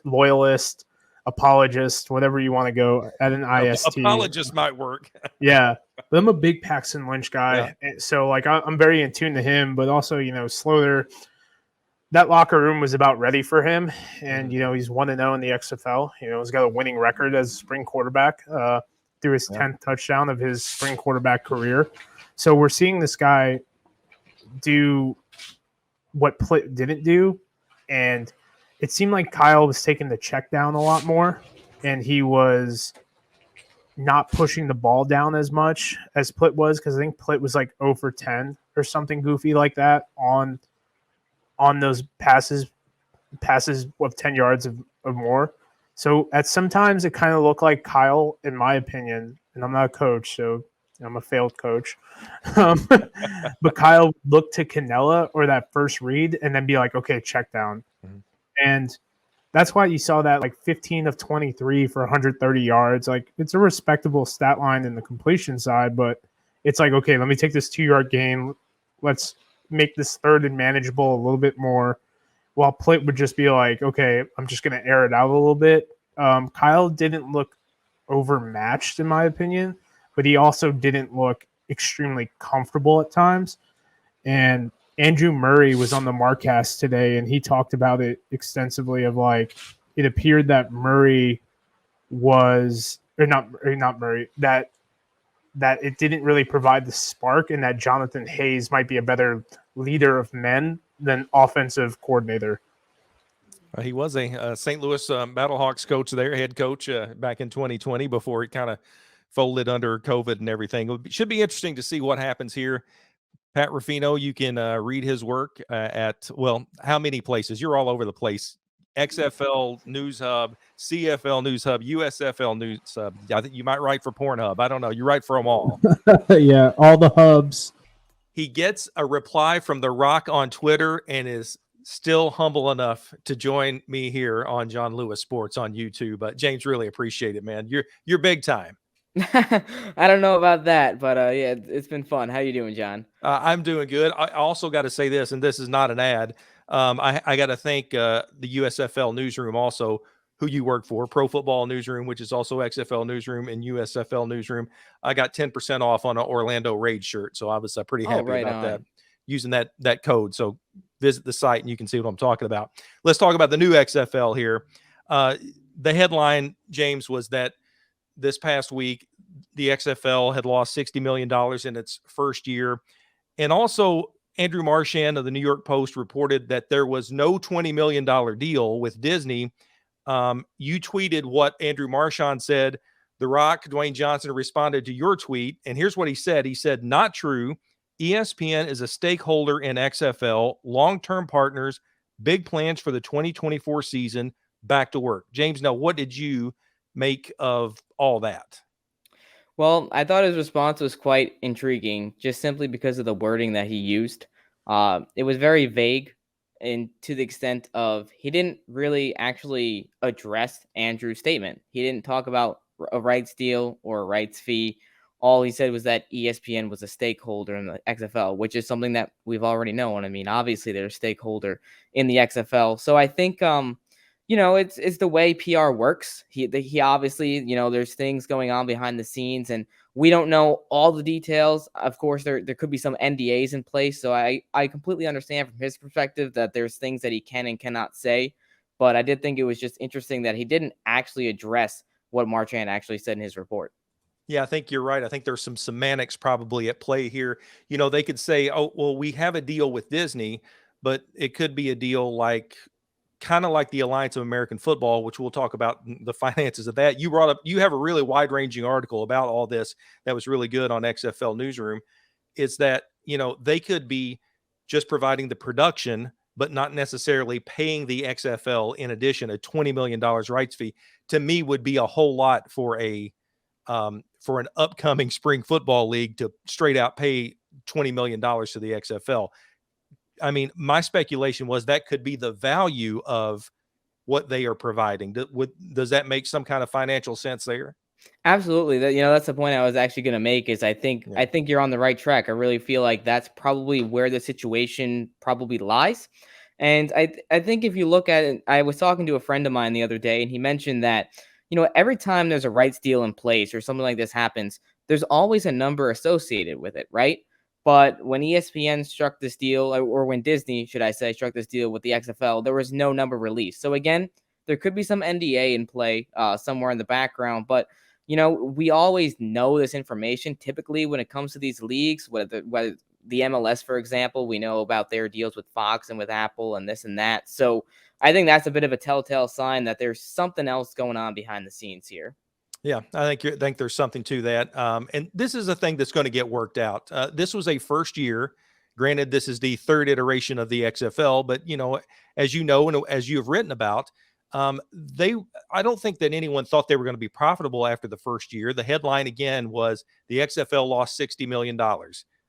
loyalist, apologist, whatever you want to go at an IST. Apologist might work. Yeah, but I'm a big Paxton Lynch guy, so like I'm very in tune to him. But also, Slaughter, that locker room was about ready for him, and he's 1-0 in the XFL. He's got a winning record as a spring quarterback through his 10th touchdown of his spring quarterback career. So we're seeing this guy do what Plitt didn't do, and it seemed like Kyle was taking the check down a lot more, and he was not pushing the ball down as much as Plitt was, because I think Plitt was like 0 for 10 or something goofy like that on those passes of 10 yards or more. So at sometimes it kind of looked like Kyle, in my opinion, and I'm not a coach, so I'm a failed coach. But Kyle looked to Canella or that first read and then be like, okay, check down. Mm-hmm. And that's why you saw that like 15 of 23 for 130 yards. Like, it's a respectable stat line in the completion side, but it's like, okay, let me take this 2-yard gain. Let's make this third and manageable a little bit more. While Plitt would just be like, okay, I'm just going to air it out a little bit. Kyle didn't look overmatched, in my opinion, but he also didn't look extremely comfortable at times. And Andrew Murray was on the Markcast today, and he talked about it extensively of like, it appeared that Murray was, or not Murray, that it didn't really provide the spark, and that Jonathan Hayes might be a better leader of men than offensive coordinator. He was a St. Louis Battlehawks coach there, head coach back in 2020 before it kind of folded under COVID and everything. It should be interesting to see what happens here. Pat Rifino, you can read his work at, well, how many places? You're all over the place. XFL News Hub, CFL News Hub, USFL News Hub. I think you might write for Pornhub. I don't know. You write for them all. Yeah, all the hubs. He gets a reply from The Rock on Twitter and is still humble enough to join me here on John Lewis Sports on YouTube. James, really appreciate it, man. You're big time. I don't know about that, but yeah, it's been fun. How you doing, John? I'm doing good. I also got to say this, and this is not an ad. I got to thank the USFL Newsroom also, who you work for, Pro Football Newsroom, which is also XFL Newsroom and USFL Newsroom. I got 10% off on an Orlando Raid shirt, so I was pretty happy right about that, on. using that code. So visit the site and you can see what I'm talking about. Let's talk about the new XFL here. The headline, James, was that this past week, the XFL had lost $60 million in its first year. And also, Andrew Marchand of the New York Post reported that there was no $20 million deal with Disney. You tweeted what Andrew Marchand said. The Rock, Dwayne Johnson, responded to your tweet. And here's what he said. He said, not true. ESPN is a stakeholder in XFL, long-term partners, big plans for the 2024 season, back to work. James, now what did you make of all that? Well, I thought his response was quite intriguing, just simply because of the wording that he used. It was very vague, and to the extent of he didn't really actually address Andrew's statement. He didn't talk about a rights deal or a rights fee. All he said was that ESPN was a stakeholder in the XFL, which is something that we've already known. I mean, obviously they're a stakeholder in the XFL. So I think it's the way PR works. He obviously, there's things going on behind the scenes, and we don't know all the details. Of course, there could be some NDAs in place, so I completely understand from his perspective that there's things that he can and cannot say. But I did think it was just interesting that he didn't actually address what Marchand actually said in his report. Yeah, I think you're right. I think there's some semantics probably at play here. They could say, oh, well, we have a deal with Disney, but it could be a deal kind of like the Alliance of American Football, which we'll talk about the finances of that. You have a really wide ranging article about all this that was really good on XFL Newsroom. It's that, they could be just providing the production, but not necessarily paying the XFL in addition a $20 million rights fee. To me would be a whole lot for for an upcoming spring football league to straight out pay $20 million to the XFL. I mean, my speculation was that could be the value of what they are providing. Does that make some kind of financial sense there? Absolutely. That's the point I was actually going to make is I think you're on the right track. I really feel like that's probably where the situation probably lies. And I think if you look at it, I was talking to a friend of mine the other day, and he mentioned that, every time there's a rights deal in place or something like this happens, there's always a number associated with it, right? But when ESPN struck this deal, or when Disney, should I say, struck this deal with the XFL, there was no number released. So again, there could be some NDA in play somewhere in the background, but we always know this information. Typically, when it comes to these leagues, whether the MLS, for example, we know about their deals with Fox and with Apple and this and that. So I think that's a bit of a telltale sign that there's something else going on behind the scenes here. Yeah, I think there's something to that. And this is a thing that's going to get worked out. This was a first year. Granted, this is the third iteration of the XFL, but as you know, and as you have written about, I don't think that anyone thought they were going to be profitable after the first year. The headline again was the XFL lost $60 million.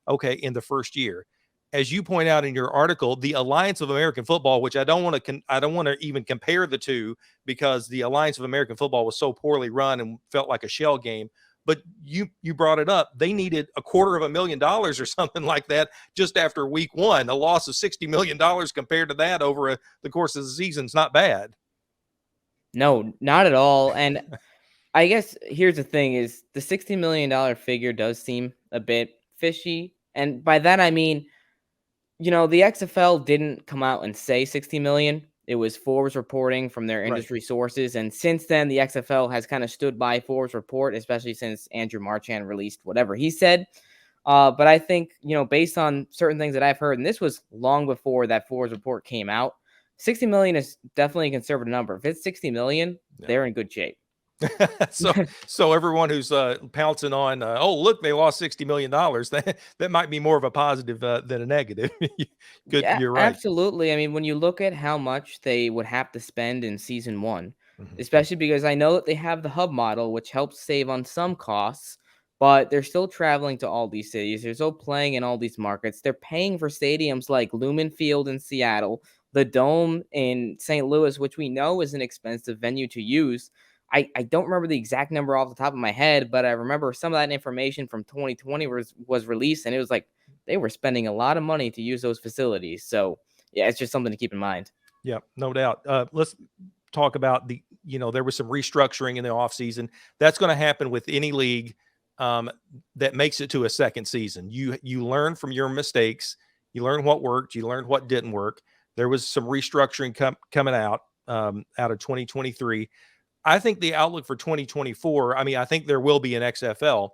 Okay, in the first year. As you point out in your article, the Alliance of American Football, which I don't want to even compare the two because the Alliance of American Football was so poorly run and felt like a shell game. But you brought it up. They needed $250,000 or something like that just after week one. A loss of $60 million compared to that over the course of the season is not bad. No, not at all. And I guess here's the thing is the $60 million figure does seem a bit fishy. And by that, I mean, the XFL didn't come out and say 60 million. It was Forbes reporting from their industry sources. And since then, the XFL has kind of stood by Forbes report, especially since Andrew Marchand released whatever he said. But I think, based on certain things that I've heard, and this was long before that Forbes report came out, 60 million is definitely a conservative number. If it's 60 million, they're in good shape. so everyone who's pouncing on, oh, look, they lost $60 million. That might be more of a positive than a negative. Good, Yeah, you're right. absolutely. I mean, when you look at how much they would have to spend in season one, especially because I know that they have the hub model, which helps save on some costs, but they're still traveling to all these cities. They're still playing in all these markets. They're paying for stadiums like Lumen Field in Seattle, the Dome in St. Louis, which we know is an expensive venue to use. I don't remember the exact number off the top of my head, but I remember some of that information from 2020 was released, and it was like they were spending a lot of money to use those facilities. So yeah, it's just something to keep in mind. Yeah, no doubt. Let's talk about there was some restructuring in the offseason. That's going to happen with any league that makes it to a second season. You learn from your mistakes. You learn what worked. You learn what didn't work. There was some restructuring coming out of 2023. I think the outlook for 2024, I mean, I think there will be an XFL,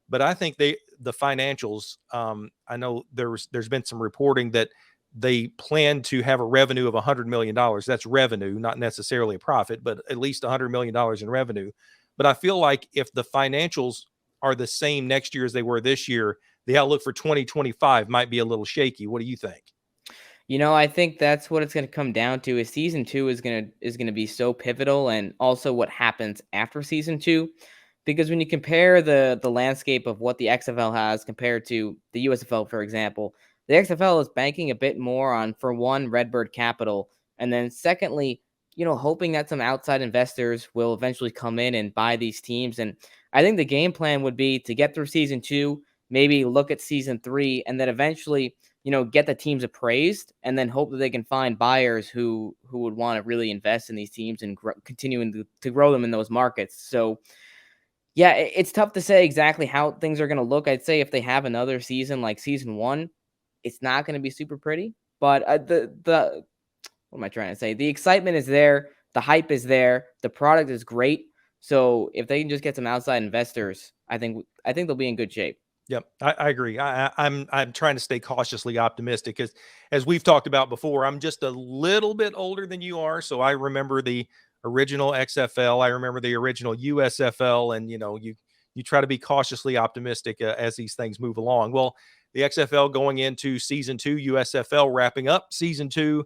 but I think the financials, I know there's been some reporting that they plan to have a revenue of $100 million. That's revenue, not necessarily a profit, but at least $100 million in revenue. But I feel like if the financials are the same next year as they were this year, the outlook for 2025 might be a little shaky. What do you think? I think that's what it's going to come down to. Is season 2 is going to be so pivotal, and also what happens after season 2. Because when you compare the landscape of what the XFL has compared to the USFL, for example, the XFL is banking a bit more on, for one, Redbird capital, and then secondly, hoping that some outside investors will eventually come in and buy these teams. And I think the game plan would be to get through season 2, maybe look at season 3, and then eventually, get the teams appraised, and then hope that they can find buyers who would want to really invest in these teams and continuing to grow them in those markets. So, yeah, it's tough to say exactly how things are going to look. I'd say if they have another season like season 1, it's not going to be super pretty. But what am I trying to say? The excitement is there. The hype is there. The product is great. So if they can just get some outside investors, I think they'll be in good shape. Yep, I agree. I'm trying to stay cautiously optimistic because, as we've talked about before, I'm just a little bit older than you are, so I remember the original XFL. I remember the original USFL, and you try to be cautiously optimistic as these things move along. Well, the XFL going into season 2, USFL wrapping up season 2,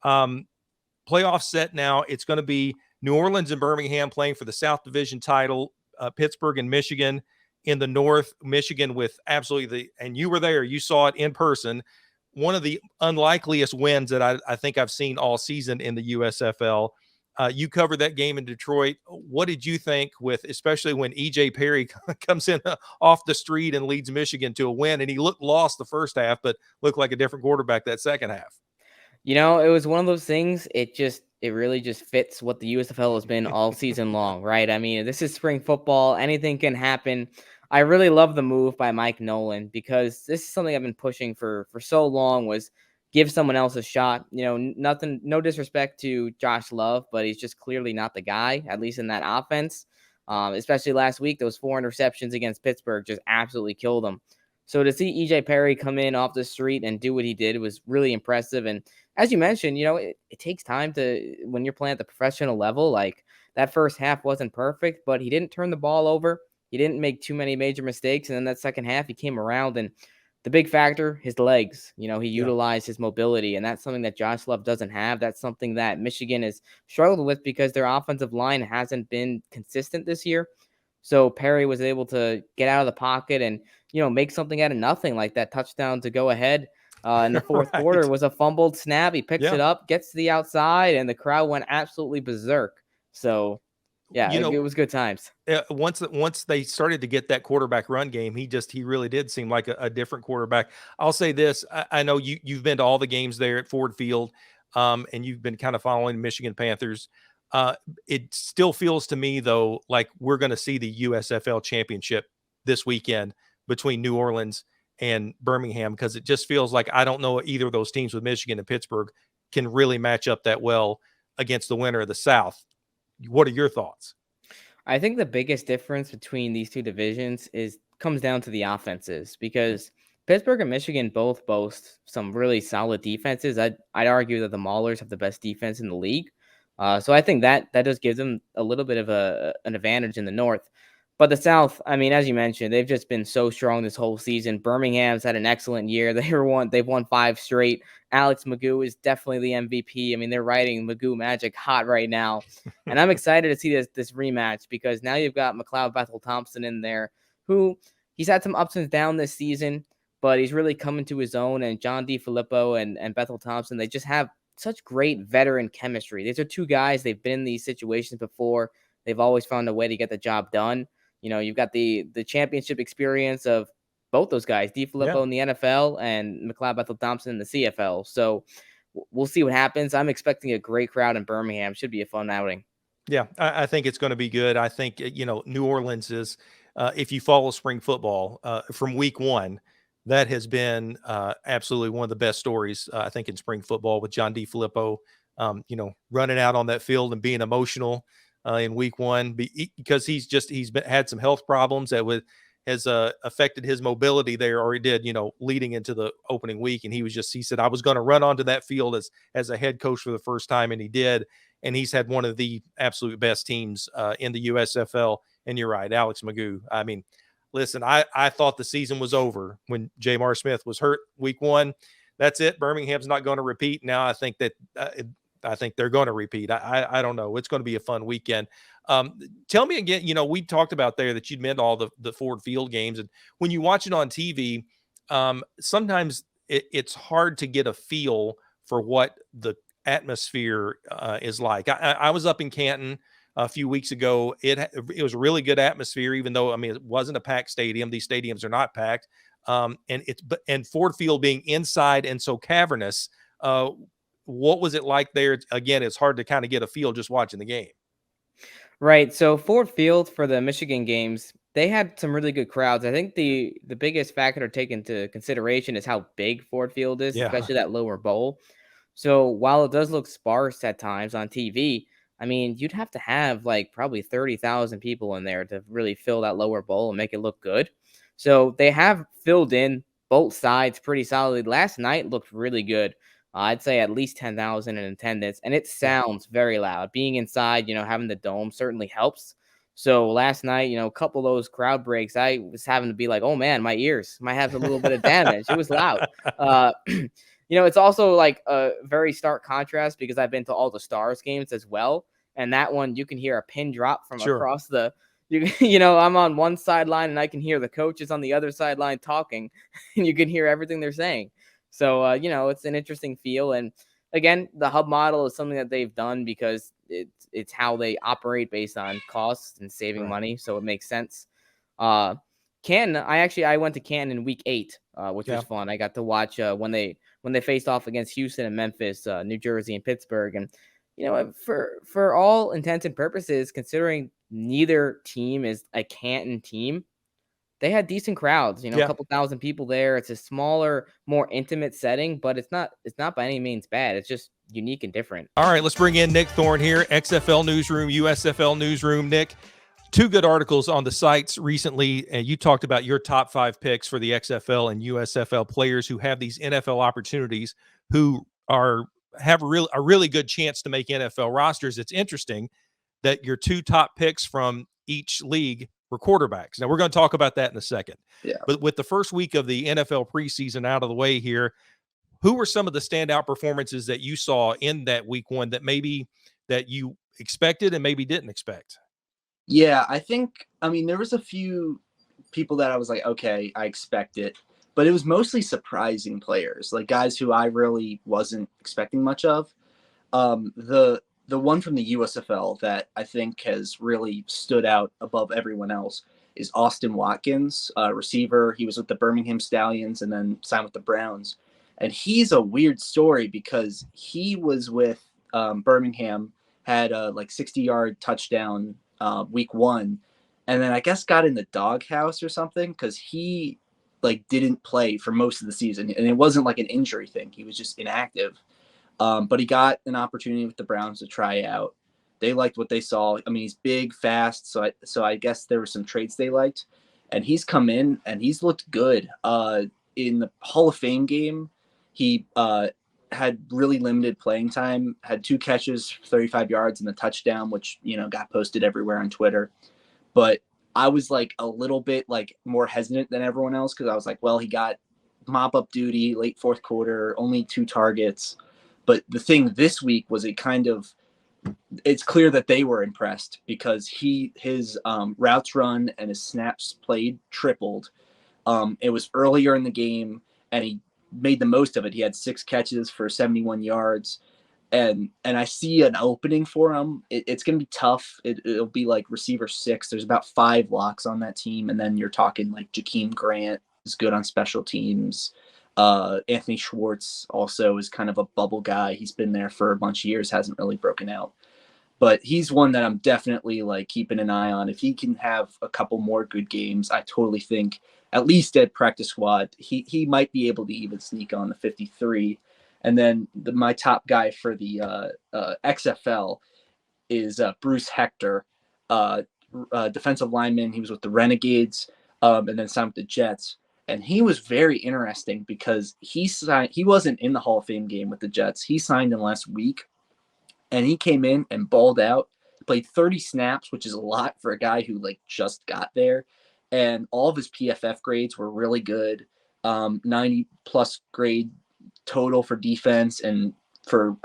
playoff set now. It's going to be New Orleans and Birmingham playing for the South Division title, Pittsburgh and Michigan in the North. Michigan with absolutely and you were there, you saw it in person, one of the unlikeliest wins that I think I've seen all season in the USFL. You covered that game in Detroit. What did you think especially when EJ Perry comes in off the street and leads Michigan to a win, and he looked lost the first half, but looked like a different quarterback that second half? It was one of those things. It really just fits what the USFL has been all season long, right? I mean, this is spring football. Anything can happen. I really love the move by Mike Nolan, because this is something I've been pushing for so long, was give someone else a shot. Nothing, no disrespect to Josh Love, but he's just clearly not the guy, at least in that offense. Especially last week, those 4 interceptions against Pittsburgh just absolutely killed him. So to see EJ Perry come in off the street and do what he did was really impressive. And as you mentioned, it takes time when you're playing at the professional level. Like, that first half wasn't perfect, but he didn't turn the ball over. He didn't make too many major mistakes. And then that second half, he came around, and the big factor, his legs. He utilized his mobility, and that's something that Josh Love doesn't have. That's something that Michigan has struggled with because their offensive line hasn't been consistent this year. So Perry was able to get out of the pocket and, make something out of nothing, like that touchdown to go ahead in the fourth quarter was a fumbled snap. He picks it up, gets to the outside, and the crowd went absolutely berserk. So, yeah, it was good times. Once they started to get that quarterback run game, he really did seem like a different quarterback. I'll say this. I know you've been to all the games there at Ford Field, and you've been kind of following Michigan Panthers. It still feels to me, though, like we're going to see the USFL championship this weekend between New Orleans and Birmingham, because it just feels like I don't know either of those teams with Michigan and Pittsburgh can really match up that well against the winner of the South. What are your thoughts? I think the biggest difference between these two divisions comes down to the offenses, because Pittsburgh and Michigan both boast some really solid defenses. I'd argue that the Maulers have the best defense in the league. So I think that does give them a little bit of an advantage in the North. But the South, I mean, as you mentioned, they've just been so strong this whole season. Birmingham's had an excellent year. They've won 5 straight. Alex Magoo is definitely the MVP. I mean, they're riding Magoo Magic hot right now. And I'm excited to see this rematch, because now you've got McLeod Bethel Thompson in there, who he's had some ups and downs this season, but he's really coming to his own. And John DiFilippo and Bethel Thompson, they just have such great veteran chemistry. These are 2 guys. They've been in these situations before. They've always found a way to get the job done. You've got the championship experience of both those guys, DiFilippo in the NFL and McLeod Bethel Thompson in the CFL. So we'll see what happens. I'm expecting a great crowd in Birmingham. Should be a fun outing. Yeah, I think it's going to be good. I think, New Orleans is, if you follow spring football from week one, that has been absolutely one of the best stories, I think, in spring football with John DeFilippo, running out on that field and being emotional in week one because had some health problems that has affected his mobility there, or he did, leading into the opening week. And he said, I was going to run onto that field as a head coach for the first time. And he did. And he's had one of the absolute best teams in the USFL. And you're right, Alex Magoo. I mean, listen, I thought the season was over when Jamar Smith was hurt week one. That's it. Birmingham's not going to repeat. Now I think that I think they're going to repeat. I don't know. It's going to be a fun weekend. Tell me again, we talked about there that you'd meant all the Ford Field games. And when you watch it on TV, sometimes it's hard to get a feel for what the atmosphere is like. I was up in Canton a few weeks ago. It was a really good atmosphere, even though, it wasn't a packed stadium. These stadiums are not packed. And Ford Field being inside and so cavernous, what was it like there? Again, it's hard to kind of get a feel just watching the game. Right. So Ford Field for the Michigan games, they had some really good crowds. I think the biggest factor to take into consideration is how big Ford Field is, especially that lower bowl. So while it does look sparse at times on TV, you'd have to have like probably 30,000 people in there to really fill that lower bowl and make it look good. So they have filled in both sides pretty solidly. Last night looked really good. I'd say at least 10,000 in attendance, and it sounds very loud. Being inside, having the dome certainly helps. So last night, a couple of those crowd breaks, I was having to be like, oh man, my ears might have a little bit of damage. It was loud. It's also like a very stark contrast because I've been to all the Stars games as well. And that one, you can hear a pin drop from across I'm on one sideline and I can hear the coaches on the other sideline talking and you can hear everything they're saying. So, it's an interesting feel. And again, the hub model is something that they've done because it's how they operate based on costs and saving money. So it makes sense. Canton, I went to Canton in week 8, which was fun. I got to watch when they faced off against Houston and Memphis, New Jersey and Pittsburgh. And, for all intents and purposes, considering neither team is a Canton team, they had decent crowds, a couple thousand people there. It's a smaller, more intimate setting, but it's not by any means bad. It's just unique and different. All right, let's bring in Nick Thorn here, XFL Newsroom, USFL Newsroom. Nick, 2 good articles on the sites recently, and you talked about your top 5 picks for the XFL and USFL players who have these NFL opportunities, who have a really good chance to make NFL rosters. It's interesting that your 2 top picks from each league were quarterbacks. Now, we're going to talk about that in a second. Yeah. But with the first week of the NFL preseason out of the way here, who were some of the standout performances that you saw in that week 1 that you expected and maybe didn't expect? Yeah, I think, there was a few people that I was like, okay, I expect it. But it was mostly surprising players, like guys who I really wasn't expecting much of. The one from the USFL that I think has really stood out above everyone else is Austin Watkins, receiver. He was with the Birmingham Stallions and then signed with the Browns. And he's a weird story because he was with Birmingham, had a 60-yard touchdown week 1, and then I guess got in the doghouse or something because he didn't play for most of the season. And it wasn't like an injury thing. He was just inactive. But he got an opportunity with the Browns to try out. They liked what they saw. He's big, fast. So I guess there were some traits they liked. And he's come in and he's looked good. In the Hall of Fame game, he had really limited playing time, had 2 catches, 35 yards and a touchdown, which, got posted everywhere on Twitter. But I was a little bit more hesitant than everyone else because I was like, well, he got mop-up duty, late 4th quarter, only 2 targets. But the thing this week was it's clear that they were impressed because his routes run and his snaps played tripled. It was earlier in the game and he made the most of it. He had 6 catches for 71 yards. And I see an opening for him. It's going to be tough. It'll be receiver 6. There's about 5 locks on that team. And then you're talking Jakeem Grant is good on special teams. Anthony Schwartz also is kind of a bubble guy. He's been there for a bunch of years, hasn't really broken out. But he's one that I'm definitely like keeping an eye on. If he can have a couple more good games, I totally think at least at practice squad, he might be able to even sneak on the 53. And then my top guy for the XFL is Bruce Hector, defensive lineman. He was with the Renegades and then signed with the Jets. And he was very interesting because he wasn't in the Hall of Fame game with the Jets. He signed in last week. And he came in and balled out, played 30 snaps, which is a lot for a guy who like just got there. And all of his PFF grades were really good, 90 plus grade total for defense and for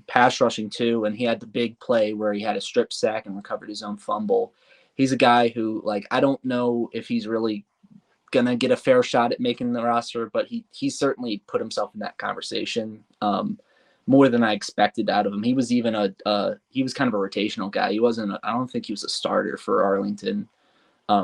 pass rushing too. And he had the big play where he had a strip sack and recovered his own fumble. He's a guy who, like, I don't know if he's really going to get a fair shot at making the roster, but he certainly put himself in that conversation. More than I expected out of him. He was even he was kind of a rotational guy. He wasn't, I don't think he was a starter for Arlington.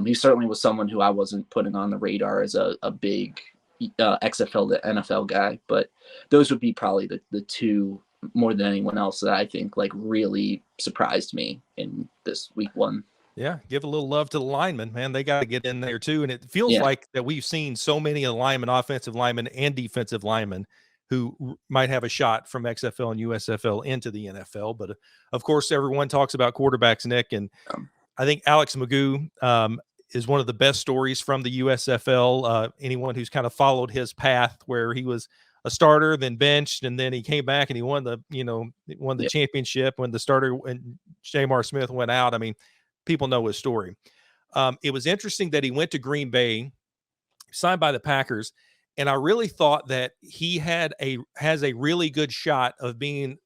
He certainly was someone who I wasn't putting on the radar as a big XFL to NFL guy, but those would be probably the two more than anyone else that I think like really surprised me in this week one. Yeah, give a little love to the linemen, man. They got to get in there too. And it feels like that we've seen so many linemen, offensive linemen and defensive linemen who might have a shot from XFL and USFL into the NFL. But of course, everyone talks about quarterbacks, Nick, and I think Alex Magoo is one of the best stories from the USFL. Anyone who's kind of followed his path where he was a starter, then benched, and then he came back and he won the championship when the starter when Jamar Smith went out. I mean, people know his story. It was interesting that he went to Green Bay, signed by the Packers, and I really thought that he has a really good shot of being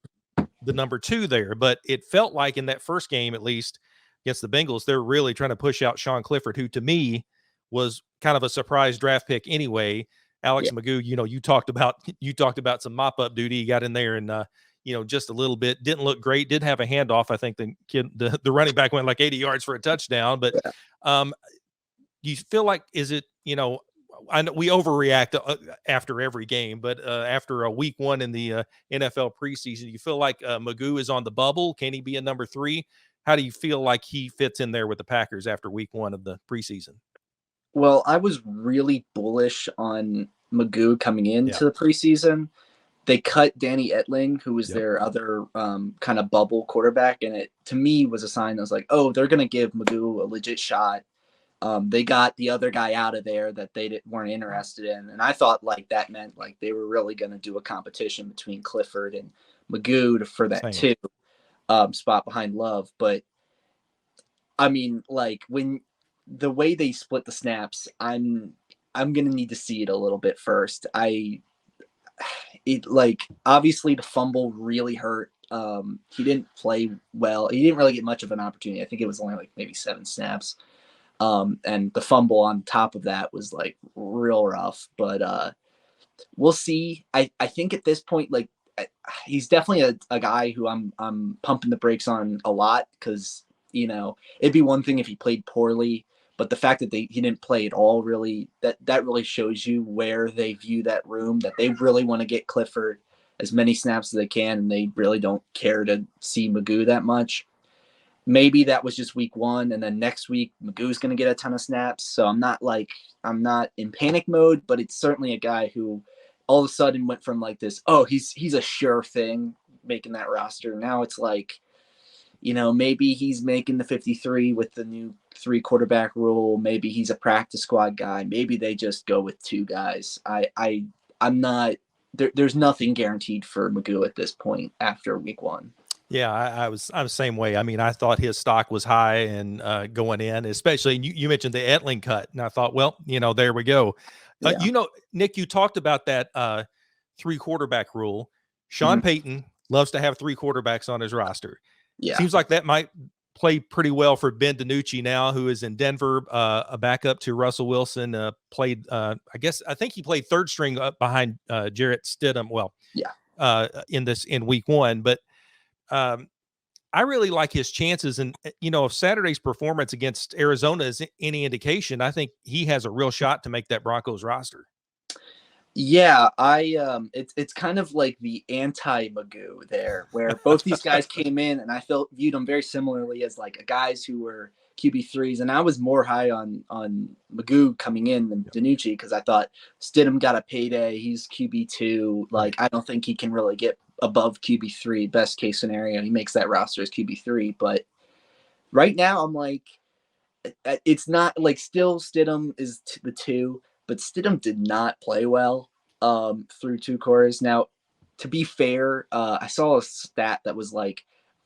the number 2 there. But it felt like in that first game, at least against the Bengals, they're really trying to push out Sean Clifford, who to me was kind of a surprise draft pick anyway. Alex Magoo, you talked about some mop-up duty. He got in there and just a little bit, didn't look great, did have a handoff. I think the running back went like 80 yards for a touchdown. But you feel like, is it, I know we overreact after every game, but after a week one in the NFL preseason, you feel like Magoo is on the bubble? Can he be a number 3? How do you feel like he fits in there with the Packers after week one of the preseason? Well, I was really bullish on Magoo coming into the preseason. They cut Danny Etling, who was their other kind of bubble quarterback, and it to me was a sign that was like, oh, they're going to give Magoo a legit shot. They got the other guy out of there that they weren't interested in. And I thought like that meant like they were really going to do a competition between Clifford and Magoo for that 2 spot behind Love. But I mean, like when the way they split the snaps, I'm going to need to see it a little bit first. Obviously the fumble really hurt. He didn't play well. He didn't really get much of an opportunity. I think it was only like maybe 7 snaps. And the fumble on top of that was like real rough, but we'll see. I think at this point, like he's definitely a guy who I'm pumping the brakes on a lot because, it'd be one thing if he played poorly, but the fact that he didn't play at all really, that really shows you where they view that room, that they really want to get Clifford as many snaps as they can. And they really don't care to see Magoo that much. Maybe that was just week one, and then next week Magoo's going to get a ton of snaps. So I'm not in panic mode, but it's certainly a guy who all of a sudden went from like this, oh, he's a sure thing making that roster. Now it's like, maybe he's making the 53 with the new 3 quarterback rule. Maybe he's a practice squad guy. Maybe they just go with 2 guys. I'm not there's nothing guaranteed for Magoo at this point after week one. Yeah, I was the same way. I mean, I thought his stock was high and going in, especially you mentioned the Etling cut, and I thought, well, there we go. Nick, you talked about that 3 quarterback rule. Sean Payton loves to have 3 quarterbacks on his roster. Yeah, seems like that might play pretty well for Ben DiNucci now, who is in Denver, a backup to Russell Wilson. Played, I think he played 3rd string up behind Jarrett Stidham. Well, in week one, but. I really like his chances. And, if Saturday's performance against Arizona is any indication, I think he has a real shot to make that Broncos roster. Yeah, it's kind of like the anti-Magoo there, where both these guys came in, and I viewed them very similarly as like guys who were QB3s, and I was more high on Magoo coming in than DiNucci because I thought Stidham got a payday, he's QB2, like I don't think he can really get above QB3. Best case scenario, he makes that roster as QB3, but right now I'm like, it's not like still Stidham is the 2. But Stidham did not play well through 2 quarters. Now, to be fair, I saw a stat that was like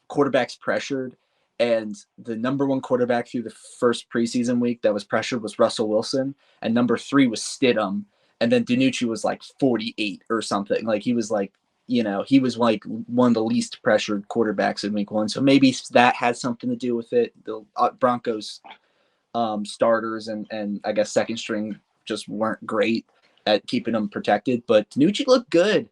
quarterbacks pressured, and the number 1 quarterback through the first preseason week that was pressured was Russell Wilson, and number 3 was Stidham, and then DiNucci was like 48 or something. Like he was like, he was like one of the least pressured quarterbacks in week 1. So maybe that has something to do with it. The Broncos starters and I guess second string just weren't great at keeping them protected, but DiNucci looked good.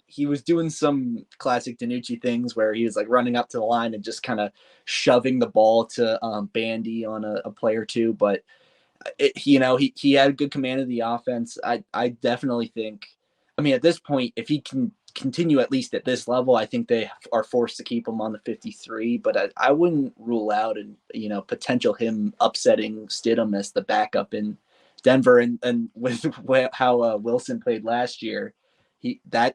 He was doing some classic DiNucci things where he was like running up to the line and just kind of shoving the ball to Bandy on a play or two. But he had a good command of the offense. I definitely think, I mean, at this point, if he can continue at least at this level, I think they are forced to keep him on the 53, but I wouldn't rule out potential him upsetting Stidham as the backup in Denver, and with how Wilson played last year, that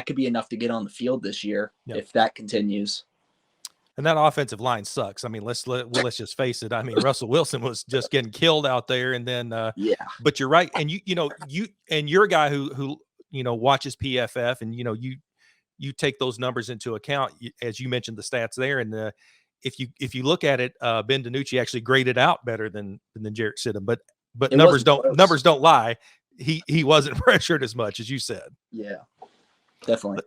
could be enough to get on the field this year if that continues. And that offensive line sucks. I mean, let's just face it. I mean, Russell Wilson was just getting killed out there, and then But you're right, and you're a guy who watches PFF, and you take those numbers into account, as you mentioned the stats there, and if you look at it, Ben DiNucci actually graded out better than Jarrett Stidham, but numbers don't lie. He wasn't pressured as much as you said. Yeah, definitely.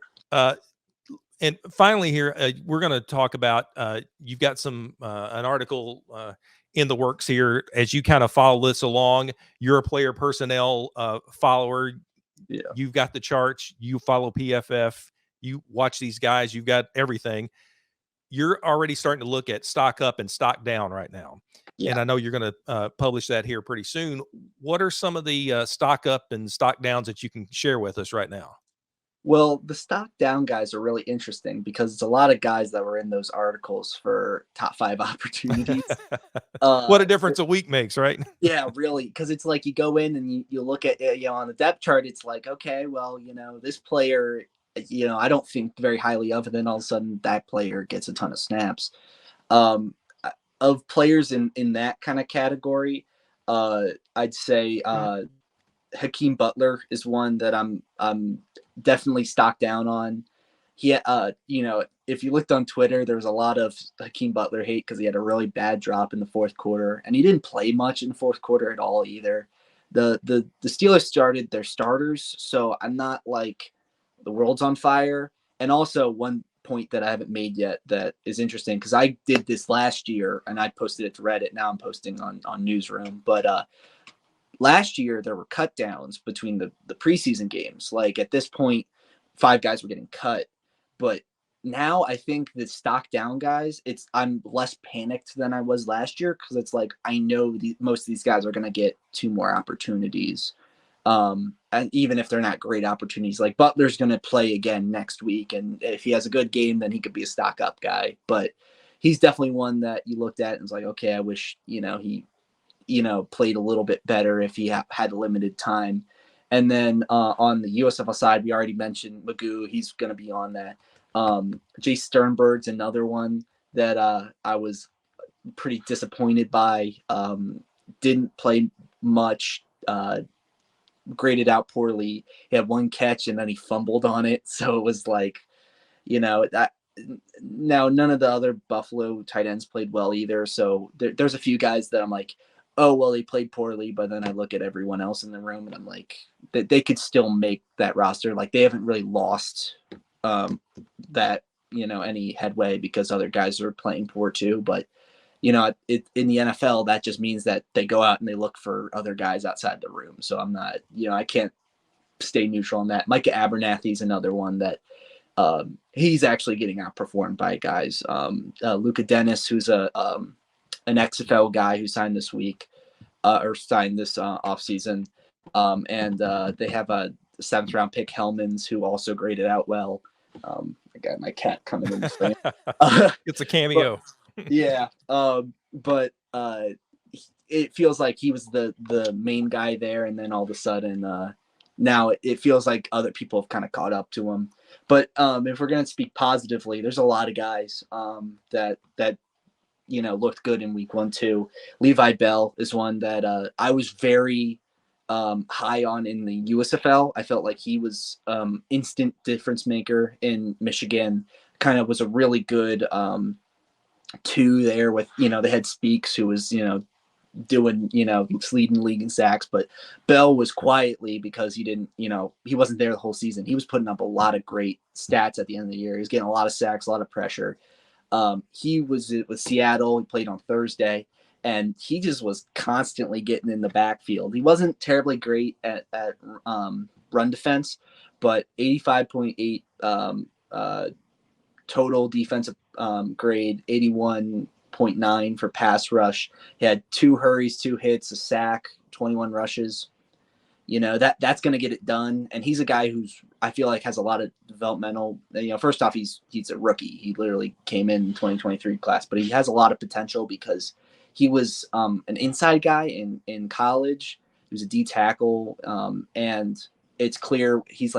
And finally here, we're going to talk about, you've got an article in the works here as you kind of follow this along. You're a player personnel follower. Yeah. You've got the charts, you follow PFF, you watch these guys, you've got everything. You're already starting to look at stock up and stock down right now. Yeah. And I know you're going to publish that here pretty soon. What are some of the stock up and stock downs that you can share with us right now? Well, the stock down guys are really interesting because it's a lot of guys that were in those articles for top 5 opportunities. What a difference a week makes, right? Yeah, really. Because it's like you go in and you look at, on the depth chart, it's like, okay, well, this player, I don't think very highly of, and then all of a sudden that player gets a ton of snaps. Of players in that kind of category, I'd say Hakeem Butler is one that I'm definitely stocked down on. He, if you looked on Twitter, there was a lot of Hakeem Butler hate because he had a really bad drop in the fourth quarter, and he didn't play much in the fourth quarter at all either. The Steelers started their starters, so I'm not like the world's on fire. And also one point that I haven't made yet that is interesting, because I did this last year and I posted it to Reddit. Now I'm posting on Newsroom, but last year there were cut downs between the preseason games. Like at this point, 5 guys were getting cut, but now I think the stock down guys, I'm less panicked than I was last year, because it's like I know most of these guys are going to get 2 more opportunities, and even if they're not great opportunities, like Butler's going to play again next week, and if he has a good game, then he could be a stock up guy. But he's definitely one that you looked at and was like, okay, I wish he played a little bit better if he had limited time. And then on the USFL side, we already mentioned Magoo. He's going to be on that. Jay Sternberg's another one that I was pretty disappointed by. Didn't play much, graded out poorly. He had 1 catch and then he fumbled on it. So it was like, that. Now none of the other Buffalo tight ends played well either. So there's a few guys that I'm like, oh, well, they played poorly. But then I look at everyone else in the room and I'm like, they could still make that roster. Like they haven't really lost that, any headway because other guys are playing poor too. But, in the NFL, that just means that they go out and they look for other guys outside the room. So I'm not, I can't stay neutral on that. Micah Abernathy's another one that he's actually getting outperformed by guys. Luka Dennis, who's an XFL guy who signed this week or signed this offseason. And they have a 7th round pick, Hellmans, who also graded out well. I got my cat coming in the frame. It's a cameo. Yeah. But it feels like he was the main guy there, and then all of a sudden now it feels like other people have kind of caught up to him. But if we're going to speak positively, there's a lot of guys that looked good in week 1 too. Levi Bell is one that I was very high on in the USFL. I felt like he was instant difference maker in Michigan. Kind of was a really good 2 there with, they had Speaks, who was, doing, leading the league in sacks, but Bell was quietly, because he didn't, he wasn't there the whole season. He was putting up a lot of great stats at the end of the year. He was getting a lot of sacks, a lot of pressure. He was with Seattle. He played on Thursday, and he just was constantly getting in the backfield. He wasn't terribly great at run defense, but 85.8 total defensive grade, 81.9 for pass rush. He had 2 hurries, 2 hits, a sack, 21 rushes. That's going to get it done. And he's a guy who's, I feel like, has a lot of developmental, first off, he's a rookie. He literally came in 2023 class, but he has a lot of potential because he was an inside guy in college. He was a D tackle. And it's clear he's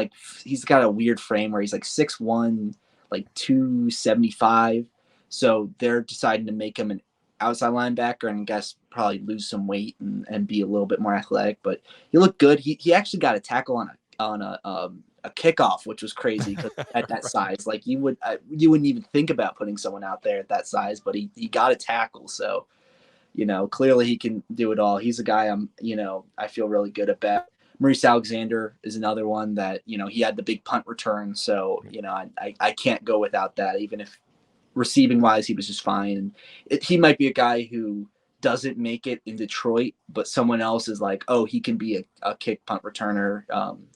got a weird frame where he's like 6'1", like 275. So they're deciding to make him an outside linebacker and I guess probably lose some weight and be a little bit more athletic. But he looked good. He actually got a tackle on a kickoff, which was crazy because at that size, like you wouldn't even think about putting someone out there at that size, but he got a tackle. So, clearly he can do it all. He's a guy I feel really good about. Maurice Alexander is another one that, he had the big punt return. So, I can't go without that, even if receiving wise, he was just fine. And he might be a guy who doesn't make it in Detroit, but someone else is like, oh, he can be a kick punt returner.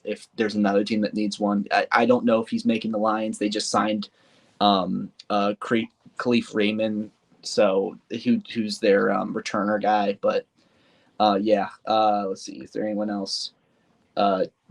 If there's another team that needs one, I don't know if he's making the Lions. They just signed Khalif Raymond. So who's their returner guy, but let's see. Is there anyone else?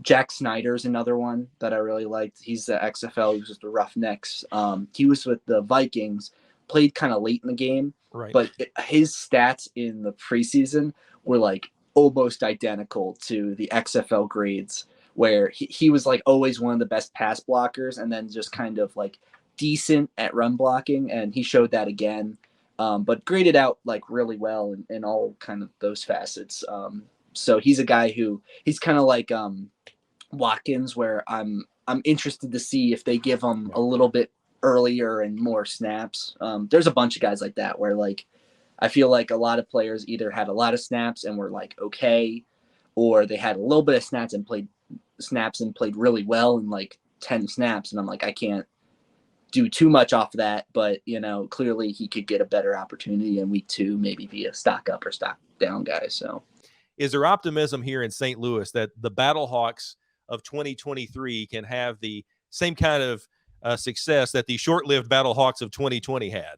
Jack Snyder's another one that I really liked. He's the XFL. He was just the Roughnecks. He was with the Vikings, played kind of late in the game, right? But his stats in the preseason were like almost identical to the XFL grades, where he was like always one of the best pass blockers, and then just kind of like decent at run blocking, and he showed that again. But graded out like really well in all kind of those facets. So he's a guy who he's kind of like Watkins, where I'm interested to see if they give him a little bit earlier and more snaps. There's a bunch of guys like that where like I feel like a lot of players either had a lot of snaps and were like okay, or they had a little bit of snaps and played really well in like 10 snaps, and I'm like I can't do too much off of that, but clearly he could get a better opportunity in week 2, maybe be a stock up or stock down guy. So is there optimism here in St. Louis that the Battlehawks of 2023 can have the same kind of success that the short-lived Battlehawks of 2020 had?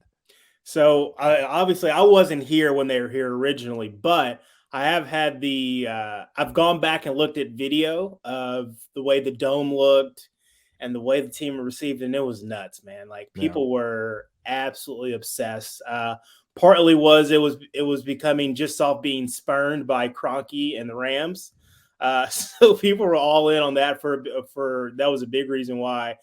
So obviously I wasn't here when they were here originally, but I have had I've gone back and looked at video of the way the dome looked and the way the team received, and it was nuts, man. Like people were absolutely obsessed. Partly it was becoming just off being spurned by Kroenke and the Rams. So people were all in on that for that was a big reason why.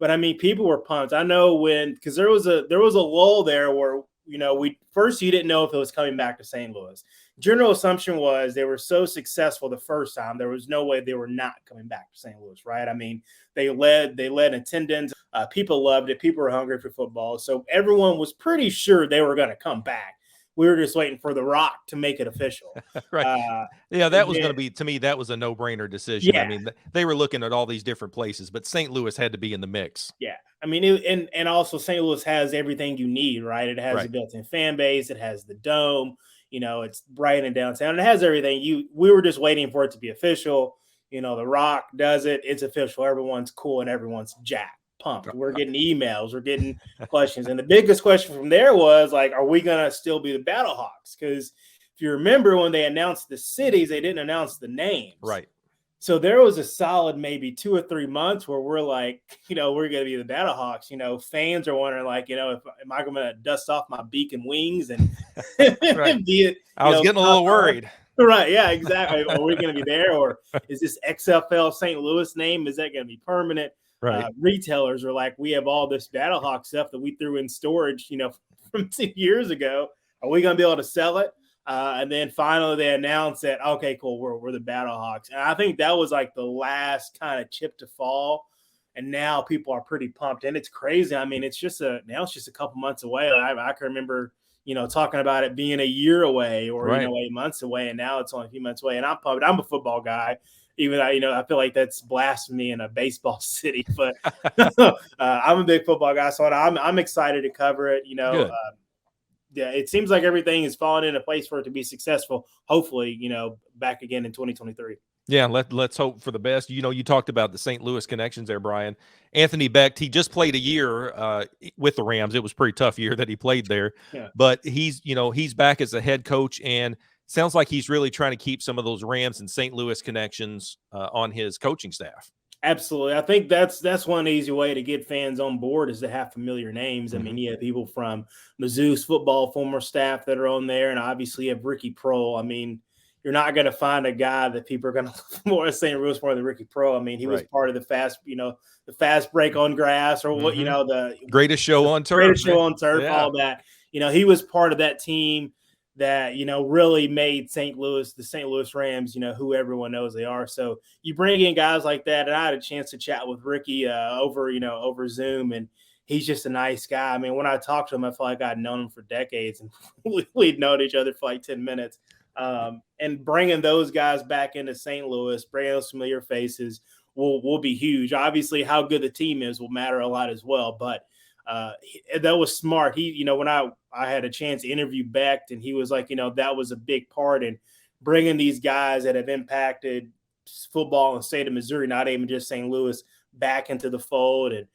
But I mean, people were pumped. I know because there was a lull there where, you didn't know if it was coming back to St. Louis. General assumption was they were so successful the first time, there was no way they were not coming back to St. Louis, right? I mean, they led attendance. People loved it. People were hungry for football. So everyone was pretty sure they were going to come back. We were just waiting for The Rock to make it official. Right. That was going to be, to me, that was a no-brainer decision. Yeah. I mean, they were looking at all these different places, but St. Louis had to be in the mix. Yeah. I mean, and also St. Louis has everything you need, right? It has a built-in fan base. It has the dome. It's bright and downtown. It has everything. We were just waiting for it to be official. The Rock does it. It's official. Everyone's cool and everyone's jacked. Pumped. We're getting emails, we're getting questions. And the biggest question from there was like, are we going to still be the Battlehawks? Because if you remember when they announced the cities, they didn't announce the names. Right. So there was a solid maybe 2 or 3 months where we're like, we're going to be the Battlehawks. Fans are wondering, like, am I going to dust off my beak and wings and Right. be it? I was getting a little worried. Right. Yeah, exactly. Are we going to be there? Or is this XFL St. Louis name? Is that going to be permanent? Right. Retailers are like, we have all this Battlehawk stuff that we threw in storage, from 2 years ago. Are we going to be able to sell it? And then finally they announced that, okay, cool, we're the Battlehawks. And I think that was like the last kind of chip to fall. And now people are pretty pumped. And it's crazy. I mean, it's just a couple months away. I can remember, talking about it being a year away or, right. 8 months away. And now it's only a few months away. And I'm pumped. I'm a football guy. Even though, I feel like that's blasphemy in a baseball city. But I'm a big football guy. So I'm excited to cover it, Yeah, it seems like everything is falling into place for it to be successful. Hopefully, back again in 2023. Yeah, let's hope for the best. You talked about the St. Louis connections there, Brian. Anthony Becht, he just played a year with the Rams. It was a pretty tough year that he played there. Yeah. But he's back as a head coach, and sounds like he's really trying to keep some of those Rams and St. Louis connections on his coaching staff. Absolutely. I think that's one easy way to get fans on board is to have familiar names. Mm-hmm. I mean, you have people from Mizzou's football former staff that are on there, and obviously you have Ricky Prohl. I mean, you're not going to find a guy that people are going to look more at St. Louis more than Ricky Prohl. I mean, he was part of the fast break on grass or what, the greatest show on turf. Yeah. All that. He was part of that team that, really made the St. Louis Rams, who everyone knows they are. So you bring in guys like that. And I had a chance to chat with Ricky over Zoom, and he's just a nice guy. I mean, when I talked to him, I felt like I'd known him for decades, and we'd known each other for like 10 minutes. And bringing those guys back into St. Louis, bringing those familiar faces will be huge. Obviously, how good the team is will matter a lot as well, but that was smart. He, when I had a chance to interview Becht, and he was like, that was a big part in bringing these guys that have impacted football in the state of Missouri, not even just St. Louis, back into the fold, and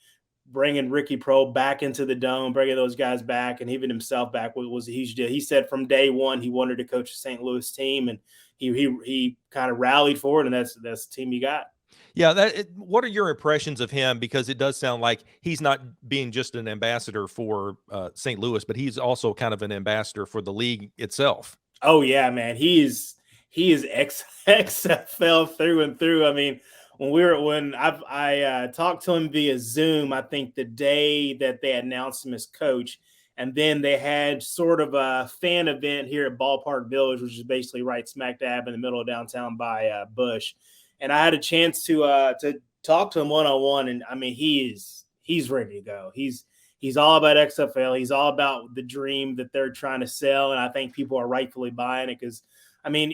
bringing Ricky Prohl back into the dome, bringing those guys back, and even himself back was a huge deal. He said from day one he wanted to coach the St. Louis team, and he kind of rallied for it, and that's the team he got. Yeah, what are your impressions of him? Because it does sound like he's not being just an ambassador for St. Louis, but he's also kind of an ambassador for the league itself. Oh yeah, man, he is XFL through and through. I mean, when I talked to him via Zoom, I think the day that they announced him as coach, and then they had sort of a fan event here at Ballpark Village, which is basically right smack dab in the middle of downtown by Bush. And I had a chance to talk to him one-on-one, and I mean, he's ready to go. He's all about XFL. He's all about the dream that they're trying to sell, and I think people are rightfully buying it because, I mean,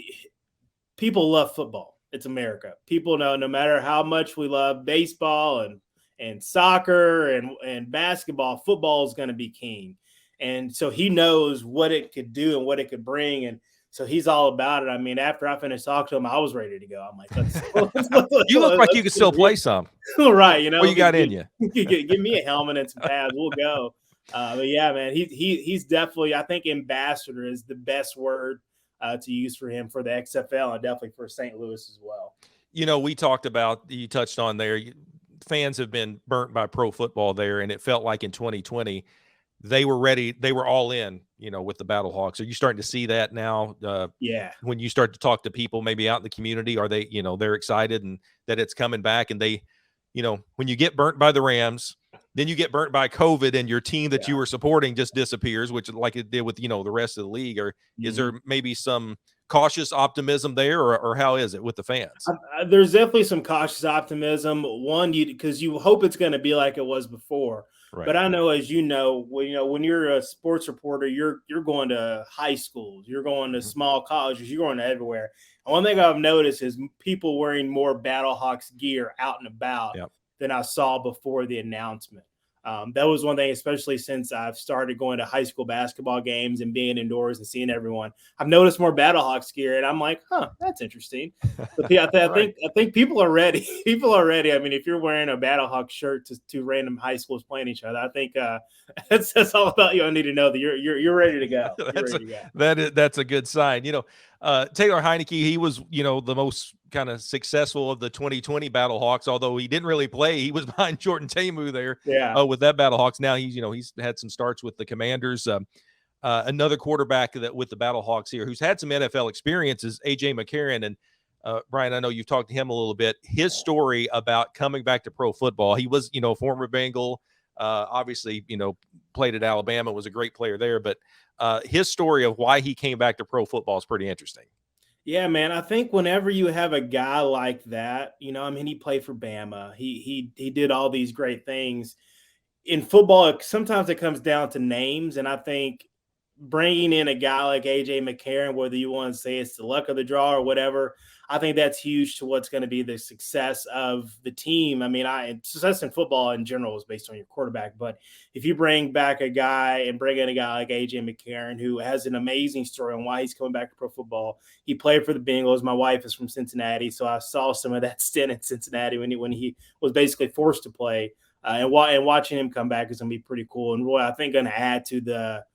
people love football. It's America. People know no matter how much we love baseball and soccer and basketball, football is going to be king. And so he knows what it could do and what it could bring, and so he's all about it. I mean, after I finished talking to him, I was ready to go. I'm like, you look like you could still play some. Right. What you got in you? Give me a helmet and some pads. We'll go. But yeah, man, he's definitely, I think ambassador is the best word to use for him for the XFL and definitely for St. Louis as well. We talked about, you touched on there, fans have been burnt by pro football there, and it felt like in 2020, they were ready. They were all in, with the Battlehawks. Are you starting to see that now? Yeah. When you start to talk to people maybe out in the community, are they, they're excited and that it's coming back, and they, when you get burnt by the Rams, then you get burnt by COVID and your team that you were supporting just disappears, which like it did with, the rest of the league. Or is there maybe some cautious optimism there, or how is it with the fans? There's definitely some cautious optimism. One, because you hope it's going to be like it was before. Right. But I know, as when you're a sports reporter, you're going to high schools, you're going to small colleges, you're going to everywhere. And one thing I've noticed is people wearing more Battlehawks gear out and about than I saw before the announcement. That was one thing, especially since I've started going to high school basketball games and being indoors and seeing everyone. I've noticed more Battlehawks gear, and I'm like, that's interesting. But I think people are ready. People are ready. I mean, if you're wearing a Battlehawks shirt to random high schools playing each other, I think that's all about you. I need to know that you're ready to go. That's a good sign. Taylor Heineke, he was, the most kind of successful of the 2020 Battlehawks, although he didn't really play. He was behind Jordan Tamu there with that Battlehawks. Now he's had some starts with the Commanders. Another quarterback with the Battlehawks here who's had some NFL experience is A.J. McCarron. And Bryan, I know you've talked to him a little bit. His story about coming back to pro football, he was, former Bengal, obviously, played at Alabama, was a great player there. But his story of why he came back to pro football is pretty interesting. Yeah, man. I think whenever you have a guy like that, he played for Bama. He did all these great things. In football, sometimes it comes down to names, and I think bringing in a guy like A.J. McCarron, whether you want to say it's the luck of the draw or whatever, I think that's huge to what's going to be the success of the team. I mean, success in football in general is based on your quarterback. But if you bring back a guy like A.J. McCarron, who has an amazing story on why he's coming back to pro football. He played for the Bengals. My wife is from Cincinnati, so I saw some of that stint in Cincinnati when he was basically forced to play. And watching him come back is going to be pretty cool. And Roy, I think going to add to the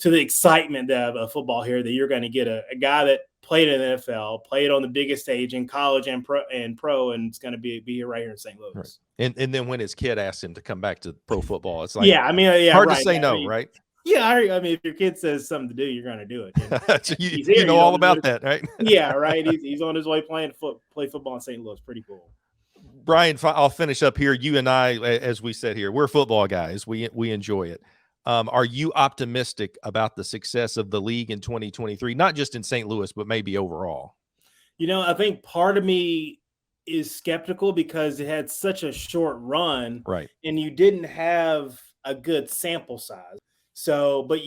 excitement of football here, that you're going to get a guy that played in the NFL, played on the biggest stage in college and pro, and it's going to be here right here in St. Louis. Right. And then when his kid asked him to come back to pro football, it's like, hard to say no, right? Yeah, I mean, if your kid says something to do, you're going to do it. So you know all about that, right? Yeah, right. He's on his way play football in St. Louis. Pretty cool. Bryan, I'll finish up here. You and I, as we said here, we're football guys. We enjoy it. Are you optimistic about the success of the league in 2023, not just in St. Louis, but maybe overall? I think part of me is skeptical because it had such a short run, right? And you didn't have a good sample size. So, but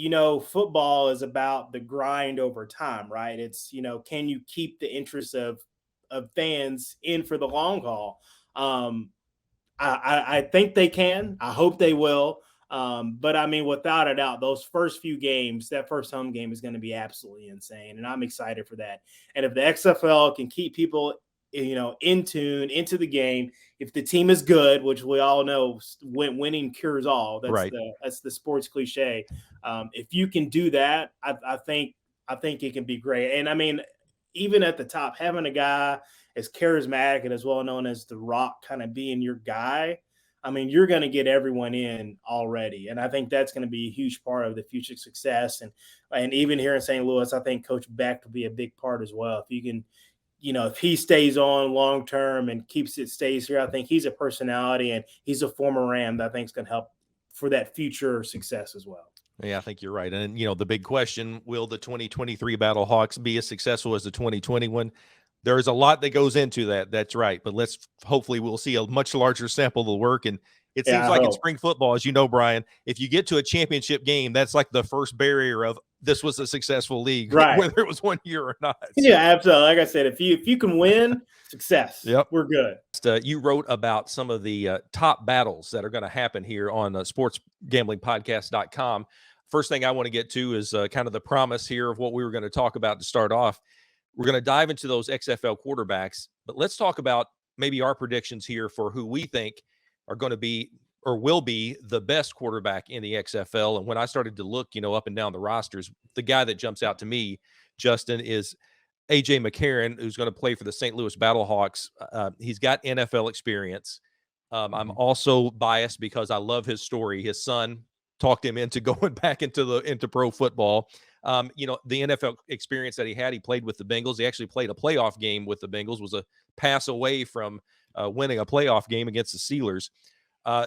football is about the grind over time, right? It's, can you keep the interest of fans in for the long haul? I think they can. I hope they will. But I mean, without a doubt, those first few games, that first home game is going to be absolutely insane. And I'm excited for that. And if the XFL can keep people, in tune into the game, if the team is good, which we all know winning cures all, that's the sports cliche. If you can do that, I think it can be great. And I mean, even at the top, having a guy as charismatic and as well known as The Rock kind of being your guy, I mean, you're going to get everyone in already. And I think that's going to be a huge part of the future success. And even here in St. Louis, I think Coach Beck will be a big part as well. If you can, if he stays on long term and stays here, I think he's a personality and he's a former Ram that I think is going to help for that future success as well. Yeah, I think you're right. And, the big question, will the 2023 Battlehawks be as successful as the 2021? There's a lot that goes into that. That's right. But hopefully we'll see a much larger sample of the work. And it seems like in spring football, as you know, Bryan, if you get to a championship game, that's like the first barrier of this was a successful league, right? Whether it was 1 year or not. Yeah, absolutely. Like I said, if you can win, success. Yep, we're good. You wrote about some of the top battles that are going to happen here on sportsgamblingpodcast.com. First thing I want to get to is kind of the promise here of what we were going to talk about to start off. We're going to dive into those XFL quarterbacks, but let's talk about maybe our predictions here for who we think are going to be or will be the best quarterback in the XFL. And when I started to look, up and down the rosters, the guy that jumps out to me, Justin, is A.J. McCarron, who's going to play for the St. Louis Battlehawks. He's got NFL experience. I'm also biased because I love his story. His son talked him into going back into pro football. The NFL experience that he played with the Bengals. He actually played a playoff game with the Bengals, was a pass away from winning a playoff game against the Steelers.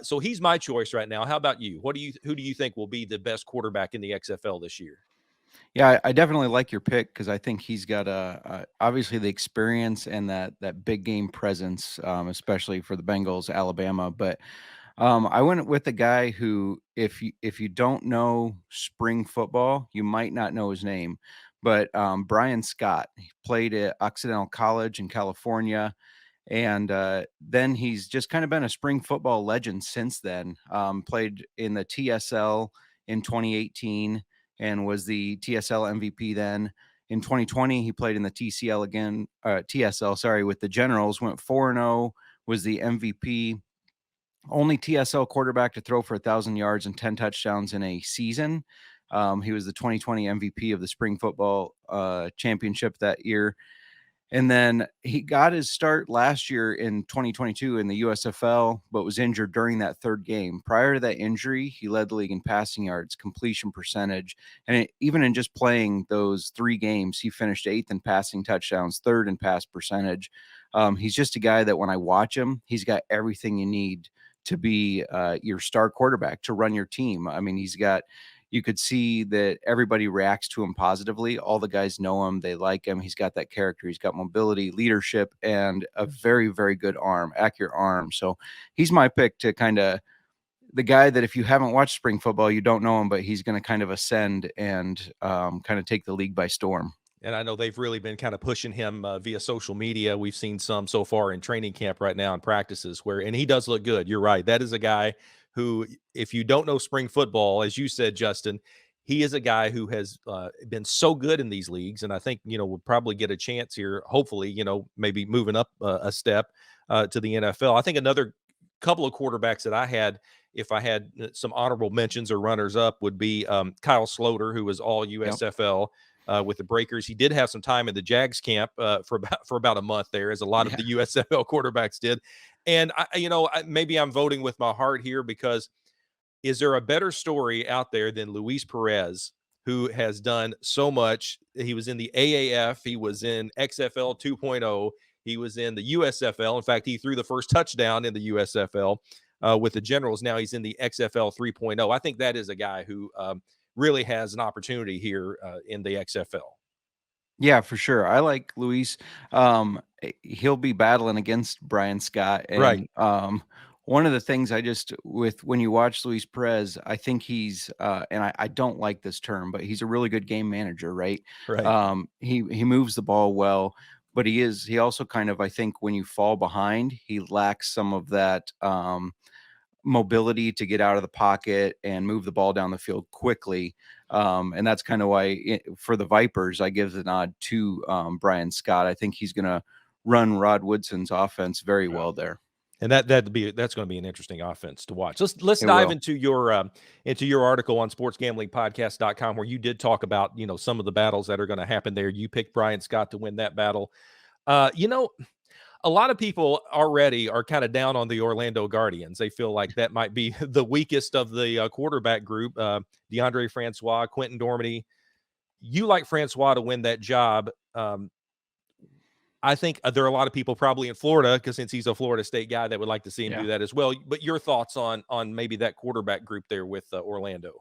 So he's my choice right now. How about you? Who do you think will be the best quarterback in the XFL this year? Yeah, I definitely like your pick because I think he's got obviously the experience and that big game presence, especially for the Bengals, Alabama. But I went with a guy who, if you don't know spring football, you might not know his name, but Brian Scott. He played at Occidental College in California, And then he's just kind of been a spring football legend since then. Played in the TSL in 2018 and was the TSL MVP then. In 2020, he played in the TCL again, TSL, sorry, with the Generals, went 4-0, was the MVP. Only TSL quarterback to throw for 1,000 yards and 10 touchdowns in a season. He was the 2020 MVP of the spring football championship that year. And then he got his start last year in 2022 in the USFL, but was injured during that third game. Prior to that injury, he led the league in passing yards, completion percentage, and even in just playing those 3 games, he finished 8th in passing touchdowns, 3rd in pass percentage. He's just a guy that when I watch him, he's got everything you need to be your star quarterback, to run your team. I mean, you could see that everybody reacts to him positively. All the guys know him. They like him. He's got that character. He's got mobility, leadership, and a very, very good arm, accurate arm. So he's my pick to kind of the guy that if you haven't watched spring football, you don't know him, but he's going to kind of ascend and kind of take the league by storm. And I know they've really been kind of pushing him via social media. We've seen some so far in training camp right now in practices and he does look good. You're right. That is a guy who, if you don't know spring football, as you said, Justin, he is a guy who has been so good in these leagues. And I think, we'll probably get a chance here, hopefully, maybe moving up a step to the NFL. I think another couple of quarterbacks that I had, if I had some honorable mentions or runners up, would be Kyle Sloter, who was all USFL. With the Breakers. He did have some time in the Jags camp for about a month there, as a lot of the USFL quarterbacks did. And maybe I'm voting with my heart here, because is there a better story out there than Luis Perez, who has done so much? He was in the AAF, he was in XFL 2.0, he was in the USFL. In fact, he threw the first touchdown in the USFL with the Generals. Now he's in the XFL 3.0. I think that is a guy who really has an opportunity here in the XFL. Yeah, for sure. I like Luis. He'll be battling against Brian Scott. And, right. One of the things when you watch Luis Perez, I think he's, and I don't like this term, but he's a really good game manager, right? Right. He moves the ball well, but he also kind of, I think when you fall behind, he lacks some of that, mobility to get out of the pocket and move the ball down the field quickly. And that's kind of why for the Vipers, I give the nod to Brian Scott. I think he's going to run Rod Woodson's offense very well there. And that's going to be an interesting offense to watch. Let's dive into your article on sportsgamblingpodcast.com, where you did talk about, some of the battles that are going to happen there. You picked Brian Scott to win that battle. A lot of people already are kind of down on the Orlando Guardians. They feel like that might be the weakest of the quarterback group. DeAndre Francois, Quentin Dormady. You like Francois to win that job. I think there are a lot of people probably in Florida, because since he's a Florida State guy, that would like to see him do that as well. But your thoughts on maybe that quarterback group there with Orlando?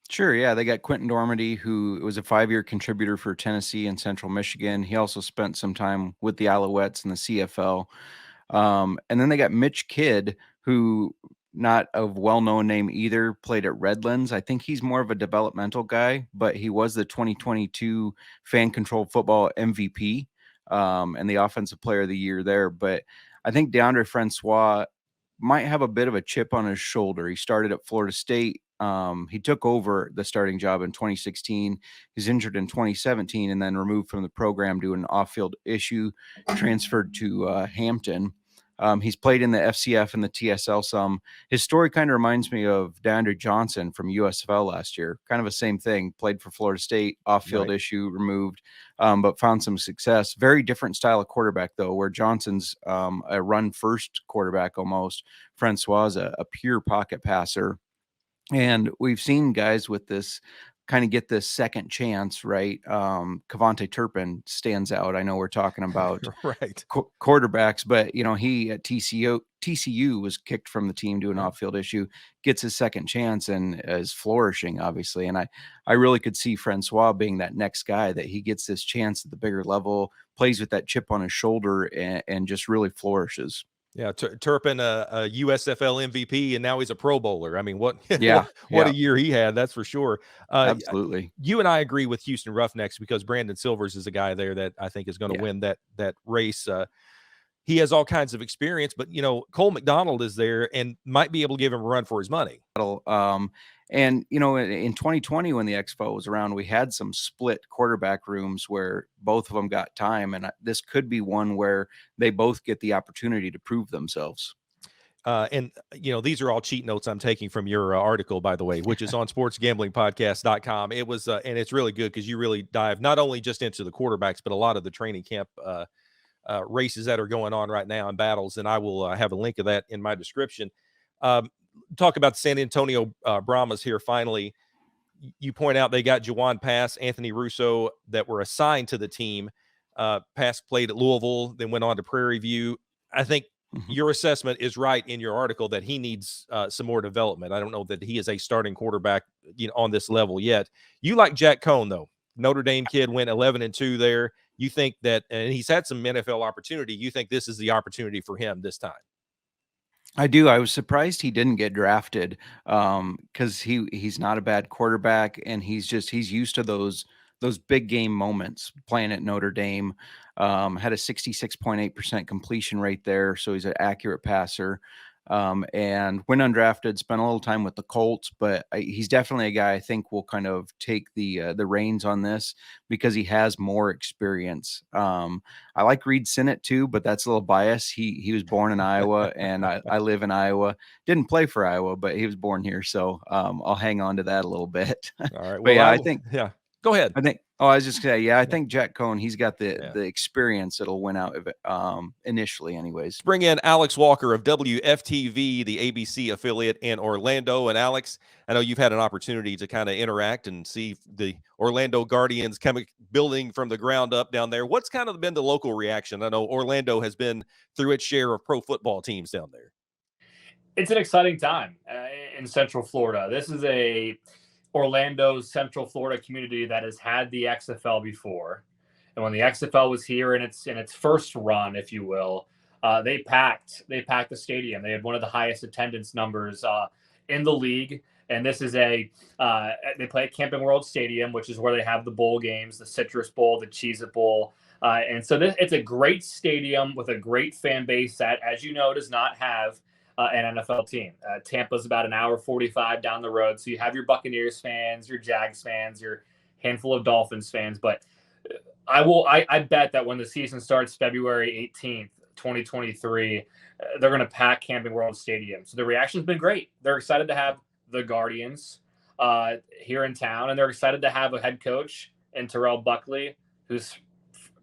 Sure. Yeah. They got Quentin Dormady, who was a 5-year contributor for Tennessee and Central Michigan. He also spent some time with the Alouettes in the CFL. And then they got Mitch Kidd, who, not a well-known name either, played at Redlands. I think he's more of a developmental guy, but he was the 2022 Fan Controlled Football MVP and the Offensive Player of the Year there. But I think DeAndre Francois might have a bit of a chip on his shoulder. He started at Florida State. He took over the starting job in 2016. He's injured in 2017 and then removed from the program due to an off-field issue, transferred to Hampton. He's played in the FCF and the TSL some. His story kind of reminds me of DeAndre Johnson from USFL last year. Kind of the same thing. Played for Florida State, off-field issue, removed, but found some success. Very different style of quarterback, though, where Johnson's a run-first quarterback almost. Francois is a pure pocket passer. And we've seen guys with this kind of get this second chance, right? Kavonte Turpin stands out. I know we're talking about right quarterbacks, but he at TCU was kicked from the team due to an off-field issue, gets his second chance and is flourishing, obviously. And I really could see Francois being that next guy, that he gets this chance at the bigger level, plays with that chip on his shoulder, and just really flourishes. Yeah, Turpin, a USFL MVP, and now he's a Pro Bowler. I mean, what a year he had, that's for sure. Absolutely. You and I agree with Houston Roughnecks, because Brandon Silvers is a guy there that I think is going to win that race. he has all kinds of experience, but Cole McDonald is there and might be able to give him a run for his money. And in 2020, when the XFL was around, we had some split quarterback rooms where both of them got time, and this could be one where they both get the opportunity to prove themselves. And these are all cheat notes I'm taking from your article, by the way, which is on sportsgamblingpodcast.com. It was, and it's really good because you really dive not only just into the quarterbacks, but a lot of the training camp races that are going on right now and battles. And I will have a link of that in my description. Talk about the San Antonio Brahmas here. Finally, you point out they got Juwan Pass, Anthony Russo that were assigned to the team. Pass played at Louisville, then went on to Prairie View. I think your assessment is right in your article that he needs some more development. I don't know that he is a starting quarterback on this level yet. You like Jack Cohn, though. Notre Dame kid went 11-2 there. You think that, and he's had some NFL opportunity. You think this is the opportunity for him this time? I do. I was surprised he didn't get drafted because he's not a bad quarterback, and he's used to those big game moments playing at Notre Dame. Had a 66.8% completion rate there, so he's an accurate passer. And when undrafted, spent a little time with the Colts, but he's definitely a guy I think will kind of take the reins on this because he has more experience. I like Reid Sinnett too, but that's a little biased. He was born in Iowa, and I live in Iowa. Didn't play for Iowa, but he was born here, so I'll hang on to that a little bit. All right. Well, yeah, I think. Yeah. Go ahead. I was just saying, I think Jack Cohn, he's got the experience that'll win out of it, initially anyways. Bring in Alex Walker of WFTV, the ABC affiliate in Orlando. And Alex, I know you've had an opportunity to kind of interact and see the Orlando Guardians building from the ground up down there. What's kind of been the local reaction? I know Orlando has been through its share of pro football teams down there. It's an exciting time in Central Florida. This is Orlando's Central Florida community that has had the XFL before. And when the XFL was here in its first run, if you will, they packed the stadium. They had one of the highest attendance numbers in the league. And this is they play at Camping World Stadium, which is where they have the bowl games, the Citrus Bowl, the Cheez-It Bowl. And so it's a great stadium with a great fan base that, as you know, does not have an NFL team. Tampa's about an hour 45 down the road. So you have your Buccaneers fans, your Jags fans, your handful of Dolphins fans. But I bet that when the season starts February 18th, 2023, they're going to pack Camping World Stadium. So the reaction's been great. They're excited to have the Guardians here in town, and they're excited to have a head coach in Terrell Buckley, who's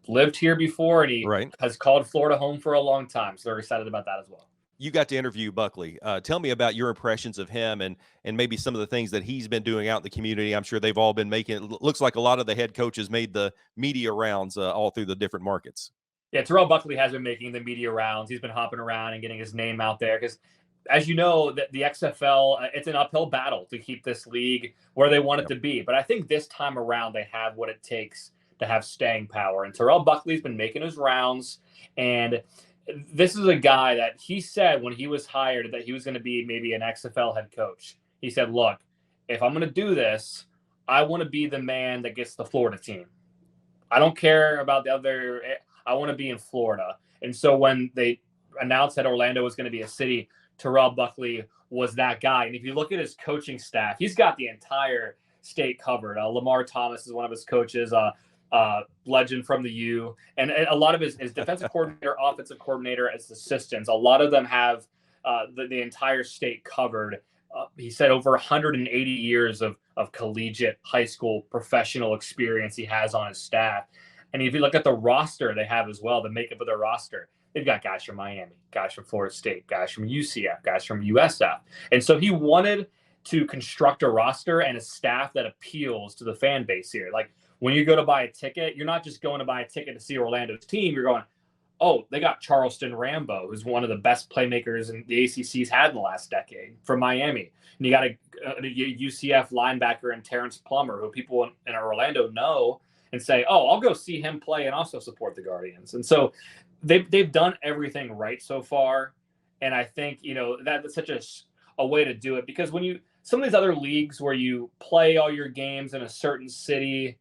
lived here before, and he has called Florida home for a long time. So they're excited about that as well. You got to interview Buckley. Tell me about your impressions of him and maybe some of the things that he's been doing out in the community. I'm sure they've all been making. It looks like a lot of the head coaches made the media rounds all through the different markets. Yeah, Terrell Buckley has been making the media rounds. He's been hopping around and getting his name out there because, as you know, the XFL, it's an uphill battle to keep this league where they want it to be. But I think this time around they have what it takes to have staying power. And Terrell Buckley's been making his rounds, and this is a guy that he said when he was hired that he was going to be maybe an XFL head coach. He said, look, if I'm going to do this, I want to be the man that gets the Florida team. I don't care about the other. I want to be in Florida. And so when they announced that Orlando was going to be a city, Terrell Buckley was that guy. And if you look at his coaching staff, he's got the entire state covered. Lamar Thomas is one of his coaches. Legend from the U, and a lot of his defensive coordinator, offensive coordinator as assistants. A lot of them have the entire state covered. He said over 180 years of collegiate, high school, professional experience he has on his staff. And if you look at the roster they have as well, the makeup of their roster, they've got guys from Miami, guys from Florida State, guys from UCF, guys from USF. And so he wanted to construct a roster and a staff that appeals to the fan base here. Like, when you go to buy a ticket, you're not just going to buy a ticket to see Orlando's team. You're going, oh, they got Charleston Rambo, who's one of the best playmakers in the ACC's had in the last decade from Miami. And you got a UCF linebacker in Terrence Plummer, who people in Orlando know and say, oh, I'll go see him play and also support the Guardians. And so they've done everything right so far. And I think, that's such a way to do it, because when some of these other leagues where you play all your games in a certain city,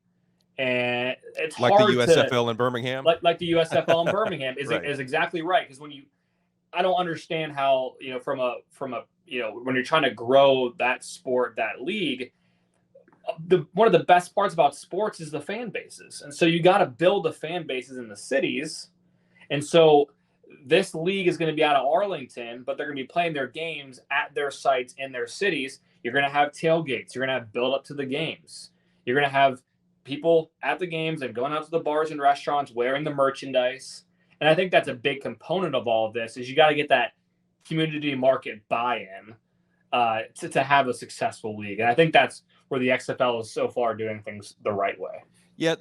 And it's like hard the USFL in Birmingham. Like the USFL in Birmingham Right. is exactly right. Because I don't understand how, from a when you're trying to grow that sport, that league, one of the best parts about sports is the fan bases. And so you got to build the fan bases in the cities. And so this league is going to be out of Arlington, but they're going to be playing their games at their sites in their cities. You're going to have tailgates. You're going to have build up to the games. You're going to have people at the games and going out to the bars and restaurants wearing the merchandise. And I think that's a big component of all of this is you got to get that community market buy-in to have a successful league. And I think that's where the XFL is so far doing things the right way. Yeah,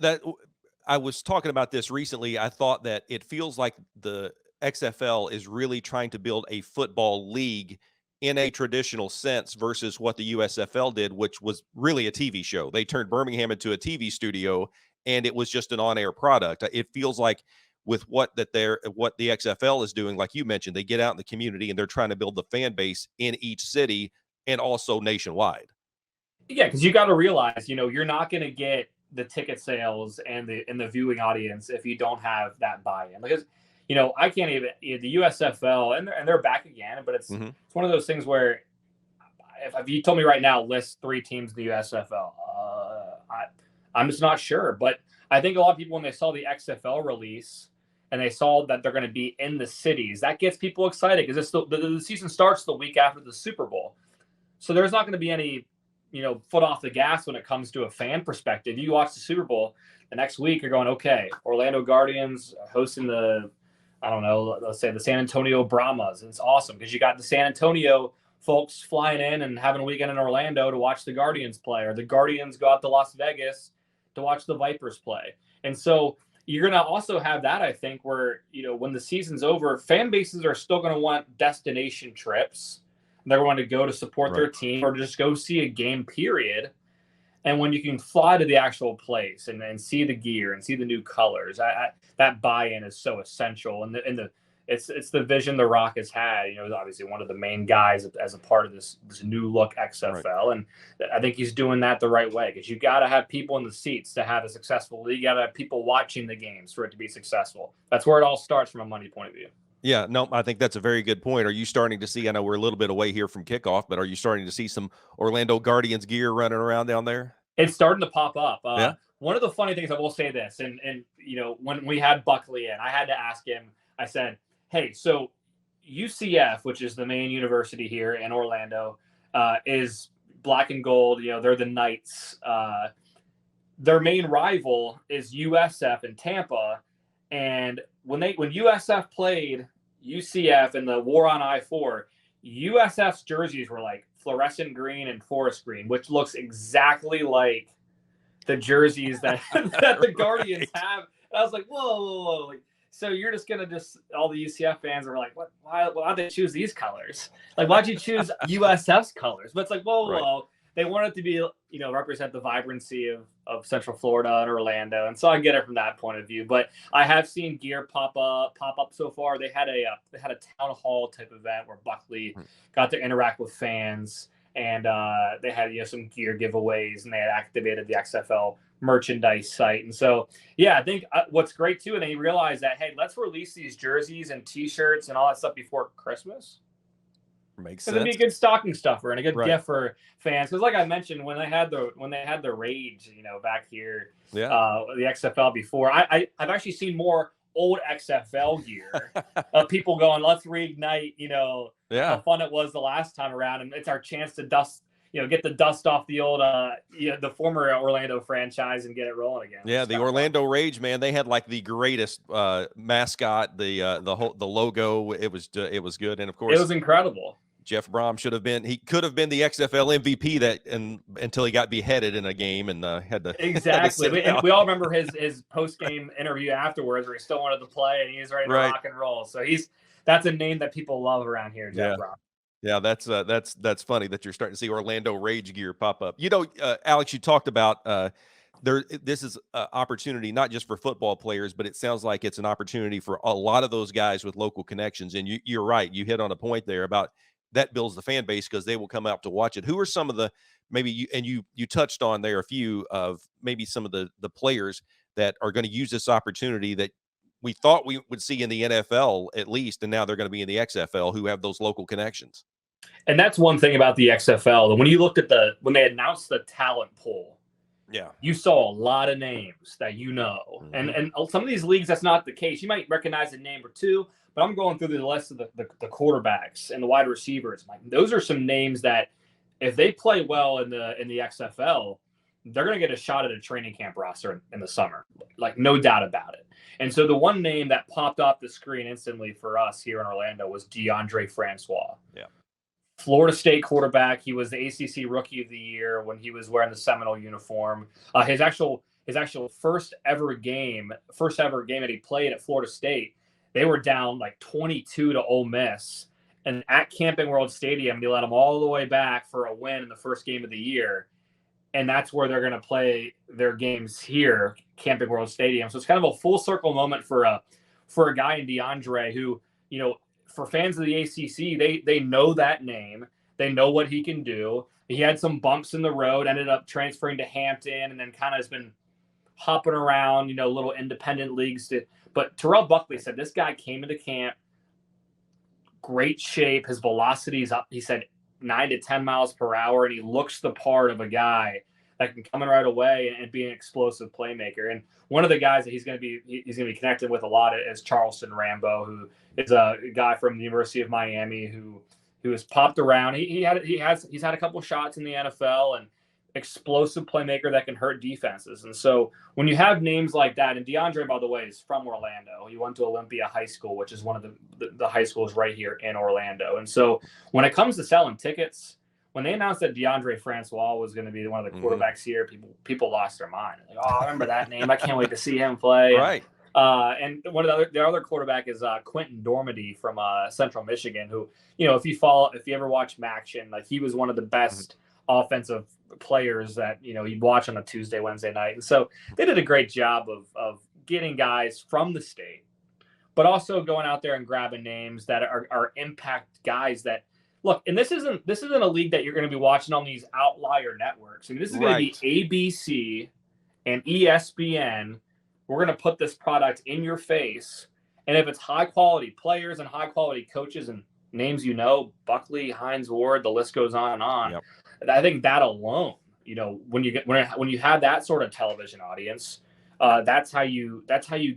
I was talking about this recently. I thought that it feels like the XFL is really trying to build a football league in a traditional sense versus what the USFL did, which was really a TV show. They turned Birmingham into a TV studio, and it was just an on-air product. It feels like with what the XFL is doing, like you mentioned, they get out in the community and they're trying to build the fan base in each city and also nationwide. Yeah, because you got to realize, you're not going to get the ticket sales and the viewing audience if you don't have that buy-in. Because, I can't even the USFL and they're back again, but it's one of those things where if you told me right now list 3 teams in the USFL, I'm just not sure. But I think a lot of people when they saw the XFL release and they saw that they're going to be in the cities, that gets people excited because the season starts the week after the Super Bowl, so there's not going to be any foot off the gas when it comes to a fan perspective. You watch the Super Bowl the next week, you're going, okay, Orlando Guardians hosting let's say the San Antonio Brahmas. And it's awesome because you got the San Antonio folks flying in and having a weekend in Orlando to watch the Guardians play, or the Guardians go out to Las Vegas to watch the Vipers play. And so you're going to also have that, I think, where, when the season's over, fan bases are still going to want destination trips. They're going to go to support their team or just go see a game, period. And when you can fly to the actual place and see the gear and see the new colors, that buy-in is so essential. And it's the vision The Rock has had. He's obviously one of the main guys as a part of this new look XFL. Right. And I think he's doing that the right way because you got to have people in the seats to have a successful league. You got to have people watching the games for it to be successful. That's where it all starts from a money point of view. Yeah, no, I think that's a very good point. Are you starting to see, I know we're a little bit away here from kickoff, but are you starting to see some Orlando Guardians gear running around down there? It's starting to pop up. Yeah. One of the funny things, I will say this, and when we had Buckley in, I had to ask him, I said, hey, so UCF, which is the main university here in Orlando, is black and gold. They're the Knights. Their main rival is USF in Tampa. And when USF played UCF in the War on I-4, USF's jerseys were like fluorescent green and forest green, which looks exactly like the jerseys that the Guardians have. And I was like, whoa. Like, so you're just going to all the UCF fans are like, what? Why'd they choose these colors? Like, why'd you choose USF's colors? But it's like, whoa. They want it to be, represent the vibrancy of Central Florida and Orlando. And so I get it from that point of view. But I have seen gear pop up so far. They had a town hall type event where Buckley got to interact with fans. And they had some gear giveaways, and they had activated the XFL merchandise site. And so, yeah, I think what's great, too, and they realized that, hey, let's release these jerseys and T-shirts and all that stuff before Christmas. Makes sense. It'd be a good stocking stuffer and a good gift for fans. Because, like I mentioned, when they had the rage, back here, the XFL before, I've actually seen more old XFL gear of people going, let's reignite, how fun it was the last time around, and it's our chance to get the dust off the old, the former Orlando franchise and get it rolling again. Yeah, the Orlando Rage, man, they had like the greatest mascot, the logo. It was good, and of course, it was incredible. Jeff Brom could have been the XFL MVP until he got beheaded in a game and had to exactly. We all remember his post game interview afterwards where he still wanted to play and he's ready to rock and roll. So that's a name that people love around here, Jeff Brom. Yeah, that's funny that you're starting to see Orlando Rage gear pop up. Alex, you talked about this is an opportunity not just for football players, but it sounds like it's an opportunity for a lot of those guys with local connections. And you're right. You hit on a point there about that builds the fan base because they will come out to watch it. Who are some of the you touched on there a few of maybe some of the players that are going to use this opportunity that we thought we would see in the NFL at least, and now they're going to be in the XFL who have those local connections. And that's one thing about the XFL. When you looked at when they announced the talent pool, you saw a lot of names that and some of these leagues that's not the case. You might recognize a name or two, but I'm going through the list of the quarterbacks and the wide receivers. Like, those are some names that if they play well in the XFL, they're going to get a shot at a training camp roster in the summer, like no doubt about it. And so the one name that popped off the screen instantly for us here in Orlando was DeAndre Francois. Yeah. Florida State quarterback. He was the ACC Rookie of the Year when he was wearing the Seminole uniform. His actual first ever game that he played at Florida State, they were down like 22 to Ole Miss. And at Camping World Stadium, they let him all the way back for a win in the first game of the year. And that's where they're going to play their games here, Camping World Stadium. So it's kind of a full circle moment for a guy in DeAndre who, for fans of the ACC, they know that name. They know what he can do. He had some bumps in the road, ended up transferring to Hampton, and then kind of has been hopping around, little independent leagues. But Terrell Buckley said this guy came into camp, great shape. His velocity is up. He said 9 to 10 miles per hour, and he looks the part of a guy that can come in right away and be an explosive playmaker. And one of the guys that he's going to be connected with a lot is Charleston Rambo, who is a guy from the University of Miami who has popped around. He's had a couple shots in the NFL and explosive playmaker that can hurt defenses. And so when you have names like that, and DeAndre, by the way, is from Orlando. He went to Olympia High School, which is one of the high schools right here in Orlando. And so when it comes to selling tickets, when they announced that DeAndre Francois was going to be one of the quarterbacks here, people lost their mind. Like, oh, I remember that name. I can't wait to see him play. Right. And one of the other quarterback is Quentin Dormady from Central Michigan, who, if you ever watch Maction, like, he was one of the best offensive players that, you'd watch on a Tuesday, Wednesday night. And so they did a great job of getting guys from the state, but also going out there and grabbing names that are impact guys that, look, and this isn't a league that you're going to be watching on these outlier networks. I mean, this is going to be ABC and ESPN. We're going to put this product in your face. And if it's high quality players and high quality coaches and names, Buckley, Hines Ward, the list goes on and on. Yep. I think that alone, when you have that sort of television audience, that's how you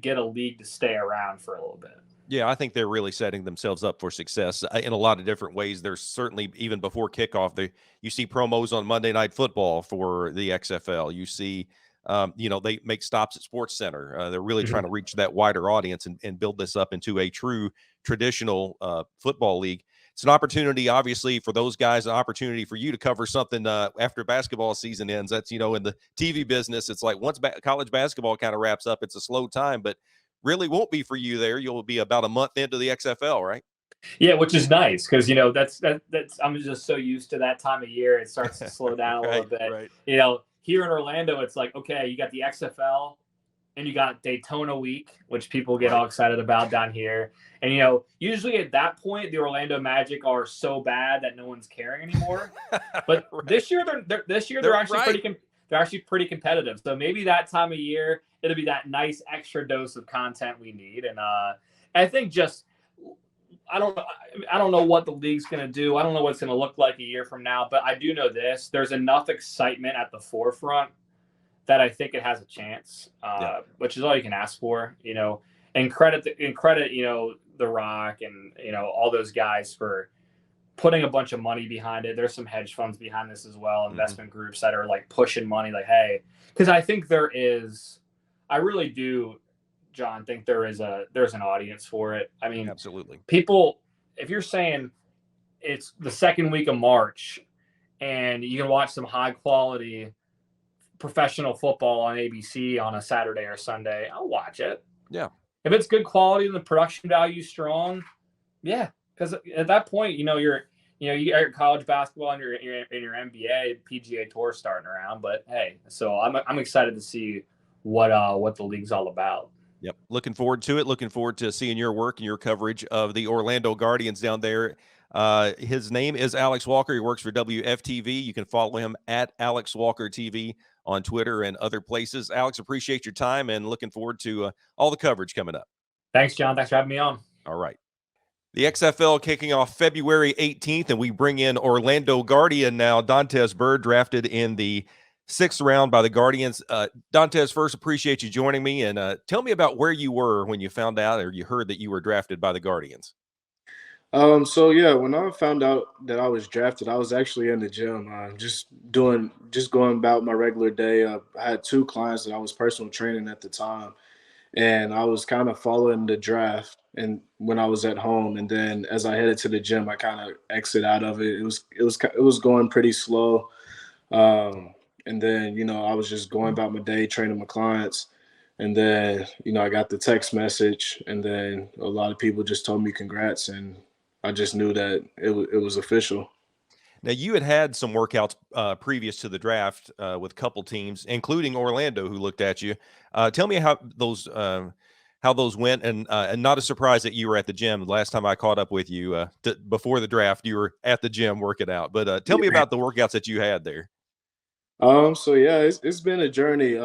get a league to stay around for a little bit. Yeah, I think they're really setting themselves up for success in a lot of different ways. There's certainly, even before kickoff, you see promos on Monday Night Football for the XFL. You see, they make stops at Sports Center. They're really trying to reach that wider audience and build this up into a true traditional football league. It's an opportunity, obviously, for those guys, an opportunity for you to cover something after basketball season ends. That's, in the TV business, it's like once college basketball kind of wraps up, it's a slow time, but really won't be for you there. You'll be about a month into the XFL, right? Yeah, which is nice because, that's I'm just so used to that time of year. It starts to slow down a little bit. Right. Here in Orlando, it's like, okay, you got the XFL and you got Daytona week, which people get all excited about down here. And, usually at that point, the Orlando Magic are so bad that no one's caring anymore. But this year, they're actually pretty competitive. So maybe that time of year, it'll be that nice extra dose of content we need. And I think I don't know what the league's going to do. I don't know what it's going to look like a year from now, but I do know this. There's enough excitement at the forefront that I think it has a chance, which is all you can ask for, and credit, The Rock and, all those guys for putting a bunch of money behind it. There's some hedge funds behind this as well, investment groups that are like pushing money, like, hey, because I think I really do, John, think there's an audience for it. I mean, absolutely. People, if you're saying it's the second week of March and you can watch some high quality professional football on ABC on a Saturday or Sunday, I'll watch it. Yeah. If it's good quality and the production value is strong, yeah. Because at that point, you got your college basketball and your NBA, PGA Tour starting around. But hey, so I'm excited to see what the league's all about. Yep. Looking forward to it. Looking forward to seeing your work and your coverage of the Orlando Guardians down there His name is Alex Walker. He works for WFTV. You can follow him at Alex Walker TV on Twitter and other places. Alex, appreciate your time and looking forward to all the coverage coming up. Thanks, John. Thanks for having me on. All right. The XFL kicking off February 18th, and we bring in Orlando Guardian now. Dontez Byrd drafted in the 6th round by the Guardians. Dontez, first, appreciate you joining me, and tell me about where you were when you found out or you heard that you were drafted by the Guardians. So yeah, when I found out that I was drafted, I was actually in the gym, just going about my regular day. I had 2 clients that I was personal training at the time, and I was kind of following the draft. And when I was at home, and then as I headed to the gym, I kind of exit out of it. It was going pretty slow, and then I was just going about my day training my clients. And then I got the text message, and then a lot of people just told me congrats, and I just knew that it was official. Now, you had some workouts previous to the draft with a couple teams, including Orlando, who looked at you. Tell me how those went, and not a surprise that you were at the gym. The last time I caught up with you before the draft, you were at the gym working out. But tell me about the workouts that you had there. So yeah, it's been a journey.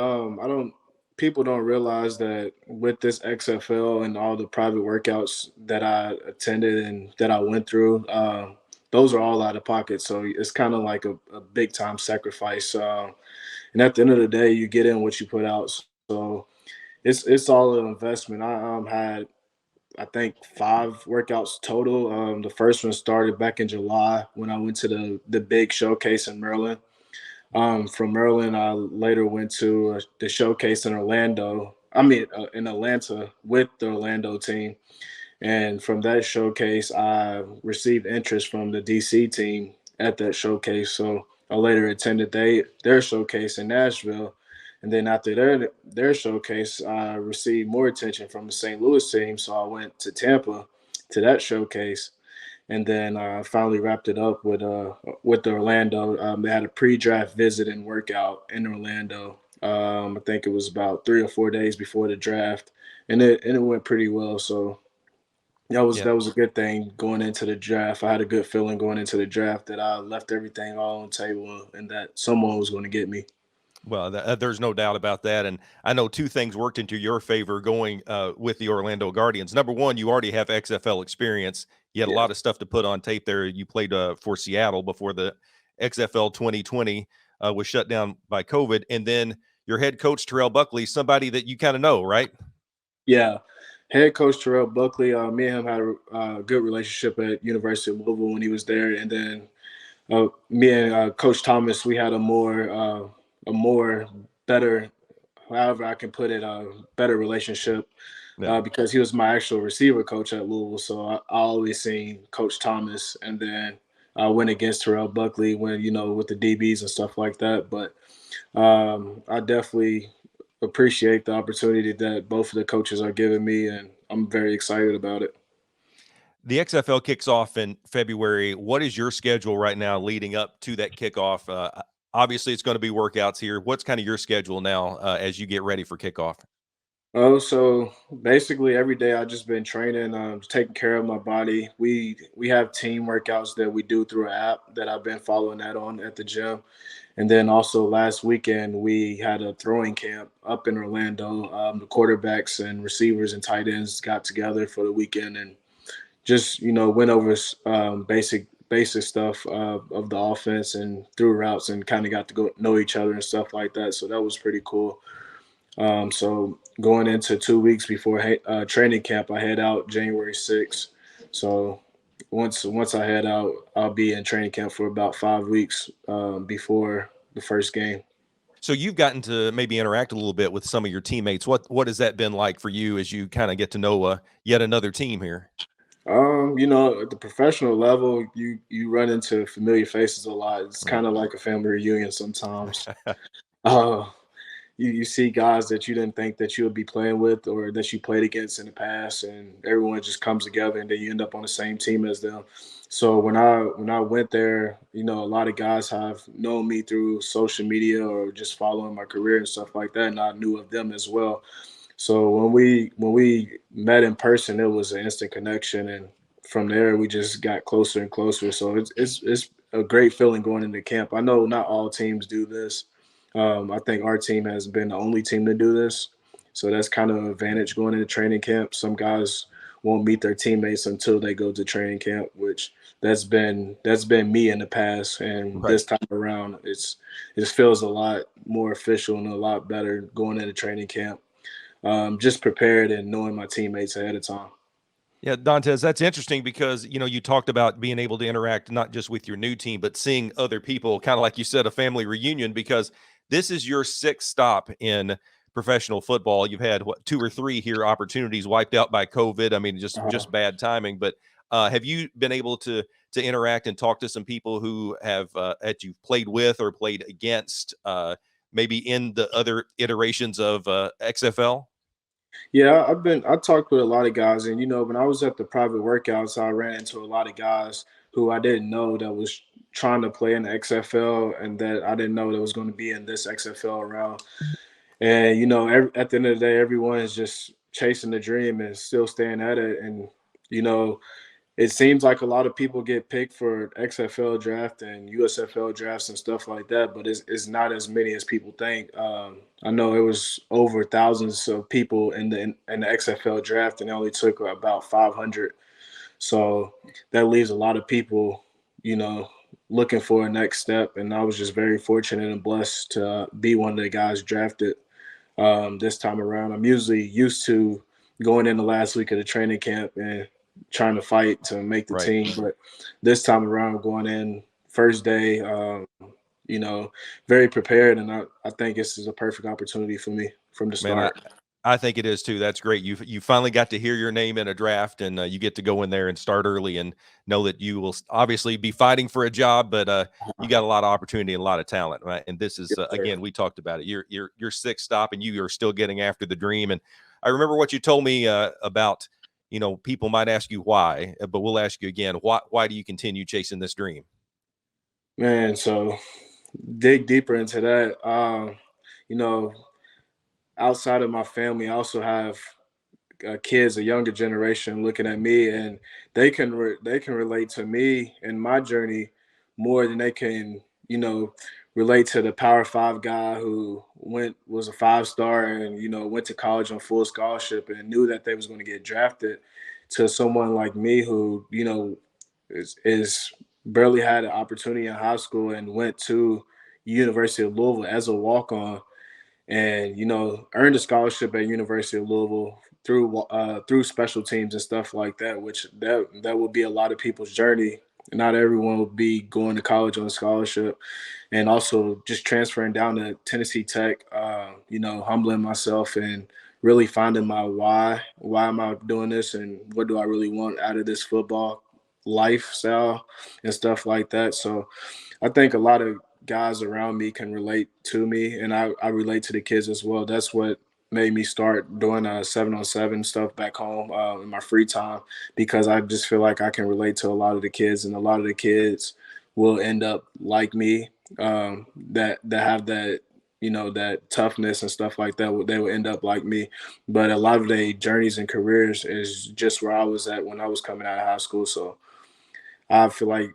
People don't realize that with this XFL and all the private workouts that I attended and that I went through, those are all out of pocket. So it's kind of like a big time sacrifice. And at the end of the day, you get in what you put out. So it's all an investment. I had, I think, 5 workouts total. The first one started back in July when I went to the big showcase in Maryland. From Maryland, I later went to the showcase in in Atlanta with the Orlando team. And from that showcase, I received interest from the DC team at that showcase. So I later attended their showcase in Nashville. And then after their showcase, I received more attention from the St. Louis team. So I went to Tampa to that showcase. And then I finally wrapped it up with the Orlando. They had a pre-draft visit and workout in Orlando. I think it was about 3 or 4 days before the draft, and it went pretty well. So that was a good thing going into the draft. I had a good feeling going into the draft that I left everything all on the table and that someone was going to get me. Well, there's no doubt about that. And I know 2 things worked into your favor going with the Orlando Guardians. Number one, you already have XFL experience. You had a lot of stuff to put on tape there. You played for Seattle before the XFL 2020 was shut down by COVID. And then your head coach, Terrell Buckley, somebody that you kind of know, right? Yeah. Head coach Terrell Buckley, me and him had a good relationship at University of Louisville when he was there. And then me and Coach Thomas, we had a more better, however I can put it, a better relationship because he was my actual receiver coach at Louisville. So I always seen Coach Thomas, and then I went against Terrell Buckley when, with the DBs and stuff like that. But I definitely appreciate the opportunity that both of the coaches are giving me, and I'm very excited about it. The XFL kicks off in February. What is your schedule right now leading up to that kickoff? Obviously, it's going to be workouts here. What's kind of your schedule now as you get ready for kickoff? So basically every day I've just been training, taking care of my body. We have team workouts that we do through an app that I've been following that on at the gym. And then also last weekend we had a throwing camp up in Orlando. The quarterbacks and receivers and tight ends got together for the weekend and just, went over basic stuff of the offense and threw routes and kind of got to go know each other and stuff like that. So that was pretty cool. So going into 2 weeks before training camp, I head out January 6th. So once I head out, I'll be in training camp for about 5 weeks before the first game. So you've gotten to maybe interact a little bit with some of your teammates. What has that been like for you as you kind of get to know yet another team here? At the professional level, you run into familiar faces a lot. It's kind of like a family reunion sometimes. You see guys that you didn't think that you would be playing with or that you played against in the past, and everyone just comes together and then you end up on the same team as them. So when I went there, a lot of guys have known me through social media or just following my career and stuff like that, and I knew of them as well. So when we met in person, it was an instant connection. And from there, we just got closer and closer. So it's a great feeling going into camp. I know not all teams do this. I think our team has been the only team to do this. So that's kind of an advantage going into training camp. Some guys won't meet their teammates until they go to training camp, which that's been me in the past. And this time around, it feels a lot more official and a lot better going into training camp. Just prepared and knowing my teammates ahead of time. Yeah, Dontez, that's interesting because, you talked about being able to interact not just with your new team, but seeing other people, kind of like you said, a family reunion, because this is your sixth stop in professional football. You've had, 2 or 3 here opportunities wiped out by COVID. I mean, just bad timing. But have you been able to interact and talk to some people who have that you've played with or played against, maybe in the other iterations of XFL? Yeah, I talked with a lot of guys, and when I was at the private workouts, I ran into a lot of guys who I didn't know that was trying to play in the XFL, and that I didn't know that was going to be in this XFL round. And at the end of the day, everyone is just chasing the dream and still staying at it. And it seems like a lot of people get picked for XFL draft and USFL drafts and stuff like that, but it's not as many as people think. I know it was over thousands of people in the XFL draft, and they only took about 500. So that leaves a lot of people, looking for a next step. And I was just very fortunate and blessed to be one of the guys drafted this time around. I'm usually used to going in the last week of the training camp and trying to fight to make the team, but this time around, going in first day, very prepared, and I think this is a perfect opportunity for me from the start. Man, I think it is too. That's great. You finally got to hear your name in a draft, and you get to go in there and start early and know that you will obviously be fighting for a job, but you got a lot of opportunity and a lot of talent, right? And this is again, we talked about it. Your sixth stop, and you are still getting after the dream. And I remember what you told me about. People might ask you why, but we'll ask you again. Why do you continue chasing this dream? Man, so dig deeper into that. Outside of my family, I also have kids, a younger generation looking at me, and they can relate to me and my journey more than they can, relate to the Power 5 guy who was a 5-star and went to college on full scholarship and knew that they was going to get drafted, to someone like me who is barely had an opportunity in high school and went to University of Louisville as a walk-on, and earned a scholarship at University of Louisville through special teams and stuff like that, which that would be a lot of people's journey. Not everyone will be going to college on a scholarship, and also just transferring down to Tennessee Tech, humbling myself and really finding my why. Why am I doing this, and what do I really want out of this football lifestyle and stuff like that? So I think a lot of guys around me can relate to me, and I relate to the kids as well. That's what made me start doing 7-on-7 stuff back home in my free time, because I just feel like I can relate to a lot of the kids, and a lot of the kids will end up like me, that have that that toughness and stuff like that. They will end up like me, but a lot of their journeys and careers is just where I was at when I was coming out of high school. So I feel like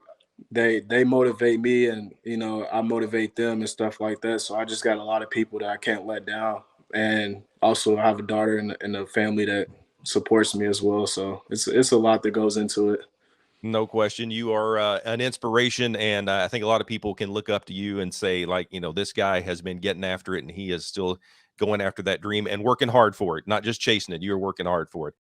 they motivate me, and I motivate them and stuff like that. So I just got a lot of people that I can't let down, and also I have a daughter and a family that supports me as well. So it's a lot that goes into it. No question. You are an inspiration, and I think a lot of people can look up to you and say, like, this guy has been getting after it, and he is still going after that dream and working hard for it, not just chasing it. You're working hard for it.